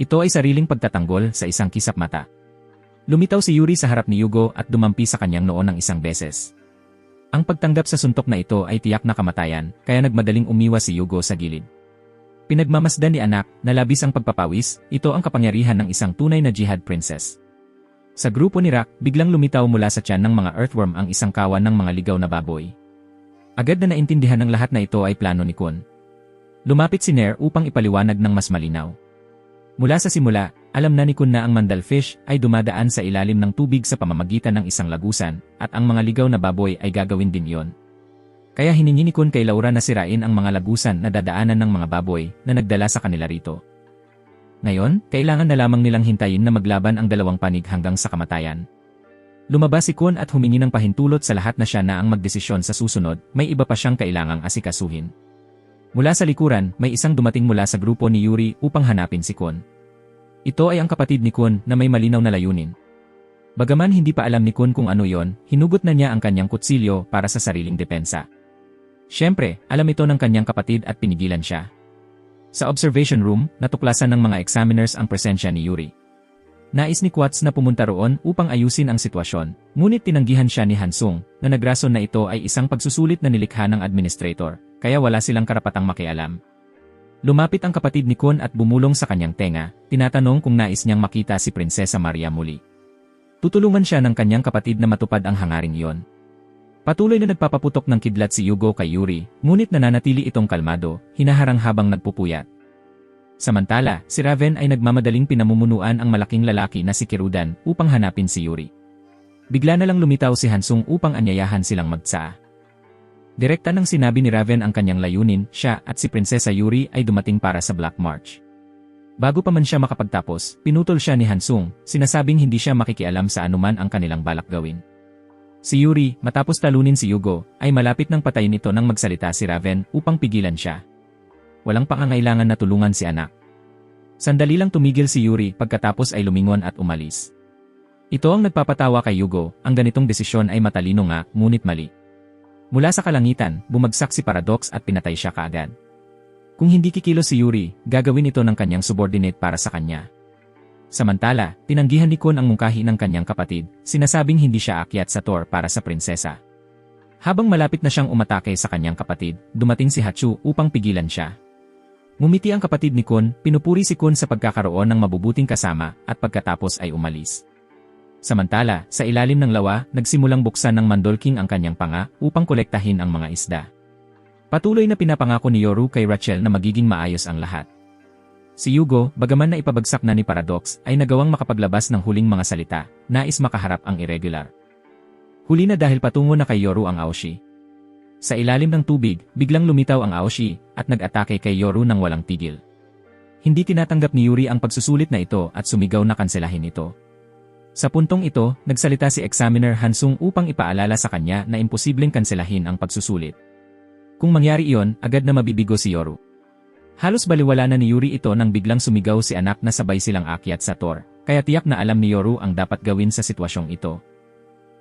Speaker 1: Ito ay sariling pagtatanggol sa isang kisap mata. Lumitaw si Yuri sa harap ni Yugo at dumampi sa kanyang noo ng isang beses. Ang pagtanggap sa suntok na ito ay tiyak na kamatayan, kaya nagmadaling umiwas si Yugo sa gilid. Pinagmamasdan ni anak, na labis ang pagpapawis, ito ang kapangyarihan ng isang tunay na jihad princess. Sa grupo ni Rock, biglang lumitaw mula sa tiyan ng mga earthworm ang isang kawan ng mga ligaw na baboy. Agad na naintindihan ng lahat na ito ay plano ni Kun. Lumapit si Nair upang ipaliwanag ng mas malinaw. Mula sa simula, alam na ni Kun na ang Mandalfish ay dumadaan sa ilalim ng tubig sa pamamagitan ng isang lagusan, at ang mga ligaw na baboy ay gagawin din iyon. Kaya hiningi ni Kun kay Laura na sirain ang mga lagusan na dadaanan ng mga baboy na nagdala sa kanila rito. Ngayon, kailangan na lamang nilang hintayin na maglaban ang dalawang panig hanggang sa kamatayan. Lumabas si Kun at humingi ng pahintulot sa lahat na siya na ang magdesisyon sa susunod, may iba pa siyang kailangang asikasuhin. Mula sa likuran, may isang dumating mula sa grupo ni Yuri upang hanapin si Kun. Ito ay ang kapatid ni Kun na may malinaw na layunin. Bagaman hindi pa alam ni Kun kung ano yon, hinugot na niya ang kanyang kutsilyo para sa sariling depensa. Siyempre, alam ito ng kanyang kapatid at pinigilan siya. Sa observation room, natuklasan ng mga examiners ang presensya ni Yuri. Nais ni Quats na pumunta roon upang ayusin ang sitwasyon, ngunit tinanggihan siya ni Hansung, na nagrason na ito ay isang pagsusulit na nilikha ng administrator, kaya wala silang karapatang makialam. Lumapit ang kapatid ni Kun at bumulong sa kanyang tenga, tinatanong kung nais niyang makita si Prinsesa Maria muli. Tutulungan siya ng kanyang kapatid na matupad ang hangaring iyon. Patuloy na nagpapaputok ng kidlat si Yugo kay Yuri, ngunit nananatili itong kalmado, hinaharang habang nagpupuyat. Samantala, si Raven ay nagmamadaling pinamumunuan ang malaking lalaki na si Kirudan upang hanapin si Yuri. Bigla na lang lumitaw si Hansung upang anyayahan silang magtsaa. Direkta nang sinabi ni Raven ang kanyang layunin, siya at si Prinsesa Yuri ay dumating para sa Black March. Bago pa man siya makapagtapos, pinutol siya ni Hansung, sinasabing hindi siya makikialam sa anuman ang kanilang balak gawin. Si Yuri, matapos talunin si Yugo, ay malapit nang patayin ito nang magsalita si Raven upang pigilan siya. Walang pangangailangan na tulungan si anak. Sandali lang tumigil si Yuri pagkatapos ay lumingon at umalis. Ito ang nagpapatawa kay Yugo, ang ganitong desisyon ay matalino nga, ngunit mali. Mula sa kalangitan, bumagsak si Paradox at pinatay siya kaagad. Kung hindi kikilos si Yuri, gagawin ito ng kanyang subordinate para sa kanya. Samantala, tinanggihan ni Kun ang mungkahi ng kanyang kapatid, sinasabing hindi siya aakyat sa Tor para sa prinsesa. Habang malapit na siyang umatake sa kanyang kapatid, dumating si Hachu upang pigilan siya. Ngumiti ang kapatid ni Kun, pinupuri si Kun sa pagkakaroon ng mabubuting kasama, at pagkatapos ay umalis. Samantala, sa ilalim ng lawa, nagsimulang buksan ng Mandolking ang kanyang panga upang kolektahin ang mga isda. Patuloy na pinapangako ni Yoru kay Rachel na magiging maayos ang lahat. Si Yugo, bagaman na ipabagsak na ni Paradox, ay nagawang makapaglabas ng huling mga salita, nais makaharap ang irregular. Huli na dahil patungo na kay Yoru ang Aoshi. Sa ilalim ng tubig, biglang lumitaw ang Aoshi, at nag-atake kay Yoru nang walang tigil. Hindi tinatanggap ni Yuri ang pagsusulit na ito at sumigaw na kanselahin ito. Sa puntong ito, nagsalita si Examiner Hansung upang ipaalala sa kanya na imposibleng kanselahin ang pagsusulit. Kung mangyari iyon, agad na mabibigo si Yoru. Halos baliwala na ni Yuri ito nang biglang sumigaw si anak na sabay silang akyat sa Tor, kaya tiyak na alam ni Yoru ang dapat gawin sa sitwasyong ito.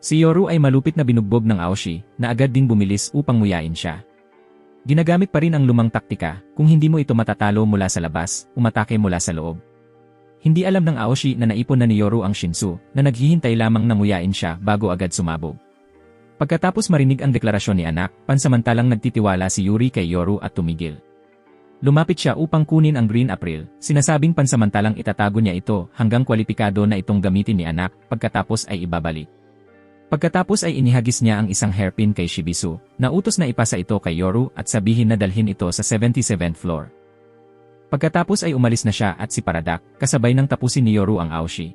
Speaker 1: Si Yoru ay malupit na binugbog ng Aoshi, na agad ding bumilis upang nguyain siya. Ginagamit pa rin ang lumang taktika, kung hindi mo ito matatalo mula sa labas, umatake mula sa loob. Hindi alam ng Aoshi na naipon na ni Yoru ang Shinsu, na naghihintay lamang na nguyain siya bago agad sumabog. Pagkatapos marinig ang deklarasyon ni anak, pansamantalang nagtitiwala si Yuri kay Yoru at tumigil. Lumapit siya upang kunin ang Green April, sinasabing pansamantalang itatago niya ito hanggang kwalipikado na itong gamitin ni anak, pagkatapos ay ibabalik. Pagkatapos ay inihagis niya ang isang hairpin kay Shibisu, na utos na ipasa ito kay Yoru at sabihin na dalhin ito sa 77th floor. Pagkatapos ay umalis na siya at si Paradak, kasabay ng tapusin ni Yoru ang Aoshi.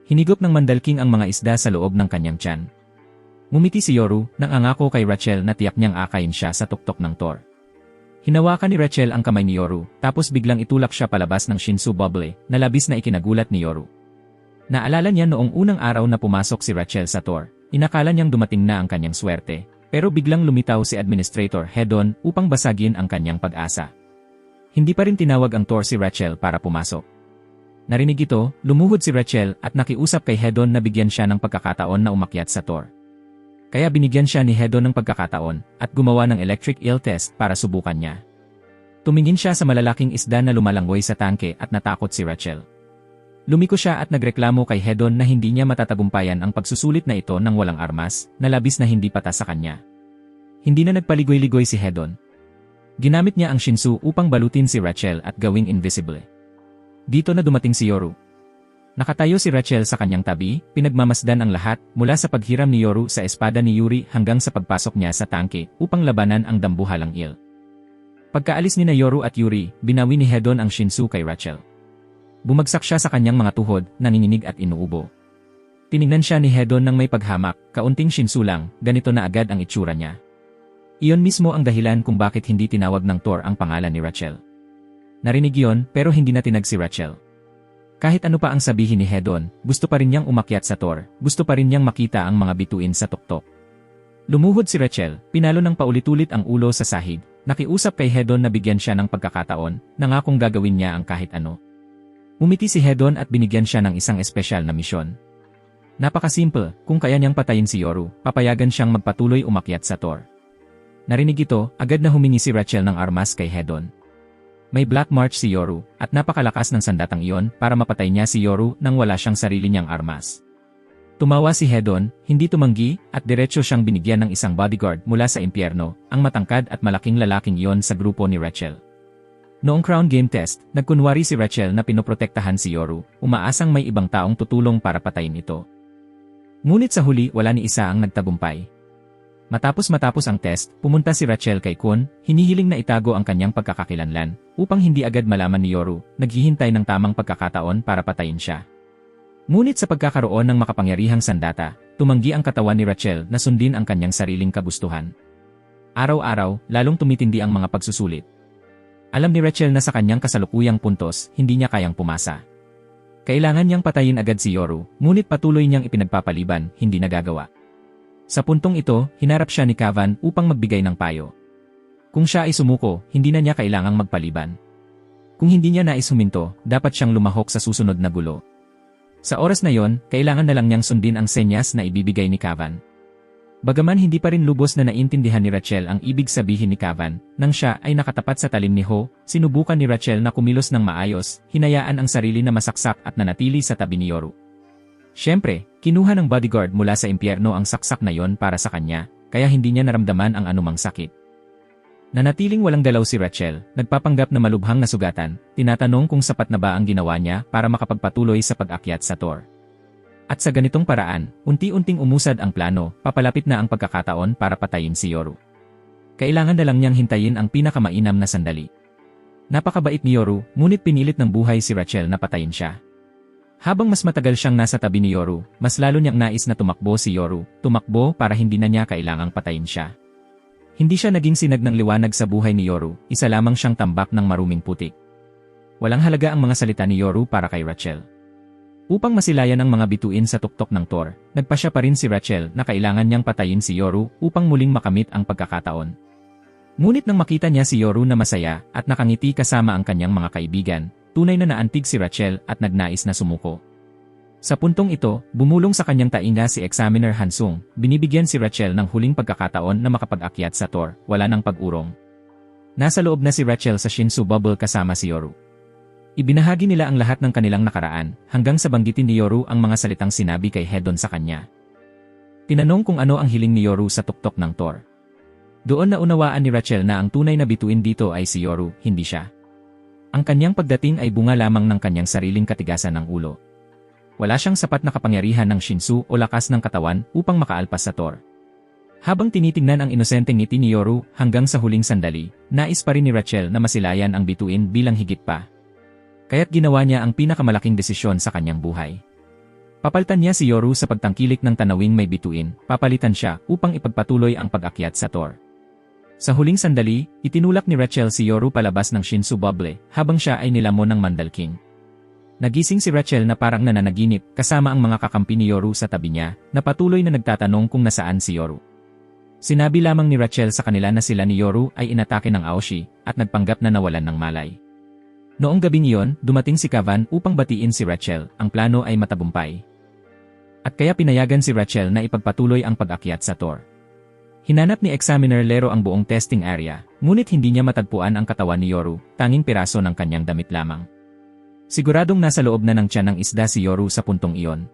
Speaker 1: Hinigop ng mandalking ang mga isda sa loob ng kanyang tiyan. Ngumiti si Yoru nang angako kay Rachel na tiyak niyang akayin siya sa tuktok ng Thor. Hinawakan ni Rachel ang kamay ni Yoru, tapos biglang itulak siya palabas ng Shinsu Bubble, na labis na ikinagulat ni Yoru. Naalala niya noong unang araw na pumasok si Rachel sa Thor. Inakala niyang dumating na ang kanyang swerte, pero biglang lumitaw si Administrator Hedon upang basagin ang kanyang pag-asa. Hindi pa rin tinawag ang Thor si Rachel para pumasok. Narinig ito, lumuhod si Rachel at nakiusap kay Hedon na bigyan siya ng pagkakataon na umakyat sa Thor. Kaya binigyan siya ni Hedon ng pagkakataon at gumawa ng electric eel test para subukan niya. Tumingin siya sa malalaking isda na lumalanggoy sa tangke at natakot si Rachel. Lumiko siya at nagreklamo kay Hedon na hindi niya matatagumpayan ang pagsusulit na ito ng walang armas, na labis na hindi patas sa kanya. Hindi na nagpaligoy-ligoy si Hedon. Ginamit niya ang Shinsu upang balutin si Rachel at gawing invisible. Dito na dumating si Yoru. Nakatayo si Rachel sa kanyang tabi, pinagmamasdan ang lahat, mula sa paghiram ni Yoru sa espada ni Yuri hanggang sa pagpasok niya sa tangke upang labanan ang dambuhalang eel. Pagkaalis ni na Yoru at Yuri, binawi ni Hedon ang Shinsu kay Rachel. Bumagsak siya sa kanyang mga tuhod, nanginginig at inuubo. Tiningnan siya ni Hedon ng may paghamak, kaunting Shinsu lang, ganito na agad ang itsura niya. Iyon mismo ang dahilan kung bakit hindi tinawag ng Thor ang pangalan ni Rachel. Narinig iyon, pero hindi na tinag si Rachel. Kahit ano pa ang sabihin ni Hedon, gusto pa rin niyang umakyat sa Thor, gusto pa rin niyang makita ang mga bituin sa tuktok. Lumuhod si Rachel, pinalo ng paulit-ulit ang ulo sa sahig, nakiusap kay Hedon na bigyan siya ng pagkakataon, nangakong gagawin niya ang kahit ano. Umiti si Hedon at binigyan siya ng isang espesyal na misyon. Napakasimple, kung kaya niyang patayin si Yoru, papayagan siyang magpatuloy umakyat sa Thor. Narinig ito, agad na humingi si Rachel ng armas kay Hedon. May Black March si Yoru, at napakalakas ng sandatang iyon para mapatay niya si Yoru nang wala siyang sarili niyang armas. Tumawa si Hedon, hindi tumanggi, at diretsyo siyang binigyan ng isang bodyguard mula sa impyerno, ang matangkad at malaking lalaking iyon sa grupo ni Rachel. Noong Crown Game Test, nagkunwari si Rachel na pinoprotektahan si Yoru, umaasang may ibang taong tutulong para patayin ito. Ngunit sa huli wala ni isa ang nagtagumpay. Matapos ang test, pumunta si Rachel kay Kun, hinihiling na itago ang kanyang pagkakakilanlan, upang hindi agad malaman ni Yoru, naghihintay ng tamang pagkakataon para patayin siya. Ngunit sa pagkakaroon ng makapangyarihang sandata, tumanggi ang katawan ni Rachel na sundin ang kanyang sariling kagustuhan. Araw-araw, lalong tumitindi ang mga pagsusulit. Alam ni Rachel na sa kanyang kasalukuyang puntos, hindi niya kayang pumasa. Kailangan niyang patayin agad si Yoru, ngunit patuloy niyang ipinagpapaliban, hindi nagagawa. Sa puntong ito, hinarap siya ni Kavan upang magbigay ng payo. Kung siya ay sumuko, hindi na niya kailangang magpaliban. Kung hindi niya nais huminto, dapat siyang lumahok sa susunod na gulo. Sa oras na yon, kailangan na lang niyang sundin ang senyas na ibibigay ni Kavan. Bagaman hindi pa rin lubos na naintindihan ni Rachel ang ibig sabihin ni Kavan, nang siya ay nakatapat sa talim ni Ho, sinubukan ni Rachel na kumilos ng maayos, hinayaan ang sarili na masaksak at nanatili sa tabi ni Yoru. Siyempre, kinuha ng bodyguard mula sa impyerno ang saksak na yon para sa kanya, kaya hindi niya naramdaman ang anumang sakit. Nanatiling walang galaw si Rachel, nagpapanggap na malubhang na sugatan, tinatanong kung sapat na ba ang ginawa niya para makapagpatuloy sa pag-akyat sa Thor. At sa ganitong paraan, unti-unting umusad ang plano, papalapit na ang pagkakataon para patayin si Yoru. Kailangan na lang niyang hintayin ang pinakamainam na sandali. Napakabait ni Yoru, ngunit pinilit ng buhay si Rachel na patayin siya. Habang mas matagal siyang nasa tabi ni Yoru, mas lalo niyang nais na tumakbo si Yoru, tumakbo para hindi na niya kailangang patayin siya. Hindi siya naging sinag ng liwanag sa buhay ni Yoru, isa lamang siyang tambak ng maruming putik. Walang halaga ang mga salita ni Yoru para kay Rachel. Upang masilayan ang mga bituin sa tuktok ng Thor, nagpasya pa rin si Rachel na kailangan niyang patayin si Yoru upang muling makamit ang pagkakataon. Ngunit nang makita niya si Yoru na masaya at nakangiti kasama ang kanyang mga kaibigan, tunay na naantig si Rachel at nagnais na sumuko. Sa puntong ito, bumulong sa kanyang tainga si Examiner Hansung, binibigyan si Rachel ng huling pagkakataon na makapag-akyat sa Thor, wala ng pag-urong. Nasa loob na si Rachel sa Shinsu Bubble kasama si Yoru. Ibinahagi nila ang lahat ng kanilang nakaraan, hanggang sa banggitin ni Yoru ang mga salitang sinabi kay Hedon sa kanya. Tinanong kung ano ang hiling ni Yoru sa tuktok ng Thor. Doon na unawaan ni Rachel na ang tunay na bituin dito ay si Yoru, hindi siya. Ang kanyang pagdating ay bunga lamang ng kanyang sariling katigasan ng ulo. Wala siyang sapat na kapangyarihan ng Shinsu o lakas ng katawan upang makaalpas sa Thor. Habang tinitingnan ang inosenteng ngiti ni Yoru hanggang sa huling sandali, nais pa rin ni Rachel na masilayan ang bituin bilang higit pa. Kaya't ginawa niya ang pinakamalaking desisyon sa kanyang buhay. Papalitan niya si Yoru sa pagtangkilik ng tanawing may bituin, papalitan siya upang ipagpatuloy ang pag-akyat sa Thor. Sa huling sandali, itinulak ni Rachel si Yoru palabas ng Shinsu Bubble habang siya ay nilamon ng Mandalking. Nagising si Rachel na parang nananaginip kasama ang mga kakampi ni Yoru sa tabi niya na patuloy na nagtatanong kung nasaan si Yoru. Sinabi lamang ni Rachel sa kanila na sila ni Yoru ay inatake ng Aoshi at nagpanggap na nawalan ng malay. Noong gabing iyon, dumating si Kavan upang batiin si Rachel, ang plano ay matagumpay. At kaya pinayagan si Rachel na ipagpatuloy ang pag-akyat sa Thor. Hinanap ni Examiner Lero ang buong testing area, ngunit hindi niya matagpuan ang katawan ni Yoru, tanging piraso ng kanyang damit lamang. Siguradong nasa loob na ng tiyan ng isda si Yoru sa puntong iyon.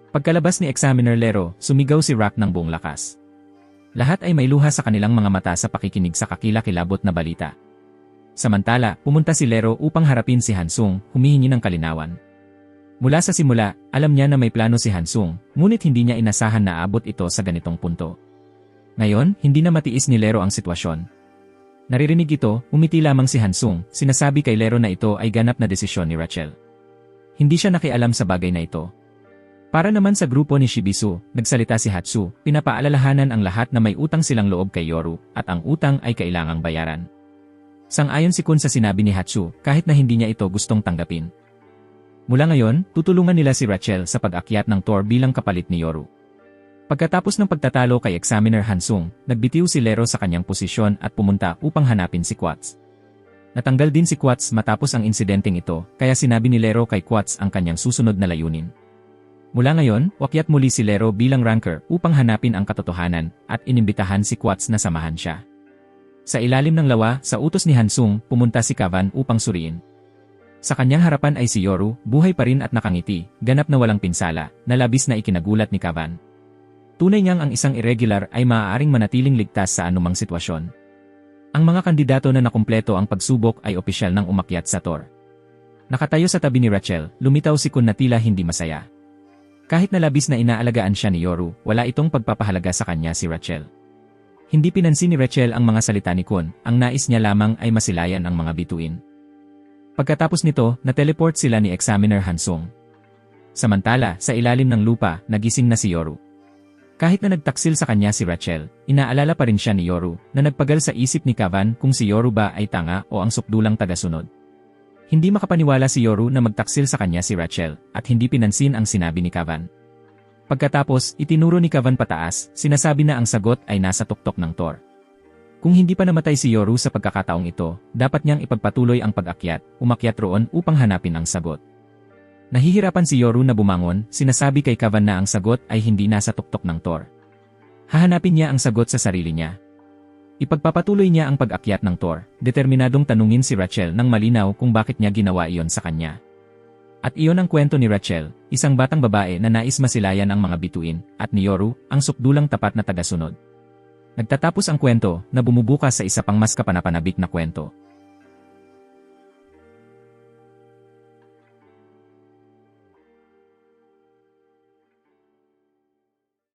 Speaker 1: Pagkalabas ni Examiner Lero, sumigaw si Rock ng buong lakas. Lahat ay may luha sa kanilang mga mata sa pakikinig sa kakilakilabot na balita. Samantala, pumunta si Lero upang harapin si Hansung, humihingi ng kalinawan. Mula sa simula, alam niya na may plano si Hansung, ngunit hindi niya inasahan na aabot ito sa ganitong punto. Ngayon, hindi na matiis ni Lero ang sitwasyon. Naririnig ito, umiti lamang si Hansung, sinasabi kay Lero na ito ay ganap na desisyon ni Rachel. Hindi siya nakialam sa bagay na ito. Para naman sa grupo ni Shibisu, nagsalita si Hatsu, pinapaalalahanan ang lahat na may utang silang loob kay Yoru, at ang utang ay kailangang bayaran. Sang-ayon si Kun sa sinabi ni Hatsu, kahit na hindi niya ito gustong tanggapin. Mula ngayon, tutulungan nila si Rachel sa pag-akyat ng Thor bilang kapalit ni Yoru. Pagkatapos ng pagtatalo kay Examiner Hansung, nagbitiw si Lero sa kanyang posisyon at pumunta upang hanapin si Quats. Natanggal din si Quats matapos ang insidenteng ito, kaya sinabi ni Lero kay Quats ang kanyang susunod na layunin. Mula ngayon, wakyat muli si Lero bilang ranker upang hanapin ang katotohanan at inimbitahan si Quats na samahan siya. Sa ilalim ng lawa, sa utos ni Hansung, pumunta si Kavan upang suriin. Sa kanyang harapan ay si Yoru, buhay pa rin at nakangiti, ganap na walang pinsala, na labis na ikinagulat ni Kavan. Tunay niyang ang isang irregular ay maaaring manatiling ligtas sa anumang sitwasyon. Ang mga kandidato na nakumpleto ang pagsubok ay opisyal ng umakyat sa Thor. Nakatayo sa tabi ni Rachel, lumitaw si Kun na tila hindi masaya. Kahit na labis na inaalagaan siya ni Yoru, wala itong pagpapahalaga sa kanya si Rachel. Hindi pinansin ni Rachel ang mga salita ni Kun, ang nais niya lamang ay masilayan ang mga bituin. Pagkatapos nito, na-teleport sila ni Examiner Hansung. Samantala, sa ilalim ng lupa, nagising na si Yoru. Kahit na nagtaksil sa kanya si Rachel, inaalala pa rin siya ni Yoru, na nagpagal sa isip ni Kavan kung si Yoru ba ay tanga o ang supdulang tagasunod. Hindi makapaniwala si Yoru na magtaksil sa kanya si Rachel, at hindi pinansin ang sinabi ni Kavan. Pagkatapos, itinuro ni Kavan pataas, sinasabi na ang sagot ay nasa tuktok ng Thor. Kung hindi pa namatay si Yoru sa pagkakataong ito, dapat niyang ipagpatuloy ang pag-akyat, umakyat roon upang hanapin ang sagot. Nahihirapan si Yoru na bumangon, sinasabi kay Kavan na ang sagot ay hindi nasa tuktok ng Thor. Hahanapin niya ang sagot sa sarili niya. Ipagpapatuloy niya ang pag-akyat ng Thor, determinadong tanungin si Rachel ng malinaw kung bakit niya ginawa iyon sa kanya. At iyon ang kwento ni Rachel, isang batang babae na nais masilayan ang mga bituin, at ni Yoru, ang supdulang tapat na tagasunod. Nagtatapos ang kwento na bumubukas sa isa pang mas kapanapanabik na kwento.